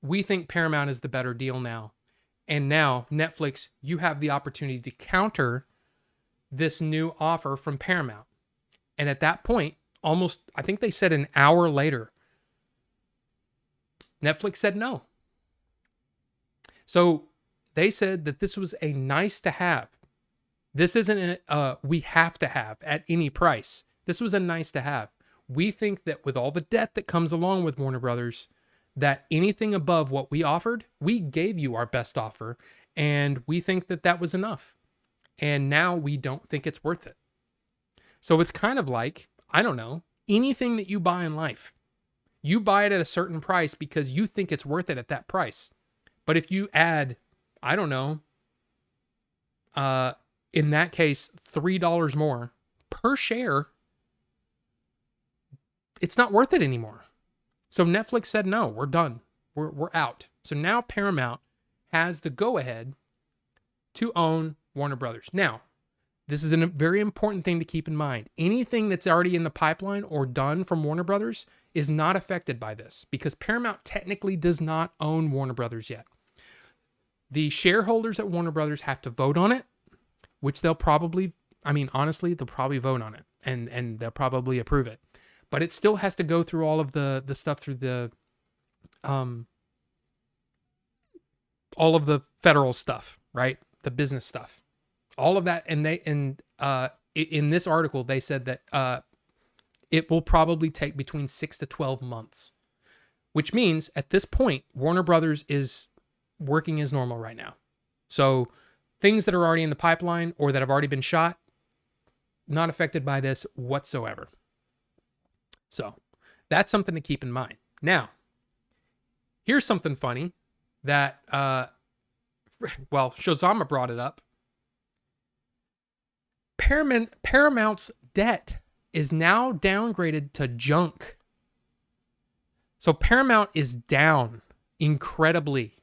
we think Paramount is the better deal now. And now, Netflix, you have the opportunity to counter this new offer from Paramount. And at that point, I think they said an hour later, Netflix said no. So they said that this was a nice to have. This isn't we have to have at any price. This was a nice to have. We think that with all the debt that comes along with Warner Brothers, that anything above what we offered, we gave you our best offer, and we think that that was enough. And now we don't think it's worth it. So it's kind of like, I don't know, Anything that you buy in life, you buy it at a certain price because you think it's worth it at that price. But if you add, I don't know, in that case, $3 more per share, it's not worth it anymore. So Netflix said, no, we're done. We're out. So now Paramount has the go-ahead to own Warner Brothers. Now, this is a very important thing to keep in mind. Anything that's already in the pipeline or done from Warner Brothers is not affected by this because Paramount technically does not own Warner Brothers yet. The shareholders at Warner Brothers have to vote on it, which they'll probably, honestly, they'll probably vote on it and they'll probably approve it. But it still has to go through all of the stuff through the, all of the federal stuff, right? The business stuff, all of that. And in this article, they said that it will probably take between 6 to 12 months, which means at this point, Warner Brothers is working as normal right now. So things that are already in the pipeline or that have already been shot, not affected by this whatsoever. So that's something to keep in mind. Now, here's something funny that, Shozama brought it up. Paramount's debt is now downgraded to junk. So Paramount is down incredibly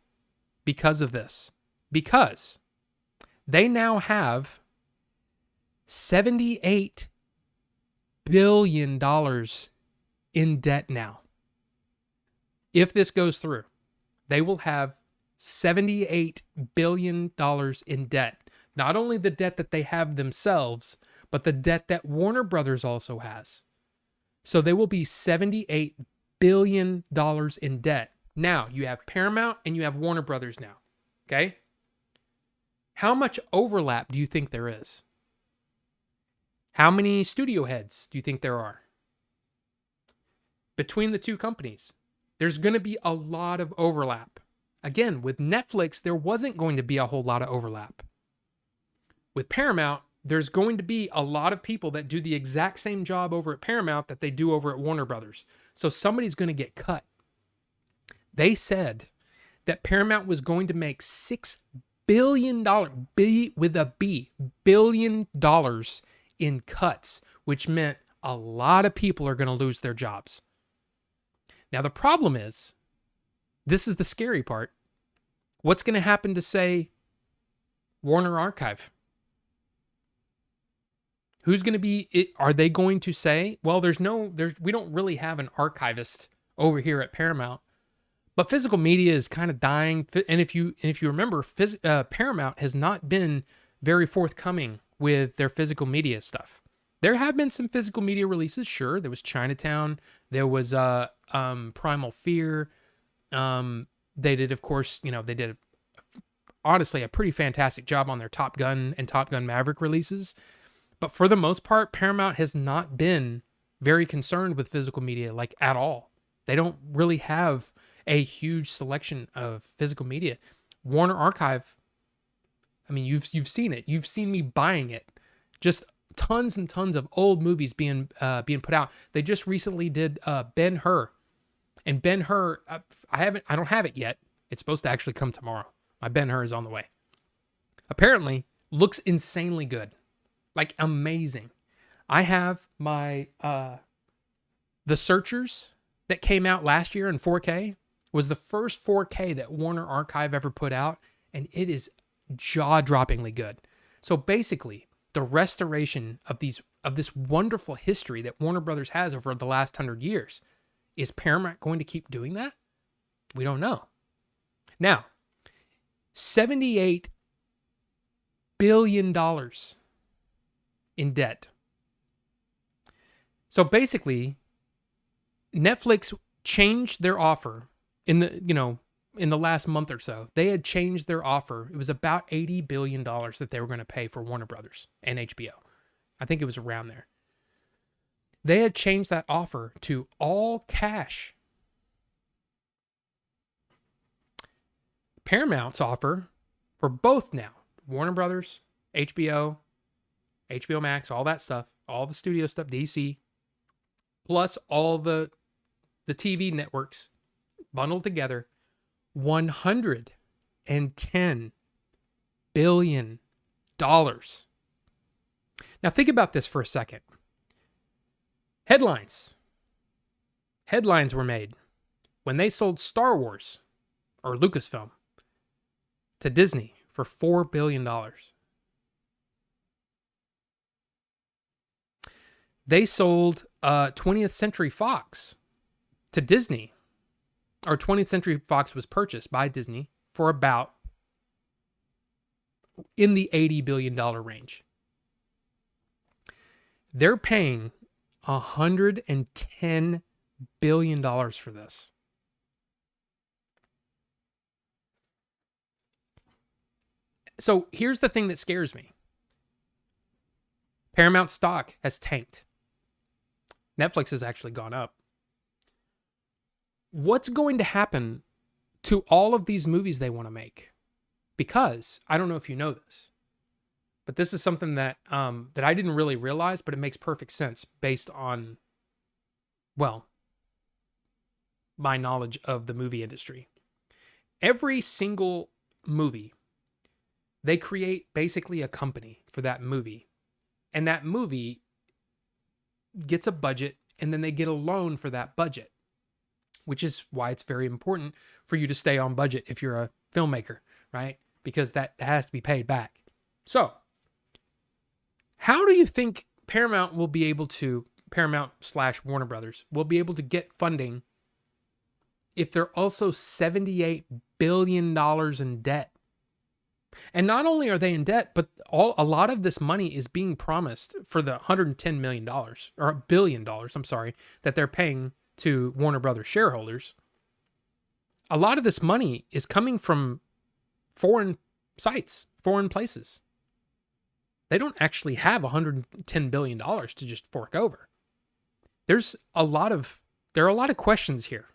because of this. Because they now have $78 billion in debt now. If this goes through, they will have $78 billion in debt. Not only the debt that they have themselves, but the debt that Warner Brothers also has. So they will be $78 billion in debt. Now, you have Paramount and you have Warner Brothers now. Okay? How much overlap do you think there is? How many studio heads do you think there are between the two companies? There's going to be a lot of overlap. Again, with Netflix, there wasn't going to be a whole lot of overlap. With Paramount, there's going to be a lot of people that do the exact same job over at Paramount that they do over at Warner Brothers. So somebody's going to get cut. They said that Paramount was going to make $6 billion, billion dollars in cuts, which meant a lot of people are going to lose their jobs. Now, the problem is, this is the scary part. What's going to happen to, say, Warner Archive? Who's going to be it? Are they going to say, well, we don't really have an archivist over here at Paramount, but physical media is kind of dying. And if you remember, Paramount has not been very forthcoming with their physical media stuff. There have been some physical media releases. Sure. There was Chinatown. There was Primal Fear. They did, of course, they did honestly a pretty fantastic job on their Top Gun and Top Gun Maverick releases. But for the most part, Paramount has not been very concerned with physical media, like at all. They don't really have a huge selection of physical media. Warner Archive, you've seen it. You've seen me buying it. Just tons and tons of old movies being put out. They just recently did Ben-Hur. And Ben-Hur, I don't have it yet. It's supposed to actually come tomorrow. My Ben-Hur is on the way. Apparently, looks insanely good. Like amazing. I have my The Searchers that came out last year in 4K. Was the first 4K that Warner Archive ever put out, and it is jaw-droppingly good. So basically, the restoration of this wonderful history that Warner Brothers has over the last 100 years. Is Paramount going to keep doing that? We don't know. Now, $78 billion in debt. So basically, Netflix changed their offer in the last month or so. They had changed their offer. It was about $80 billion that they were going to pay for Warner Brothers and HBO. I think it was around there. They had changed that offer to all cash. Paramount's offer for both now, Warner Brothers, HBO Max, all that stuff, all the studio stuff, DC, plus all the TV networks bundled together, $110 billion. Now think about this for a second. Headlines were made when they sold Star Wars, or Lucasfilm, to Disney for $4 billion. They sold 20th Century Fox to Disney, or 20th Century Fox was purchased by Disney for about in the $80 billion range. They're paying $110 billion for this. So here's the thing that scares me. Paramount stock has tanked. Netflix has actually gone up. What's going to happen to all of these movies they want to make? Because I don't know if you know this, but this is something that that I didn't really realize, but it makes perfect sense based on, well, my knowledge of the movie industry. Every single movie, they create basically a company for that movie, and that movie gets a budget, and then they get a loan for that budget, which is why it's very important for you to stay on budget if you're a filmmaker, right? Because that has to be paid back. So, how do you think Paramount will be able to, Paramount/Warner Brothers, will be able to get funding if they're also $78 billion in debt? And not only are they in debt, but a lot of this money is being promised for the $110 million, or $1 billion, I'm sorry, that they're paying to Warner Brothers shareholders. A lot of this money is coming from foreign sites, foreign places. They don't actually have $110 billion to just fork over. There are a lot of questions here.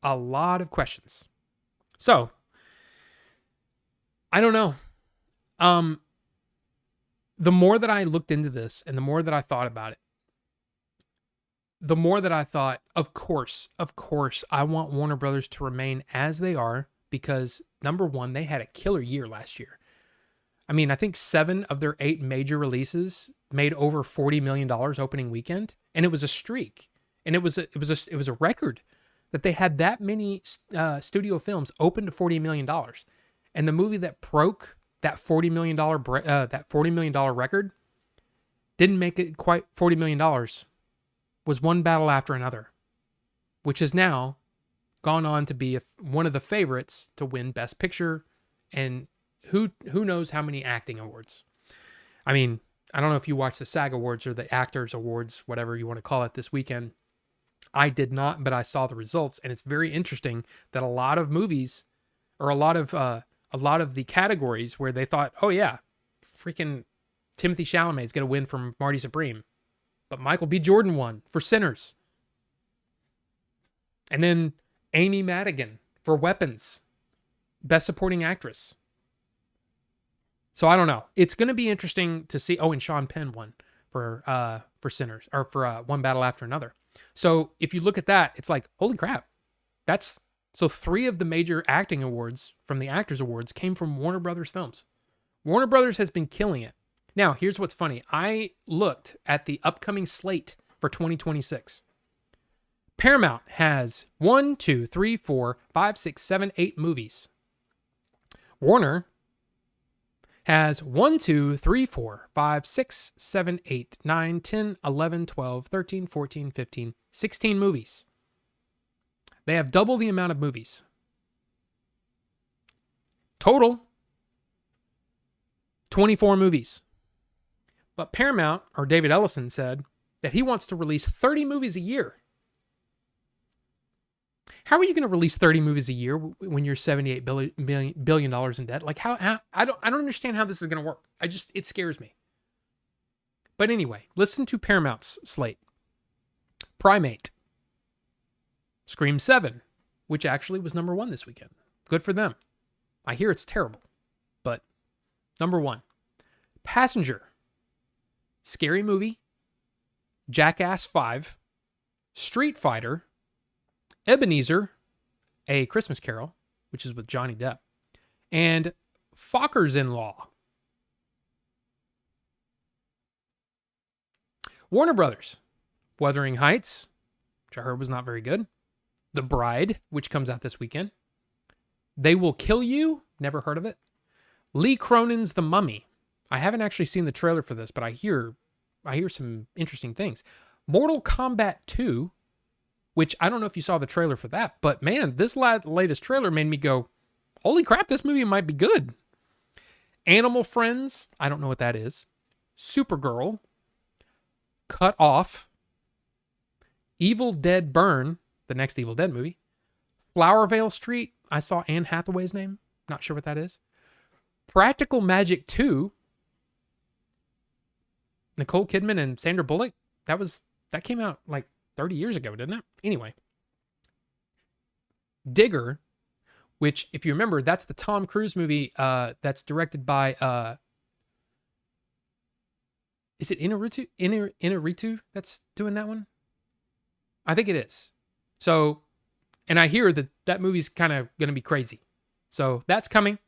A lot of questions. So, I don't know. The more that I looked into this and the more that I thought about it, the more that I thought, of course, I want Warner Brothers to remain as they are, because number one, they had a killer year last year. I mean, I think 7 of their 8 major releases made over $40 million opening weekend, and it was a streak. And it was a record that they had that many studio films open to $40 million. And the movie that broke that $40 million record didn't make it quite $40 million. Was One Battle After Another, which has now gone on to be one of the favorites to win Best Picture, and who knows how many acting awards. I mean, I don't know if you watched the SAG Awards or the Actors Awards, whatever you want to call it, this weekend. I did not, but I saw the results, and it's very interesting that a lot of movies, or a lot of the categories where they thought, oh yeah, freaking Timothy Chalamet is going to win from Marty Supreme, but Michael B. Jordan won for Sinners. And then Amy Madigan for Weapons, Best Supporting Actress. So I don't know. It's going to be interesting to see. Oh, and Sean Penn won for Sinners, or for One Battle After Another. So if you look at that, it's like, holy crap. So 3 of the major acting awards from the Actors Awards came from Warner Brothers films. Warner Brothers has been killing it. Now, here's what's funny. I looked at the upcoming slate for 2026. Paramount has 1, 2, 3, 4, 5, 6, 7, 8 movies. Warner has 1, 2, 3, 4, 5, 6, 7, 8, 9, 10, 11, 12, 13, 14, 15, 16 movies. They have double the amount of movies. Total, 24 movies. But Paramount, or David Ellison, said that he wants to release 30 movies a year. How are you going to release 30 movies a year when you're $78 billion in debt? Like, how I don't understand how this is going to work. It scares me. But anyway, listen to Paramount's slate. Primate. Scream 7, which actually was number 1 this weekend. Good for them. I hear it's terrible, but number 1. Passenger. Scary movie. Jackass 5, Street Fighter, Ebenezer, A Christmas Carol, which is with Johnny Depp, and Focker's in Law. Warner Brothers, Wuthering Heights, which I heard was not very good. The Bride, which comes out this weekend. They Will Kill You, never heard of it. Lee Cronin's The Mummy. I haven't actually seen the trailer for this, but I hear some interesting things. Mortal Kombat 2, which I don't know if you saw the trailer for that, but man, this latest trailer made me go, holy crap, this movie might be good. Animal Friends, I don't know what that is. Supergirl, Cut Off, Evil Dead Burn, the next Evil Dead movie. Flowervale Street, I saw Anne Hathaway's name, not sure what that is. Practical Magic 2, Nicole Kidman and Sandra Bullock, that came out like 30 years ago, didn't it? Anyway. Digger, which, if you remember, that's the Tom Cruise movie that's directed by, is it Inarritu that's doing that one? I think it is. So, and I hear that movie's kind of going to be crazy. So that's coming.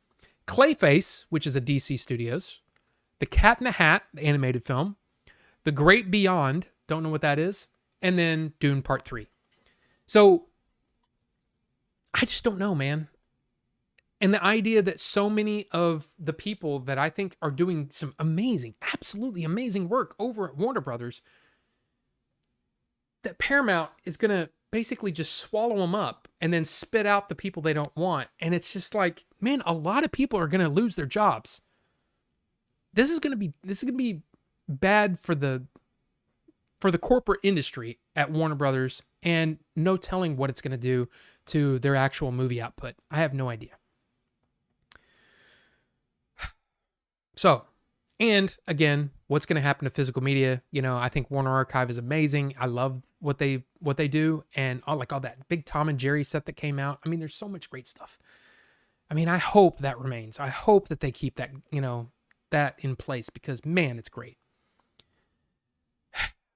Clayface, which is a DC Studios. The Cat in the Hat, the animated film. The Great Beyond, don't know what that is. And then Dune Part 3. So, I just don't know, man. And the idea that so many of the people that I think are doing some amazing, absolutely amazing work over at Warner Brothers, that Paramount is going to basically just swallow them up and then spit out the people they don't want. And it's just like, man, a lot of people are going to lose their jobs. This is going to be bad for the corporate industry at Warner Brothers, and no telling what it's going to do to their actual movie output. I have no idea. So, and again, what's going to happen to physical media? You know, I think Warner Archive is amazing. I love what they do, and all that big Tom and Jerry set that came out. I mean, there's so much great stuff. I mean, I hope that remains. I hope that they keep that, that in place, because man, it's great.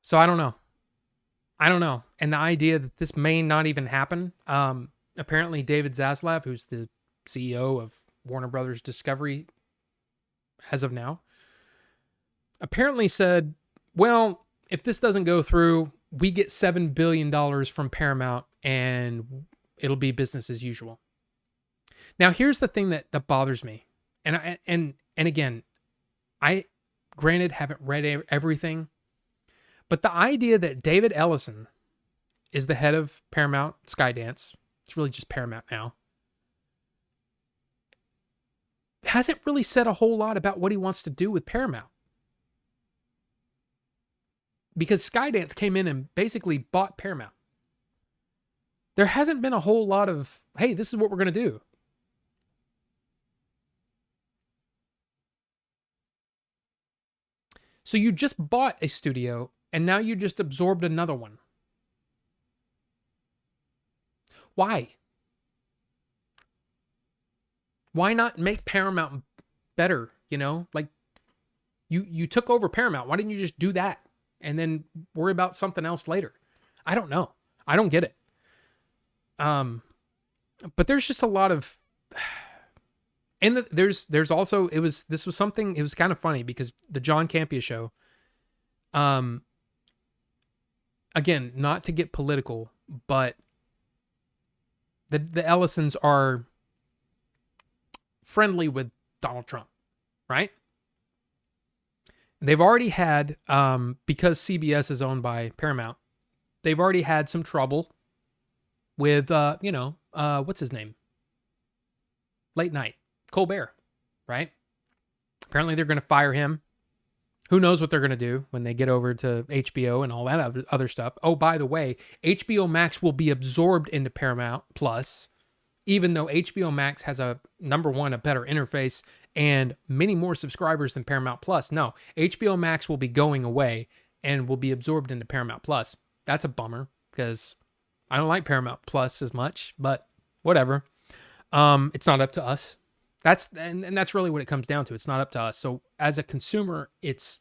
So I don't know. And the idea that this may not even happen. Apparently David Zaslav, who's the CEO of Warner Brothers Discovery as of now, apparently said, well, if this doesn't go through, we get $7 billion from Paramount and it'll be business as usual. Now, here's the thing that bothers me. And again, I granted haven't read everything, but the idea that David Ellison is the head of Paramount Skydance, it's really just Paramount now, hasn't really said a whole lot about what he wants to do with Paramount. Because Skydance came in and basically bought Paramount. There hasn't been a whole lot of, hey, this is what we're going to do. So you just bought a studio and now you just absorbed another one. Why? Why not make Paramount better? Like you took over Paramount. Why didn't you just do that and then worry about something else later? I don't know. I don't get it. But there's just a lot of, and there's also, this was something, it was kind of funny because the John Campea show, again, not to get political, but the Ellisons are friendly with Donald Trump, right? They've already had, because CBS is owned by Paramount, they've already had some trouble with, what's his name? Late Night, Colbert, right? Apparently they're going to fire him. Who knows what they're going to do when they get over to HBO and all that other stuff. Oh, by the way, HBO Max will be absorbed into Paramount Plus, even though HBO Max has a better interface and many more subscribers than Paramount Plus. No, HBO Max will be going away and will be absorbed into Paramount Plus. That's a bummer because I don't like Paramount Plus as much, but whatever. It's not up to us. That's really what it comes down to. It's not up to us. So as a consumer, it's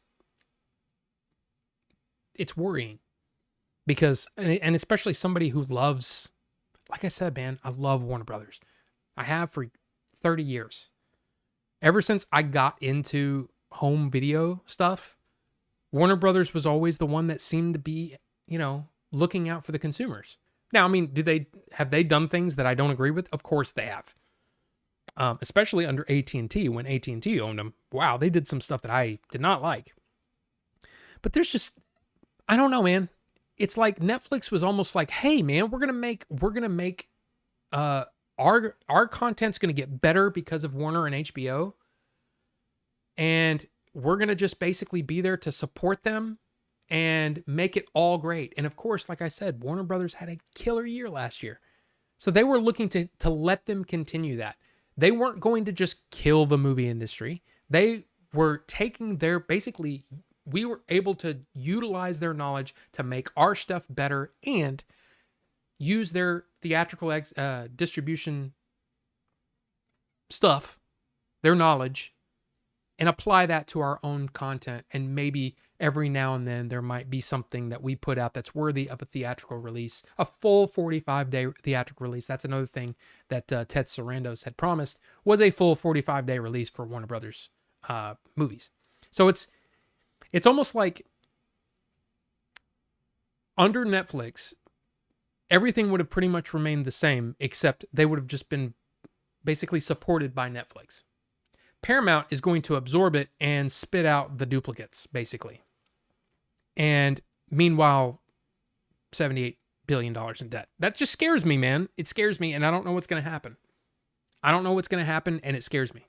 it's worrying because, and especially somebody who loves, like I said, man, I love Warner Brothers. I have for 30 years. Ever since I got into home video stuff, Warner Brothers was always the one that seemed to be, looking out for the consumers. Now, I mean, have they done things that I don't agree with? Of course they have. Especially under AT&T, when AT&T owned them. Wow, they did some stuff that I did not like. But there's just, I don't know, man. It's like Netflix was almost like, hey, man, we're gonna make our content's gonna get better because of Warner and HBO, and we're gonna just basically be there to support them and make it all great. And of course, like I said, Warner Brothers had a killer year last year. So they were looking to let them continue that. They weren't going to just kill the movie industry. They were taking we were able to utilize their knowledge to make our stuff better and use their theatrical distribution stuff, their knowledge, and apply that to our own content. And maybe every now and then there might be something that we put out that's worthy of a theatrical release, a full 45-day theatrical release. That's another thing that Ted Sarandos had promised, was a full 45-day release for Warner Brothers movies. So it's almost like under Netflix, everything would have pretty much remained the same, except they would have just been basically supported by Netflix. Paramount is going to absorb it and spit out the duplicates, basically. And meanwhile, $78 billion in debt. That just scares me, man. It scares me, and I don't know what's going to happen. I don't know what's going to happen, and it scares me.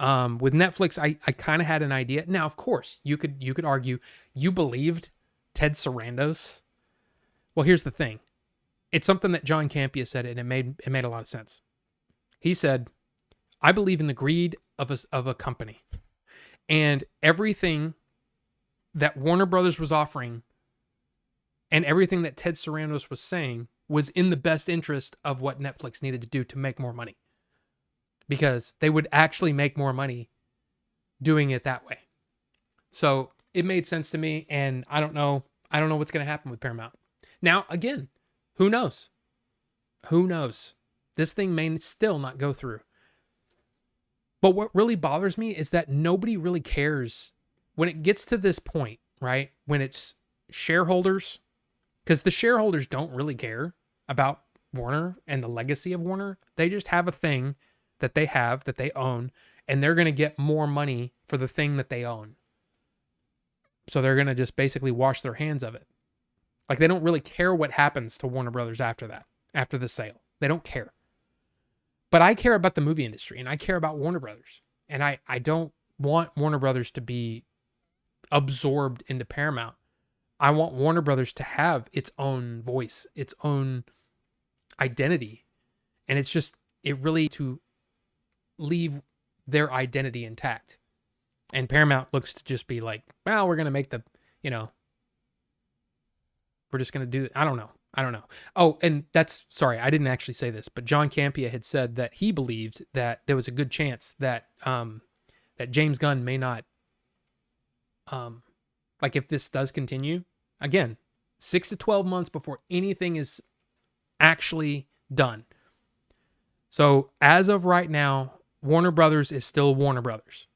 With Netflix, I kind of had an idea. Now, of course, you could argue you believed Ted Sarandos. Well, here's the thing. It's something that John Campea said, and it made a lot of sense. He said, I believe in the greed of a company, and everything that Warner Brothers was offering and everything that Ted Sarandos was saying was in the best interest of what Netflix needed to do to make more money, because they would actually make more money doing it that way. So it made sense to me, and I don't know what's going to happen with Paramount. Now, again, who knows? Who knows? This thing may still not go through. But what really bothers me is that nobody really cares when it gets to this point, right? When it's shareholders, because the shareholders don't really care about Warner and the legacy of Warner. They just have a thing that they own, and they're going to get more money for the thing that they own. So they're going to just basically wash their hands of it. Like, they don't really care what happens to Warner Brothers after that, after the sale. They don't care. But I care about the movie industry, and I care about Warner Brothers. And I don't want Warner Brothers to be absorbed into Paramount. I want Warner Brothers to have its own voice, its own identity. And it's just, it really to leave their identity intact. And Paramount looks to just be like, well, we're going to make we're just going to do it. I don't know. Oh, and sorry, I didn't actually say this, but John Campea had said that he believed that there was a good chance that that James Gunn may not, like, if this does continue, again, 6 to 12 months before anything is actually done. So as of right now, Warner Brothers is still Warner Brothers.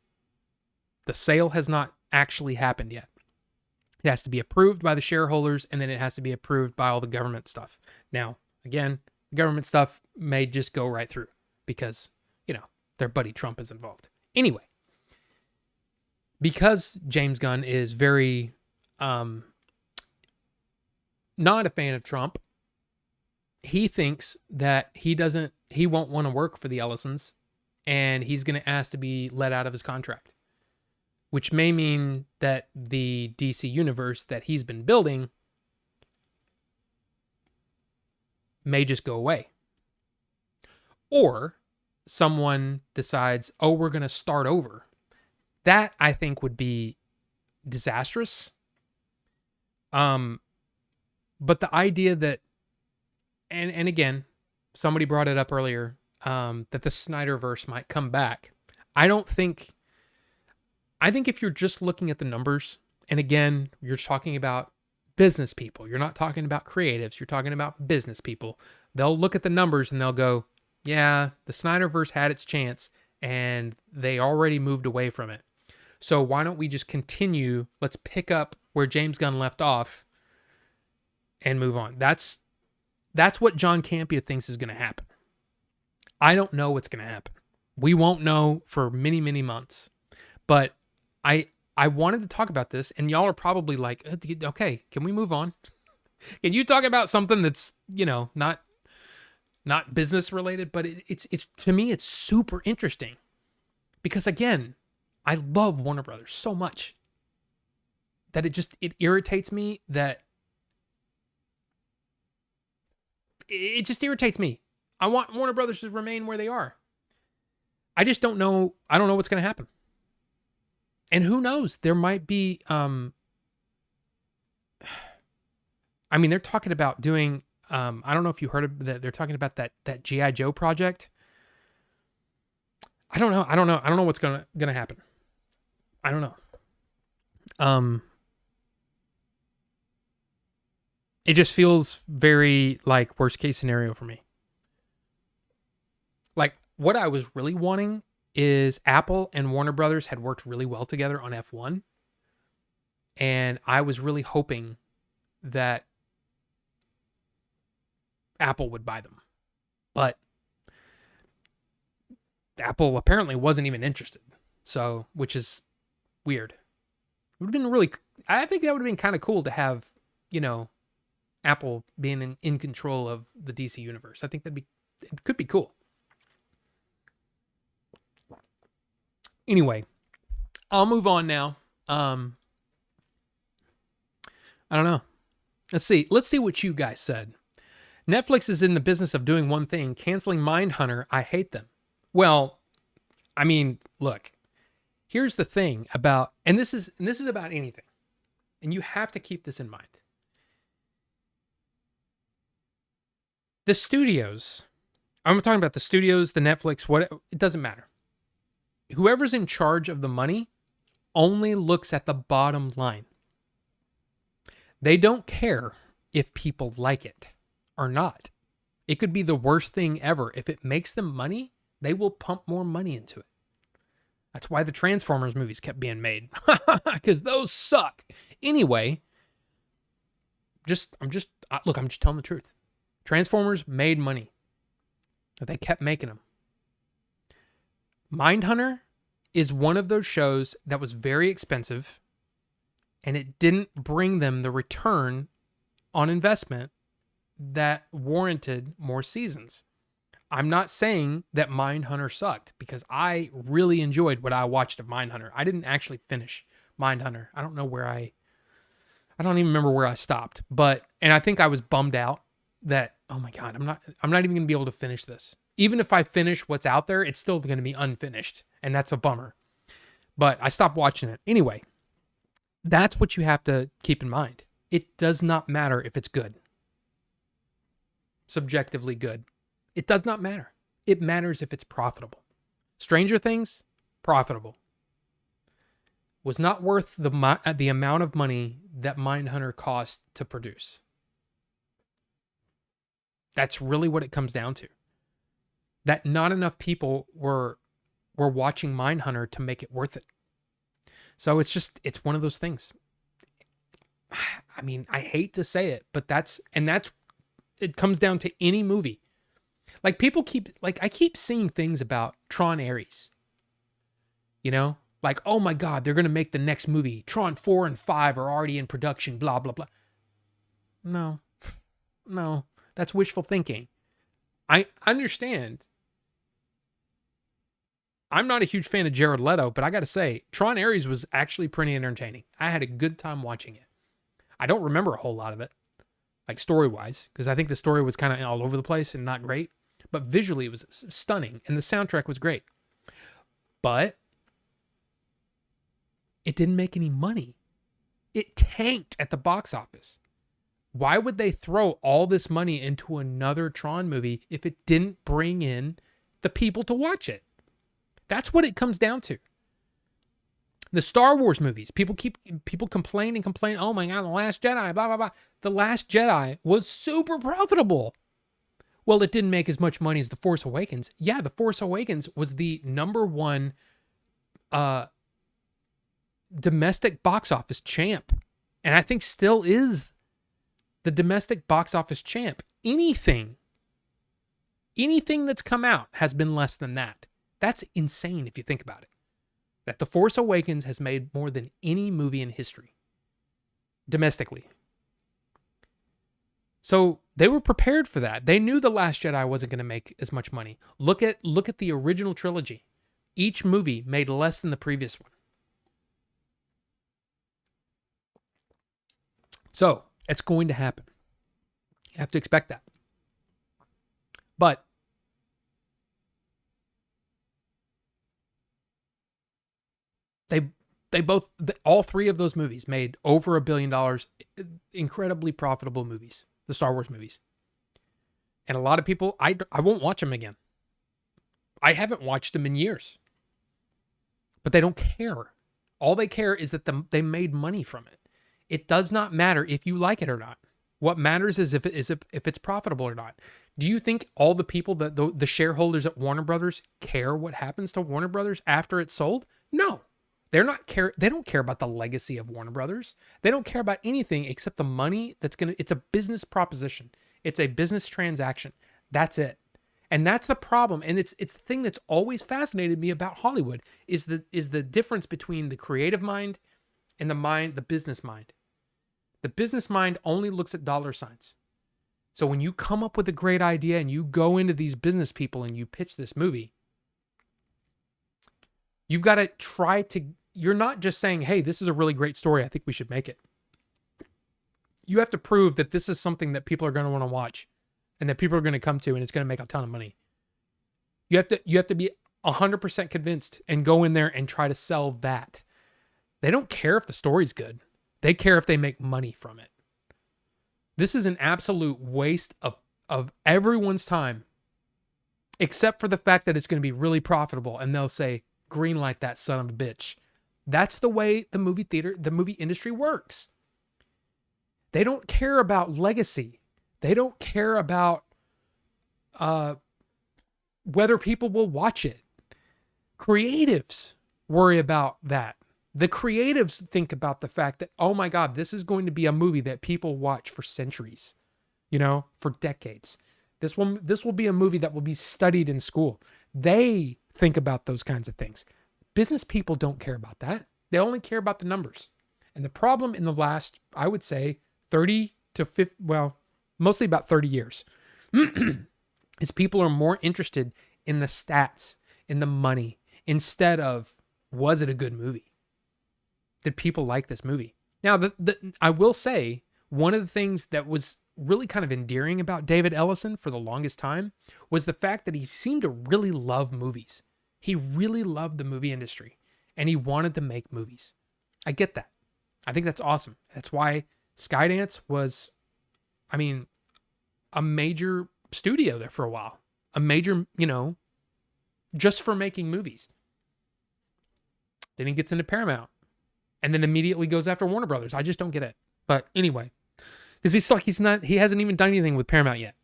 The sale has not actually happened yet. It has to be approved by the shareholders, and then it has to be approved by all the government stuff. Now, again, the government stuff may just go right through because, their buddy Trump is involved. Anyway, because James Gunn is very not a fan of Trump, he thinks that he won't want to work for the Ellisons, and he's going to ask to be let out of his contract, which may mean that the DC universe that he's been building may just go away. Or someone decides, oh, we're going to start over. That, I think, would be disastrous. But the idea that, and again, somebody brought it up earlier, that the Snyderverse might come back. I think if you're just looking at the numbers, and again, you're talking about business people. You're not talking about creatives. You're talking about business people. They'll look at the numbers and they'll go, yeah, the Snyderverse had its chance and they already moved away from it. So why don't we just continue? Let's pick up where James Gunn left off and move on. That's what John Campea thinks is going to happen. I don't know what's going to happen. We won't know for many, many months. But I wanted to talk about this, and y'all are probably like, okay, can we move on? Can you talk about something that's, not business related, but it's to me, it's super interesting because again, I love Warner Brothers so much that it irritates me that it just irritates me. I want Warner Brothers to remain where they are. I just don't know. I don't know what's going to happen. And who knows? There might be, they're talking about doing, I don't know if you heard of that. They're talking about that G.I. Joe project. I don't know. I don't know what's going to happen. I don't know. It just feels very like worst case scenario for me. Like what I was really wanting is Apple and Warner Brothers had worked really well together on F1. And I was really hoping that Apple would buy them. But Apple apparently wasn't even interested. So, which is weird. It would have been I think that would have been kind of cool to have, Apple being in control of the DC universe. I think it could be cool. Anyway, I'll move on now. I don't know. Let's see what you guys said. Netflix is in the business of doing one thing, canceling Mindhunter. I hate them. Well, look, here's the thing about, and this is about anything, and you have to keep this in mind. The studios, I'm talking about the studios, the Netflix, it doesn't matter. Whoever's in charge of the money only looks at the bottom line. They don't care if people like it or not. It could be the worst thing ever. If it makes them money, they will pump more money into it. That's why the Transformers movies kept being made. Because those suck. Anyway, I'm just telling the truth. Transformers made money. But they kept making them. Mindhunter is one of those shows that was very expensive and it didn't bring them the return on investment that warranted more seasons. I'm not saying that Mindhunter sucked because I really enjoyed what I watched of Mindhunter. I didn't actually finish Mindhunter. I don't even remember where I stopped, and I think I was bummed out that, oh my God, I'm not even going to be able to finish this. Even if I finish what's out there, it's still going to be unfinished. And that's a bummer. But I stopped watching it. Anyway, that's what you have to keep in mind. It does not matter if it's good. Subjectively good. It does not matter. It matters if it's profitable. Stranger Things, profitable. Was not worth the amount of money that Mindhunter cost to produce. That's really what it comes down to. That not enough people were watching Mindhunter to make it worth it. So it's one of those things. I hate to say it, but it comes down to any movie. Like I keep seeing things about Tron Ares. Like, oh my God, they're going to make the next movie. Tron 4 and 5 are already in production, blah, blah, blah. No, that's wishful thinking. I understand. I'm not a huge fan of Jared Leto, but I got to say, Tron Ares was actually pretty entertaining. I had a good time watching it. I don't remember a whole lot of it, like story-wise, because I think the story was kind of all over the place and not great. But visually, it was stunning, and the soundtrack was great. But it didn't make any money. It tanked at the box office. Why would they throw all this money into another Tron movie if it didn't bring in the people to watch it? That's what it comes down to. The Star Wars movies, people complain and complain. Oh my God, The Last Jedi, blah, blah, blah. The Last Jedi was super profitable. Well, it didn't make as much money as The Force Awakens. Yeah, The Force Awakens was the number one domestic box office champ. And I think still is the domestic box office champ. Anything that's come out has been less than that. That's insane if you think about it. That The Force Awakens has made more than any movie in history. Domestically. So they were prepared for that. They knew The Last Jedi wasn't going to make as much money. Look at the original trilogy. Each movie made less than the previous one. So it's going to happen. You have to expect that. But all three of those movies made over $1 billion, incredibly profitable movies, the Star Wars movies. And a lot of people, I won't watch them again. I haven't watched them in years. But they don't care. All they care is that they made money from it. It does not matter if you like it or not. What matters is if it's profitable or not. Do you think all the people, the shareholders at Warner Brothers, care what happens to Warner Brothers after it's sold? No. They don't care about the legacy of Warner Brothers. They don't care about anything except the money it's a business proposition. It's a business transaction. That's it. And that's the problem. And it's the thing that's always fascinated me about Hollywood is the difference between the creative mind and the business mind. The business mind only looks at dollar signs. So when you come up with a great idea and you go into these business people and you pitch this movie, you've got to you're not just saying, hey, this is a really great story, I think we should make it. You have to prove that this is something that people are going to want to watch and that people are going to come to and it's going to make a ton of money. You have to be 100% convinced and go in there and try to sell that. They don't care if the story's good. They care if they make money from it. This is an absolute waste of everyone's time, except for the fact that it's going to be really profitable. And they'll say, greenlight that son of a bitch. That's the way the movie industry works. They don't care about legacy. They don't care about whether people will watch it. Creatives worry about that. The creatives think about the fact that, oh my God, this is going to be a movie that people watch for centuries, for decades. This will be a movie that will be studied in school. They think about those kinds of things. Business people don't care about that. They only care about the numbers. And the problem in the last, I would say, 30 to 50, well, mostly about 30 years, is people are more interested in the stats, in the money, instead of, was it a good movie? Did people like this movie? Now, I will say, one of the things that was really kind of endearing about David Ellison for the longest time was the fact that he seemed to really love movies. He really loved the movie industry and he wanted to make movies. I get that. I think that's awesome. That's why Skydance was, a major studio there for a while. A major, just for making movies. Then he gets into Paramount and then immediately goes after Warner Brothers. I just don't get it. But anyway, because he hasn't even done anything with Paramount yet.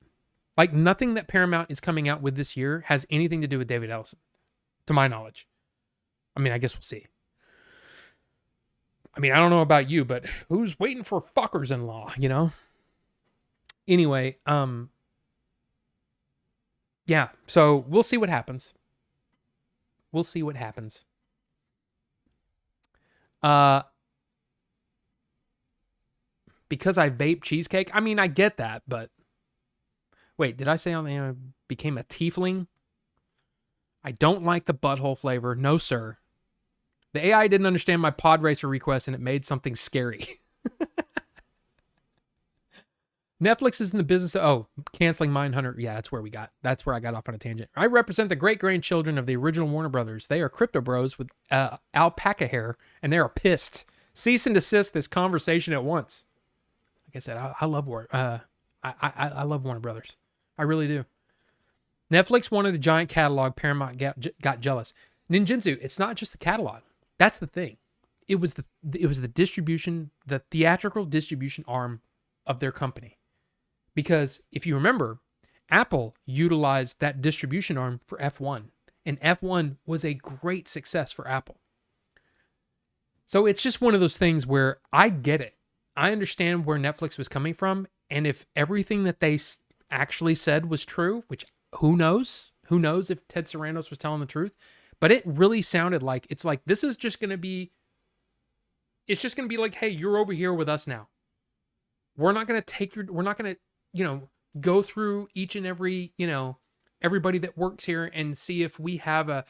Like nothing that Paramount is coming out with this year has anything to do with David Ellison, to my knowledge. I guess we'll see. I don't know about you, but who's waiting for fuckers in law, Anyway, yeah, so we'll see what happens. We'll see what happens. Because I vape cheesecake? I get that, but wait, did I say on the I became a tiefling? I don't like the butthole flavor. No, sir. The AI didn't understand my pod racer request and it made something scary. Netflix is in the business of, canceling Mindhunter. Yeah, that's where I got off on a tangent. I represent the great-grandchildren of the original Warner Brothers. They are crypto bros with alpaca hair, and they are pissed. Cease and desist this conversation at once. Like I said, I love Warner. I love Warner Brothers. I really do. Netflix wanted a giant catalog. Paramount got jealous. Ninjutsu, it's not just the catalog. That's the thing. it was the distribution, the theatrical distribution arm of their company. Because if you remember, Apple utilized that distribution arm for F1, and F1 was a great success for Apple. So it's just one of those things where I get it. I understand where Netflix was coming from, and if everything that they actually said was true, which who knows? Who knows if Ted Sarandos was telling the truth? But it really sounded like it's like this is just going to be. It's just going to be like, hey, you're over here with us now. We're not going to take your. We're not going to, go through each and every, everybody that works here and see if we have a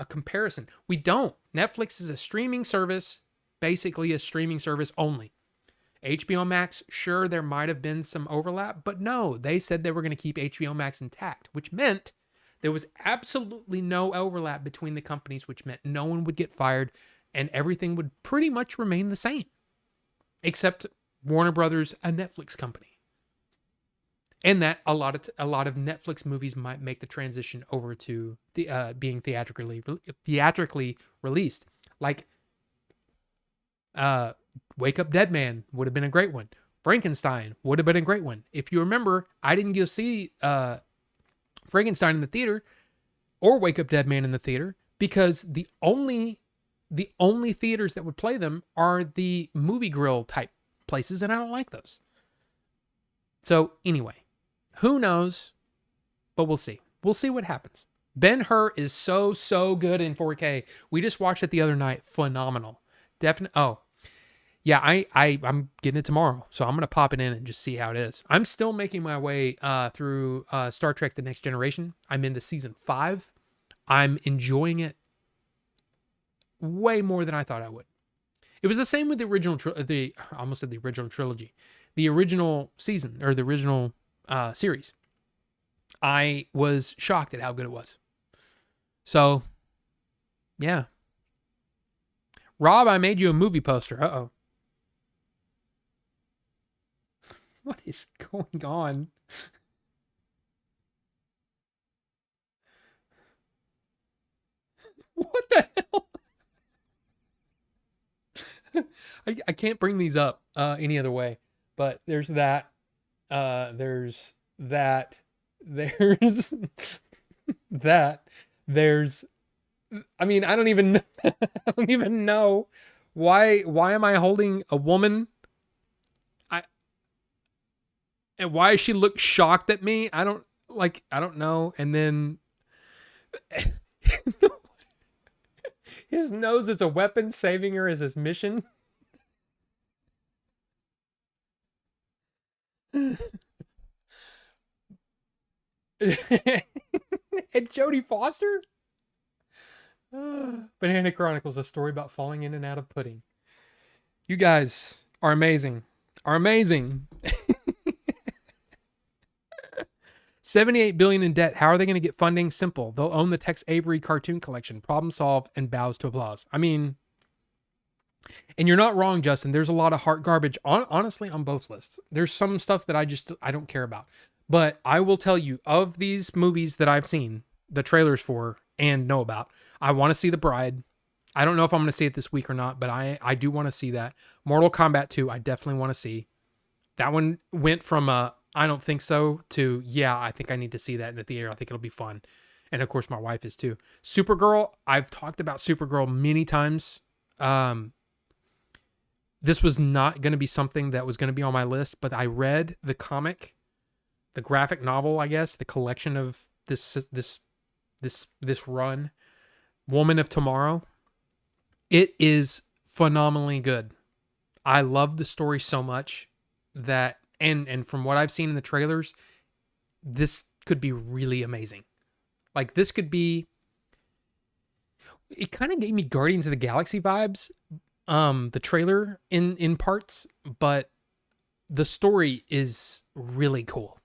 comparison. We don't. Netflix is a streaming service, basically a streaming service only. HBO Max, sure, there might have been some overlap, but no, they said they were going to keep HBO Max intact, which meant there was absolutely no overlap between the companies, which meant no one would get fired and everything would pretty much remain the same, except Warner Brothers, a Netflix company. And that a lot of Netflix movies might make the transition over to the being theatrically released. Like Wake Up Dead Man would have been a great one. Frankenstein would have been a great one. If you remember, I didn't go see Frankenstein in the theater or Wake Up Dead Man in the theater because the only theaters that would play them are the movie grill type places, and I don't like those. So anyway, who knows? But we'll see. We'll see what happens. Ben-Hur is so good in 4K. We just watched it the other night. Phenomenal. Definitely. Oh, yeah. I'm getting it tomorrow, so I'm gonna pop it in and just see how it is. I'm still making my way through Star Trek: The Next Generation. I'm into season 5. I'm enjoying it way more than I thought I would. It was the same with the original, I almost said the original trilogy, the original season or the original series. I was shocked at how good it was. So, yeah. Rob, I made you a movie poster. Uh-oh. What is going on? What the hell? I can't bring these up any other way. But there's that. There's that. There's that. There's. I mean, I don't even know why am I holding a woman? And why she look shocked at me? I don't know. And then his nose is a weapon, saving her is his mission. And Jodie Foster? Banana Chronicles, a story about falling in and out of pudding. You guys are amazing. 78 billion in debt. How are they going to get funding? Simple. They'll own the Tex Avery cartoon collection. Problem solved, and bows to applause. I mean, and you're not wrong, Justin. There's a lot of heart garbage honestly on both lists. There's some stuff that I don't care about. But I will tell you, of these movies that I've seen the trailers for and know about, I want to see The Bride. I don't know if I'm going to see it this week or not, but I do want to see that. Mortal Kombat 2, I definitely want to see. That one went from I don't think so to, yeah, I think I need to see that in the theater. I think it'll be fun. And of course, my wife is too. Supergirl, I've talked about Supergirl many times. This was not going to be something that was going to be on my list, but I read the comic, the graphic novel, I guess, the collection of this run, Woman of Tomorrow. It is phenomenally good. I love the story so much that, and from what I've seen in the trailers, this could be really amazing. Like, this could be, it kind of gave me Guardians of the Galaxy vibes, the trailer in parts, but the story is really cool.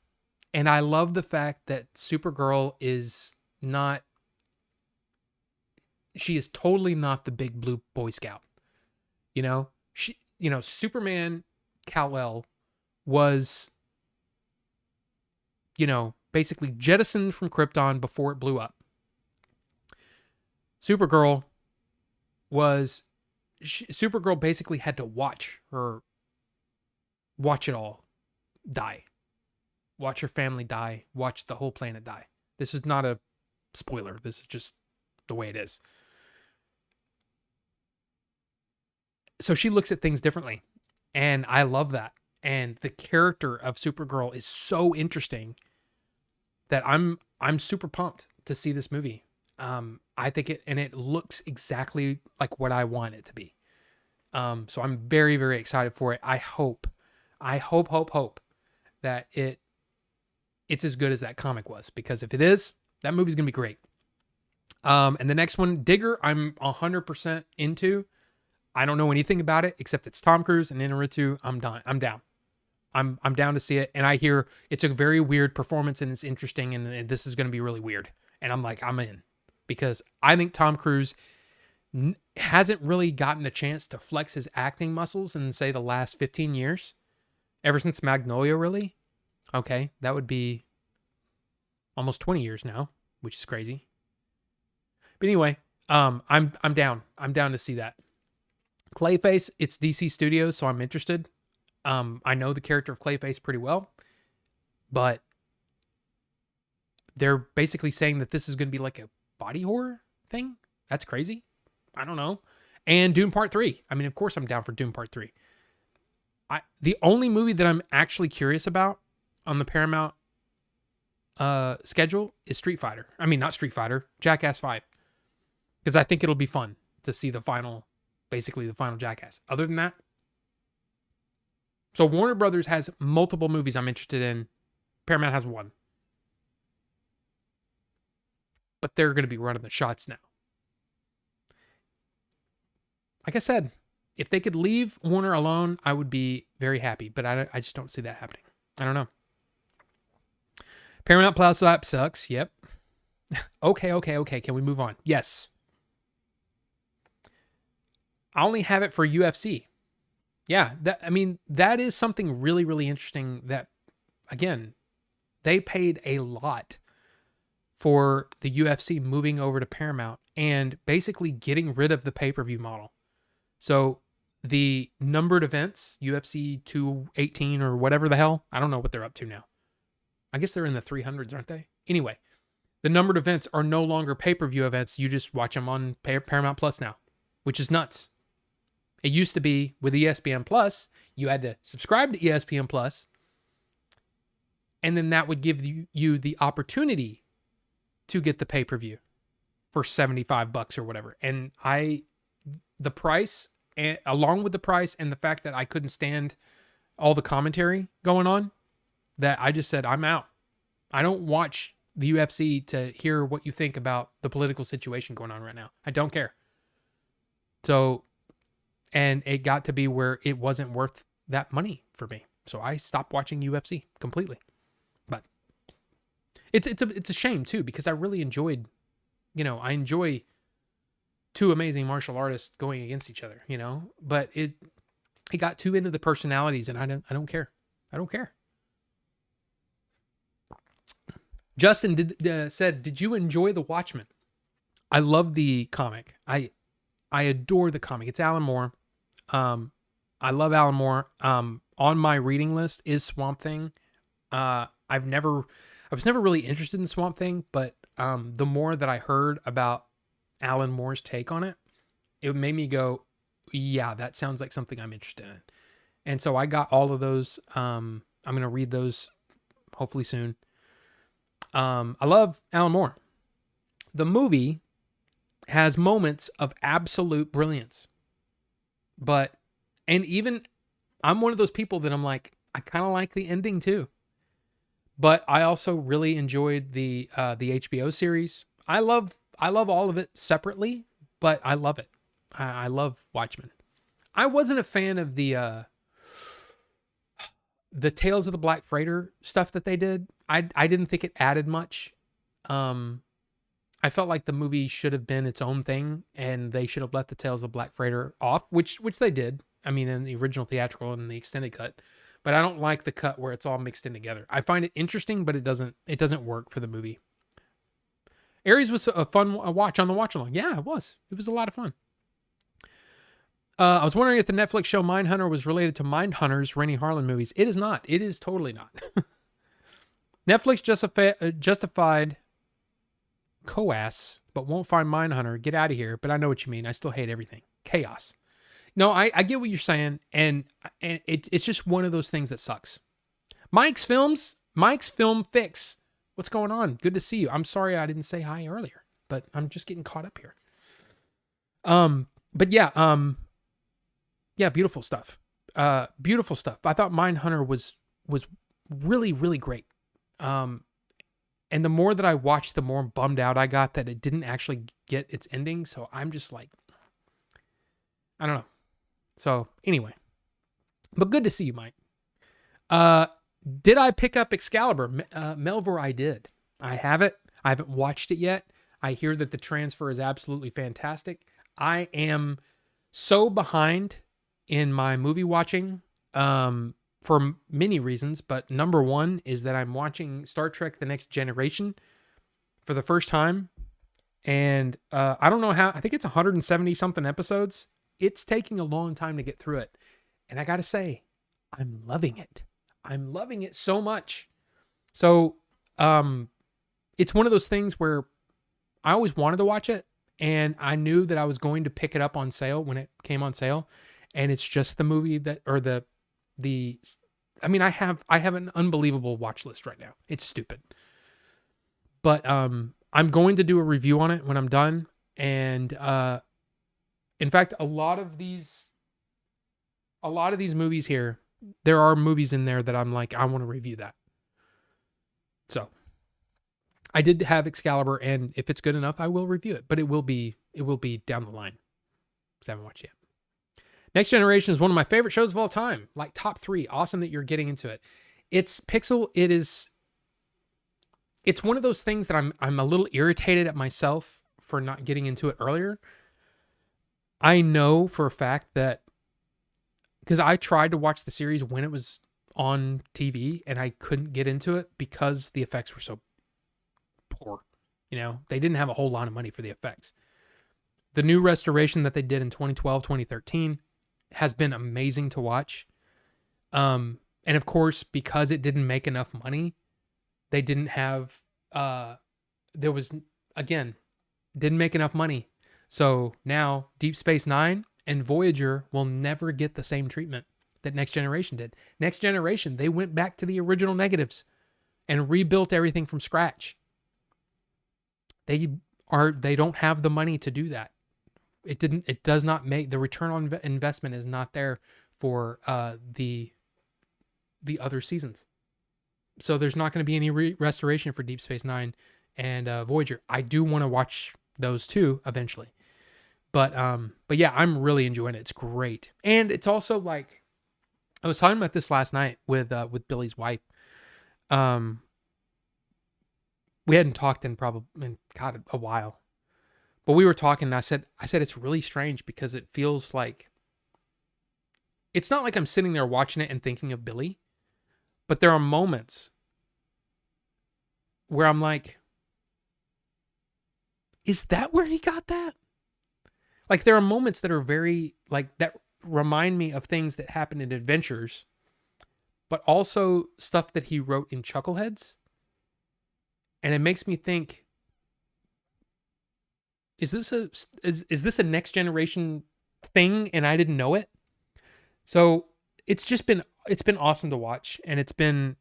And I love the fact that Supergirl is not, she is totally not the big blue Boy Scout. Superman Kal-El was, basically jettisoned from Krypton before it blew up. Supergirl was, Supergirl basically had to watch it all die, watch her family die, watch the whole planet die. This is not a spoiler. This is just the way it is. So she looks at things differently, and I love that. And the character of Supergirl is so interesting that I'm super pumped to see this movie. I think it looks exactly like what I want it to be. So I'm very, very excited for it. I hope that it's as good as that comic was, because if it is, that movie's gonna be great. And the next one, Digger, I'm 100% into. I don't know anything about it except it's Tom Cruise and Inarritu. I'm down. I'm down to see it. And I hear it's a very weird performance and it's interesting, and this is going to be really weird. And I'm like, I'm in, because I think Tom Cruise hasn't really gotten a chance to flex his acting muscles in, say, the last 15 years, ever since Magnolia, really. Okay. That would be almost 20 years now, which is crazy. But anyway, I'm down. I'm down to see that. Clayface, it's DC Studios, so I'm interested. I know the character of Clayface pretty well, but they're basically saying that this is going to be like a body horror thing. That's crazy. I don't know. And Doom Part 3. I mean, of course I'm down for Doom Part 3. The only movie that I'm actually curious about on the Paramount schedule is Street Fighter. I mean, not Street Fighter, Jackass 5. Because I think it'll be fun to see the final Jackass. Other than that, so Warner Brothers has multiple movies I'm interested in. Paramount has one. But they're going to be running the shots now. Like I said, if they could leave Warner alone, I would be very happy. But I just don't see that happening. I don't know. Paramount Plus app sucks. Yep. Okay. Can we move on? Yes. I only have it for UFC. Yeah, that is something really, really interesting that, again, they paid a lot for the UFC moving over to Paramount and basically getting rid of the pay-per-view model. So the numbered events, UFC 218 or whatever the hell, I don't know what they're up to now. I guess they're in the 300s, aren't they? Anyway, the numbered events are no longer pay-per-view events. You just watch them on Paramount Plus now, which is nuts. It used to be with ESPN Plus, you had to subscribe to ESPN Plus, and then that would give you the opportunity to get the pay-per-view for $75 or whatever. And the price, along with the price and the fact that I couldn't stand all the commentary going on, that I just said, I'm out. I don't watch the UFC to hear what you think about the political situation going on right now. I don't care. So, and it got to be where it wasn't worth that money for me. So I stopped watching UFC completely. But it's a shame too, because I really enjoyed, I enjoy two amazing martial artists going against each other, but it got too into the personalities, and I don't care. I don't care. Justin said, did you enjoy The Watchmen? I love the comic. I adore the comic. It's Alan Moore. I love Alan Moore. On my reading list is Swamp Thing. I was never really interested in Swamp Thing, but the more that I heard about Alan Moore's take on it, it made me go, yeah, that sounds like something I'm interested in. And so I got all of those. I'm going to read those hopefully soon. I love Alan Moore. The movie has moments of absolute brilliance. And even I'm one of those people that I'm like, I kind of like the ending too. But I also really enjoyed the HBO series. I love all of it separately, but I love it. I love Watchmen. I wasn't a fan of the Tales of the Black Freighter stuff that they did. I didn't think it added much. I felt like the movie should have been its own thing, and they should have let the Tales of the Black Freighter off, which they did. I mean, in the original theatrical and the extended cut. But I don't like the cut where it's all mixed in together. I find it interesting, but it doesn't work for the movie. Ares was a fun watch on the watch along. Yeah, it was. It was a lot of fun. I was wondering if the Netflix show Mindhunter was related to Mindhunter's Rennie Harlan movies. It is not. It is totally not. Netflix justified Coas, but won't find Mindhunter. Get out of here. But I know what you mean. I still hate everything. Chaos. No, I get what you're saying, and it's just one of those things that sucks. Mike's Film Fix. What's going on? Good to see you. I'm sorry I didn't say hi earlier, but I'm just getting caught up here. But yeah, beautiful stuff. Beautiful stuff. I thought Mindhunter was really, really great. And the more that I watched, the more bummed out I got that it didn't actually get its ending. So I'm just like, I don't know. So anyway, but good to see you, Mike. Did I pick up Excalibur? Melvor, I did. I have it. I haven't watched it yet. I hear that the transfer is absolutely fantastic. I am so behind in my movie watching for many reasons, but number one is that I'm watching Star Trek The Next Generation for the first time. And I don't know how, I think it's 170 something episodes. It's taking a long time to get through it. And I got to say, I'm loving it. I'm loving it so much. So it's one of those things where I always wanted to watch it. And I knew that I was going to pick it up on sale when it came on sale. And it's just the movie that, or I mean, I have an unbelievable watch list right now. It's stupid. But I'm going to do a review on it when I'm done. And in fact, a lot of these movies here, there are movies in there that I'm like, I want to review that. So I did have Excalibur, and if it's good enough, I will review it. But it will be down the line, because I haven't watched it yet. Next Generation is one of my favorite shows of all time. Like top 3. Awesome that you're getting into it. It's Pixel. It's one of those things that I'm a little irritated at myself for not getting into it earlier. I know for a fact that, because I tried to watch the series when it was on TV and I couldn't get into it because the effects were so poor. You know, they didn't have a whole lot of money for the effects. The new restoration that they did in 2012, 2013 has been amazing to watch. And of course, because it didn't make enough money, they didn't have, didn't make enough money. So now Deep Space Nine and Voyager will never get the same treatment that Next Generation did. Next Generation, they went back to the original negatives and rebuilt everything from scratch. They don't have the money to do that. It does not make, the return on investment is not there for the other seasons. So there's not going to be any restoration for Deep Space Nine and Voyager. I do want to watch those too eventually. But yeah, I'm really enjoying it. It's great. And it's also like, I was talking about this last night with Billy's wife. We hadn't talked in a while. But we were talking and I said it's really strange because it feels like, it's not like I'm sitting there watching it and thinking of Billy, but there are moments where I'm like, is that where he got that? Like, there are moments that are very, like, that remind me of things that happened in Adventures, but also stuff that he wrote in Chuckleheads. And it makes me think, is this a Next Generation thing and I didn't know it? So it's been awesome to watch. And it's been,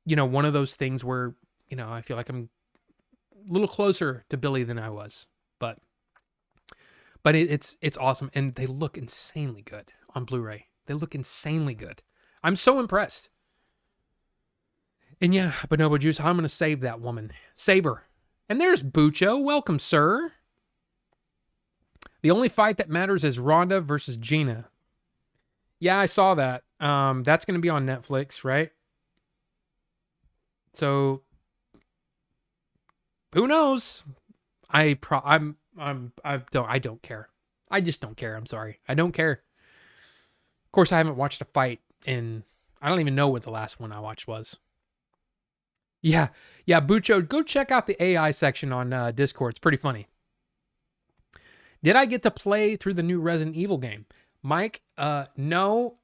one of those things where, I feel like I'm a little closer to Billy than I was, but it's awesome. And they look insanely good on Blu-ray. They look insanely good. I'm so impressed. And yeah, Bonobo Juice, I'm going to save that woman. Save her. And there's Bucho. Welcome, sir. The only fight that matters is Rhonda versus Gina. Yeah, I saw that. That's going to be on Netflix, right? So who knows? I don't care. I just don't care. I'm sorry. I don't care. Of course, I haven't watched a fight in, I don't even know what the last one I watched was. Yeah, Bucho, go check out the AI section on Discord. It's pretty funny. Did I get to play through the new Resident Evil game? Mike, no.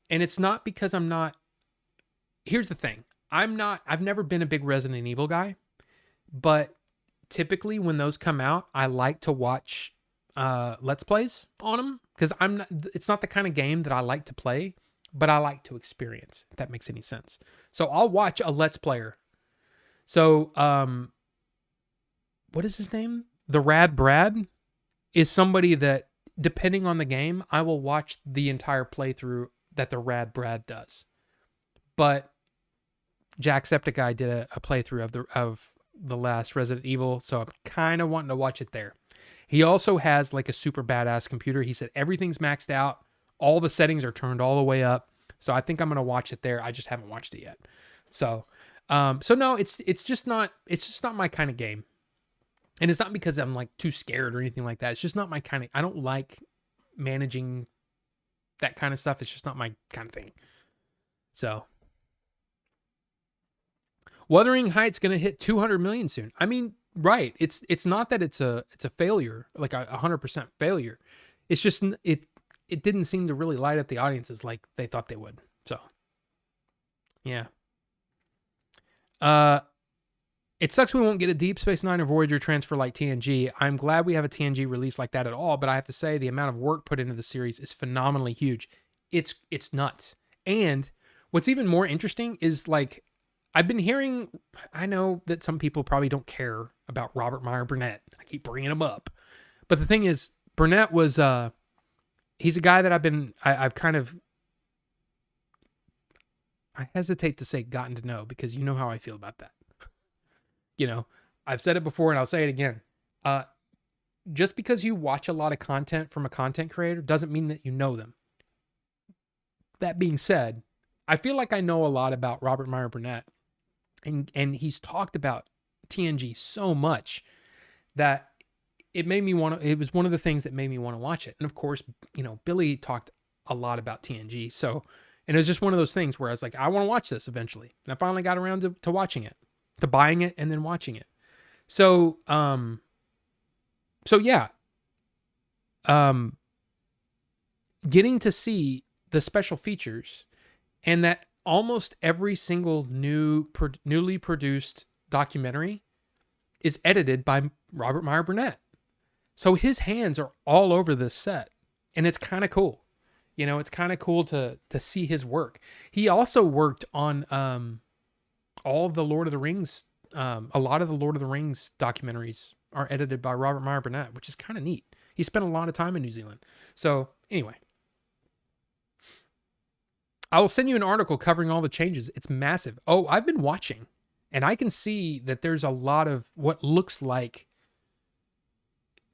And it's not because I'm not. Here's the thing. I've never been a big Resident Evil guy, but typically when those come out, I like to watch Let's Plays on them because it's not the kind of game that I like to play, but I like to experience, if that makes any sense. So I'll watch a Let's Player. So, what is his name? The Rad Brad is somebody that, depending on the game, I will watch the entire playthrough that the Rad Brad does. But Jacksepticeye did a playthrough of the last Resident Evil, so I'm kind of wanting to watch it there. He also has like a super badass computer. He said everything's maxed out, all the settings are turned all the way up. So I think I'm gonna watch it there. I just haven't watched it yet. So no, it's just not my kind of game. And it's not because I'm like too scared or anything like that. It's just not my kind of. I don't like managing that kind of stuff. It's just not my kind of thing. So, Wuthering Heights gonna hit 200 million soon. I mean, right? It's not that it's a failure, like a 100% failure. It's just it didn't seem to really light up the audiences like they thought they would. So, yeah. It sucks we won't get a Deep Space Nine or Voyager transfer like TNG. I'm glad we have a TNG release like that at all, but I have to say the amount of work put into the series is phenomenally huge. It's nuts. And what's even more interesting is like I've been hearing, I know that some people probably don't care about Robert Meyer Burnett. I keep bringing him up. But the thing is, Burnett was, he's a guy that I've kind of, I hesitate to say gotten to know because you know how I feel about that. You know, I've said it before and I'll say it again. Just because you watch a lot of content from a content creator doesn't mean that you know them. That being said, I feel like I know a lot about Robert Meyer Burnett. And he's talked about TNG so much that it made me want to, it was one of the things that made me want to watch it. And of course, you know, Billy talked a lot about TNG. So, and it was just one of those things where I was like, I want to watch this eventually. And I finally got around to watching it, to buying it and then watching it. So, yeah. Getting to see the special features and that almost every single newly produced documentary is edited by Robert Meyer Burnett. So his hands are all over this set and it's kind of cool. You know, it's kind of cool to see his work. He also worked on all of the Lord of the Rings. A lot of the Lord of the Rings documentaries are edited by Robert Meyer Burnett, which is kind of neat. He spent a lot of time in New Zealand. So anyway, I will send you an article covering all the changes. It's massive. Oh, I've been watching and I can see that there's a lot of what looks like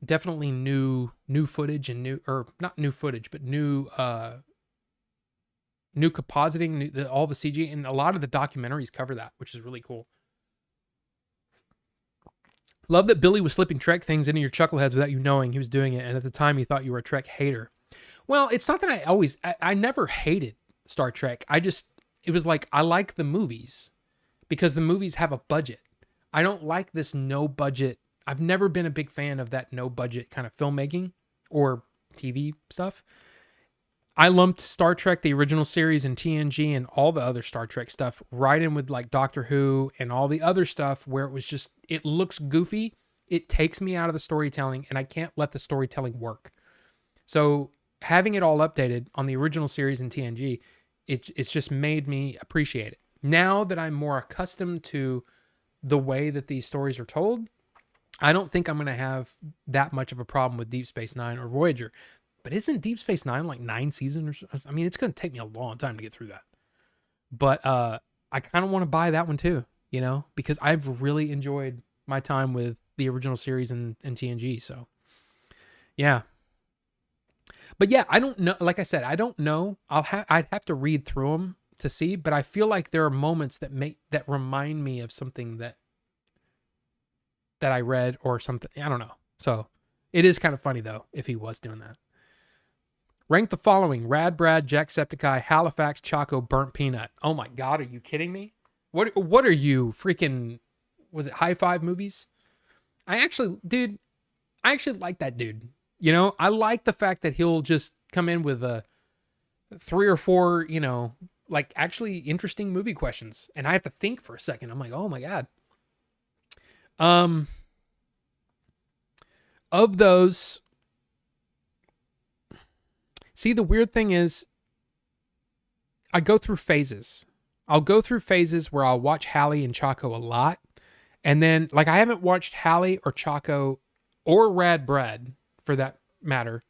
definitely new footage and not new footage, but new compositing, all the CG, and a lot of the documentaries cover that, which is really cool. Love that Billy was slipping Trek things into your chuckleheads without you knowing he was doing it. And at the time he thought you were a Trek hater. Well, it's not that I never hated Star Trek. It was like, I like the movies because the movies have a budget. I don't like this no budget. I've never been a big fan of that no budget kind of filmmaking or TV stuff. I lumped Star Trek, the original series, and TNG and all the other Star Trek stuff right in with like Doctor Who and all the other stuff where it was just, it looks goofy. It takes me out of the storytelling and I can't let the storytelling work. So having it all updated on the original series and TNG, it's just made me appreciate it. Now that I'm more accustomed to the way that these stories are told, I don't think I'm going to have that much of a problem with Deep Space Nine or Voyager. But isn't Deep Space Nine like 9 seasons? I mean, it's going to take me a long time to get through that. But I kind of want to buy that one too, you know, because I've really enjoyed my time with the original series and TNG. So, yeah. But yeah, I don't know. Like I said, I don't know. I'd have to read through them to see. But I feel like there are moments that remind me of something that I read or something. I don't know. So it is kind of funny though if he was doing that. Rank the following: Rad Brad, Jacksepticeye, Halifax, Choco, Burnt Peanut. Oh my God, are you kidding me? What are you freaking? Was it High Five Movies? I actually like that dude. You know, I like the fact that he'll just come in with 3 or 4, like actually interesting movie questions, and I have to think for a second. I'm like, oh my god. Of those, see, the weird thing is, I go through phases. I'll go through phases where I'll watch Hallie and Chaco a lot, and then like I haven't watched Hallie or Chaco or Rad Brad for that matter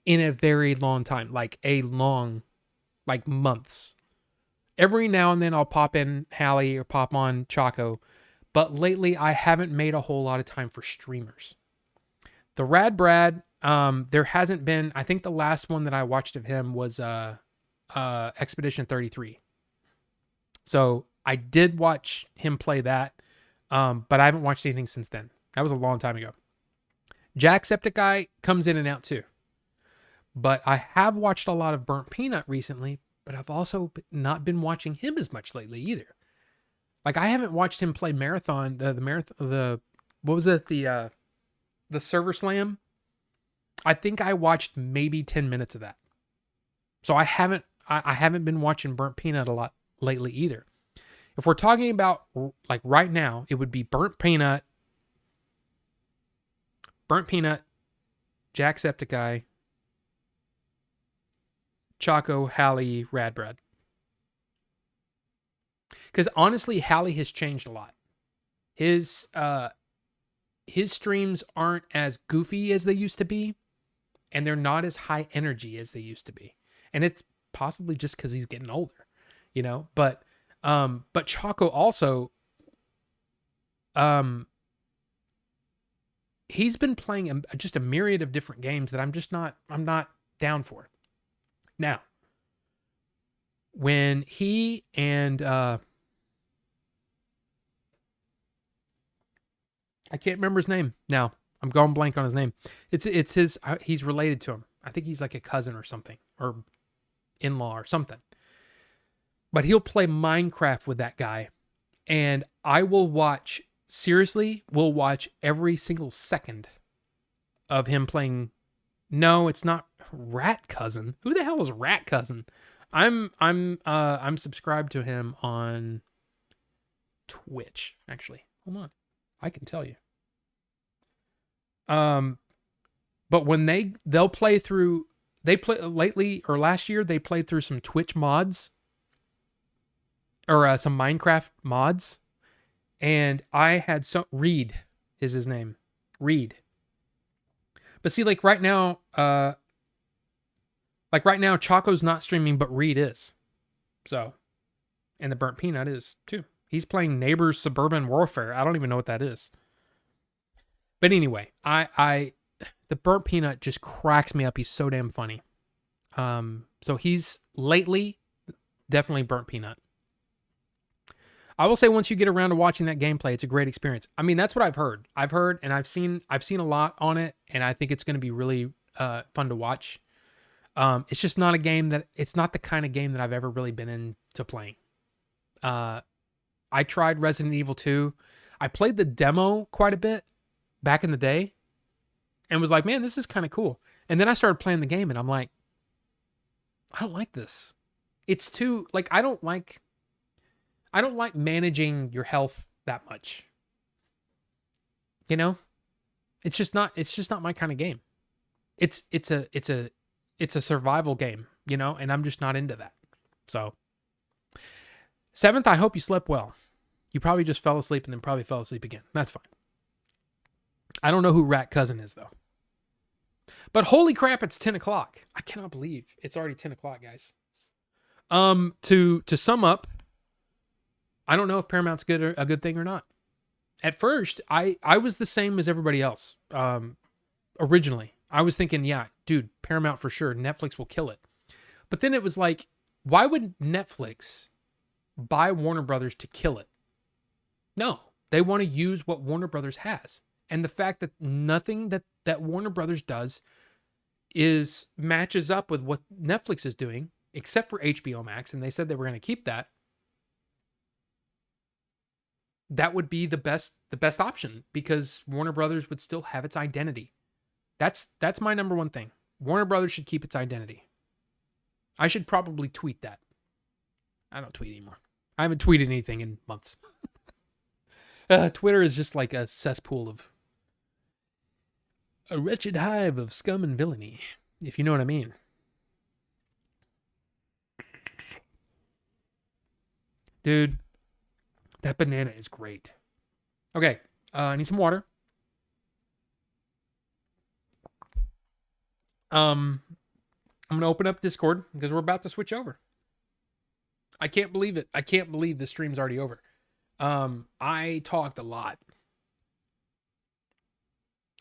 in a very long time, like months. Every now and then I'll pop in Hallie or pop on Chaco, but lately I haven't made a whole lot of time for streamers. The Rad Brad, there hasn't been. I think the last one that I watched of him was Expedition 33. So I did watch him play that, but I haven't watched anything since then. That was a long time ago. Jacksepticeye comes in and out too. But I have watched a lot of Burnt Peanut recently, but I've also not been watching him as much lately either. Like I haven't watched him play Marathon, what was it? The Server Slam. I think I watched maybe 10 minutes of that. So I haven't been watching Burnt Peanut a lot lately either. If we're talking about like right now, it would be Burnt Peanut, Jacksepticeye, Chaco, Hallie, Rad Brad. Because honestly, Hallie has changed a lot. His streams aren't as goofy as they used to be, and they're not as high energy as they used to be. And it's possibly just because he's getting older, But Chaco also, he's been playing just a myriad of different games that I'm not down for. Now, when he and I can't remember his name now. I'm going blank on his name. It's his. He's related to him. I think he's like a cousin or something, or in-law or something. But he'll play Minecraft with that guy, and I will watch. Seriously, we'll watch every single second of him playing. No, it's not Rat Cousin. Who the hell is Rat Cousin? I'm subscribed to him on Twitch. Actually, hold on, I can tell you. But when they'll play through, they play lately or last year they played through some Twitch mods or some Minecraft mods, and I had Reed is his name, Reed. But see, like right now, Chaco's not streaming, but Reed is. So, and the Burnt Peanut is too. He's playing Neighbors Suburban Warfare. I don't even know what that is. But anyway, the Burnt Peanut just cracks me up. He's so damn funny. So he's lately definitely Burnt Peanut. I will say once you get around to watching that gameplay, it's a great experience. I mean, that's what I've heard. And I've seen a lot on it, and I think it's going to be really fun to watch. It's just not it's not the kind of game that I've ever really been into playing. I tried Resident Evil 2. I played the demo quite a bit back in the day and was like, man, this is kind of cool. And then I started playing the game and I'm like, I don't like this. It's too, like, I don't like managing your health that much. It's just not my kind of game. It's a survival game, and I'm just not into that. So 7th, I hope you slept well. You probably just fell asleep and then probably fell asleep again. That's fine. I don't know who Rat Cousin is though. But holy crap, it's 10 o'clock. I cannot believe it's already 10 o'clock, guys. To sum up, I don't know if Paramount's a good thing or not. At first, I was the same as everybody else. Originally, I was thinking, yeah, dude, Paramount for sure. Netflix will kill it. But then it was like, why would Netflix buy Warner Brothers to kill it? No, they want to use what Warner Brothers has. And the fact that nothing that Warner Brothers does matches up with what Netflix is doing, except for HBO Max, and they said they were going to keep that. That would be the best option because Warner Brothers would still have its identity. That's my number one thing. Warner Brothers should keep its identity. I should probably tweet that. I don't tweet anymore. I haven't tweeted anything in months. Twitter is just like a cesspool of a wretched hive of scum and villainy, if you know what I mean. Dude, that banana is great. Okay, I need some water. I'm gonna open up Discord because we're about to switch over. I can't believe it. I can't believe the stream's already over. I talked a lot.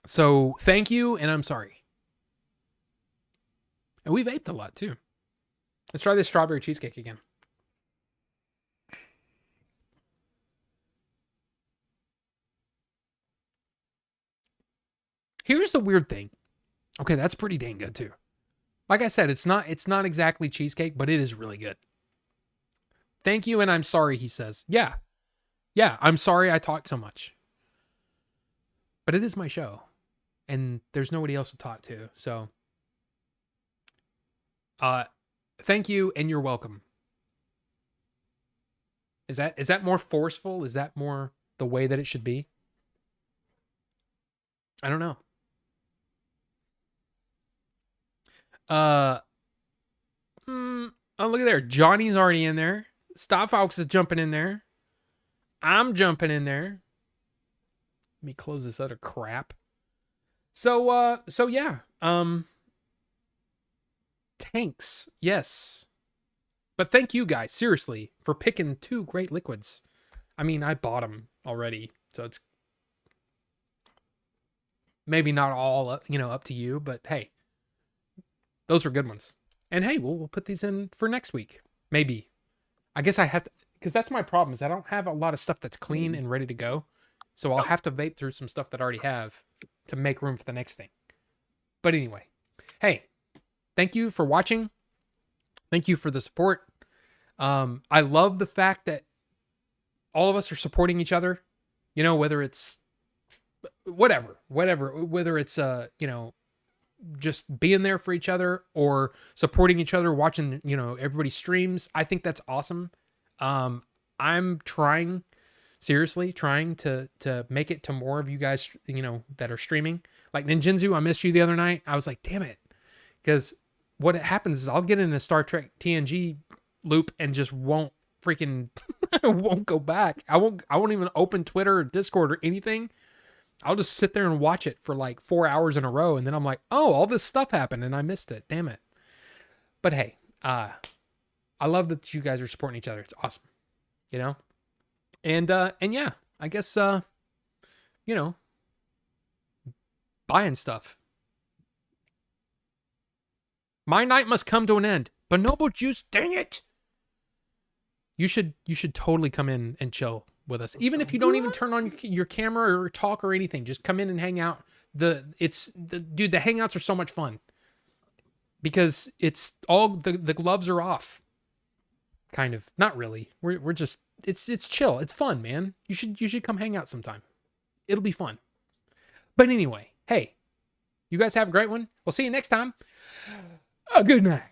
So thank you, and I'm sorry. And we vaped a lot too. Let's try this strawberry cheesecake again. Here's the weird thing. Okay, that's pretty dang good too. Like I said, it's not exactly cheesecake, but it is really good. Thank you, and I'm sorry, he says. Yeah. Yeah, I'm sorry I talked so much. But it is my show. And there's nobody else to talk to. So thank you, and you're welcome. Is that more forceful? Is that more the way that it should be? I don't know. Oh, look at there. Johnny's already in there. Stop Fox is jumping in there. I'm jumping in there. Let me close this other crap. So yeah. Tanks. Yes. But thank you guys, seriously, for picking two great liquids. I mean, I bought them already, so it's maybe not all, up to you, but hey, those were good ones. And hey, we'll put these in for next week. Maybe. I guess I have to, because that's my problem, is I don't have a lot of stuff that's clean and ready to go. So I'll have to vape through some stuff that I already have to make room for the next thing. But anyway, hey, thank you for watching. Thank you for the support. I love the fact that all of us are supporting each other, whether it's whatever, whether it's, just being there for each other or supporting each other, watching, everybody's streams. I think that's awesome. I'm seriously trying to make it to more of you guys, that are streaming. Like Ninjinzu, I missed you the other night. I was like, damn it. Because what happens is I'll get in a Star Trek TNG loop and just won't won't go back. I won't even open Twitter or Discord or anything. I'll just sit there and watch it for like 4 hours in a row. And then I'm like, oh, all this stuff happened and I missed it. Damn it. But hey, I love that you guys are supporting each other. It's awesome. And yeah, I guess, buying stuff. My night must come to an end. Bonobo juice, dang it. You should totally come in and chill with us. Even if you don't even turn on your camera or talk or anything, just come in and hang out. Dude, the hangouts are so much fun because it's all the gloves are off. Kind of, not really. We're just, it's chill. It's fun, man. You should come hang out sometime. It'll be fun. But anyway, hey, you guys have a great one. We'll see you next time. A good night.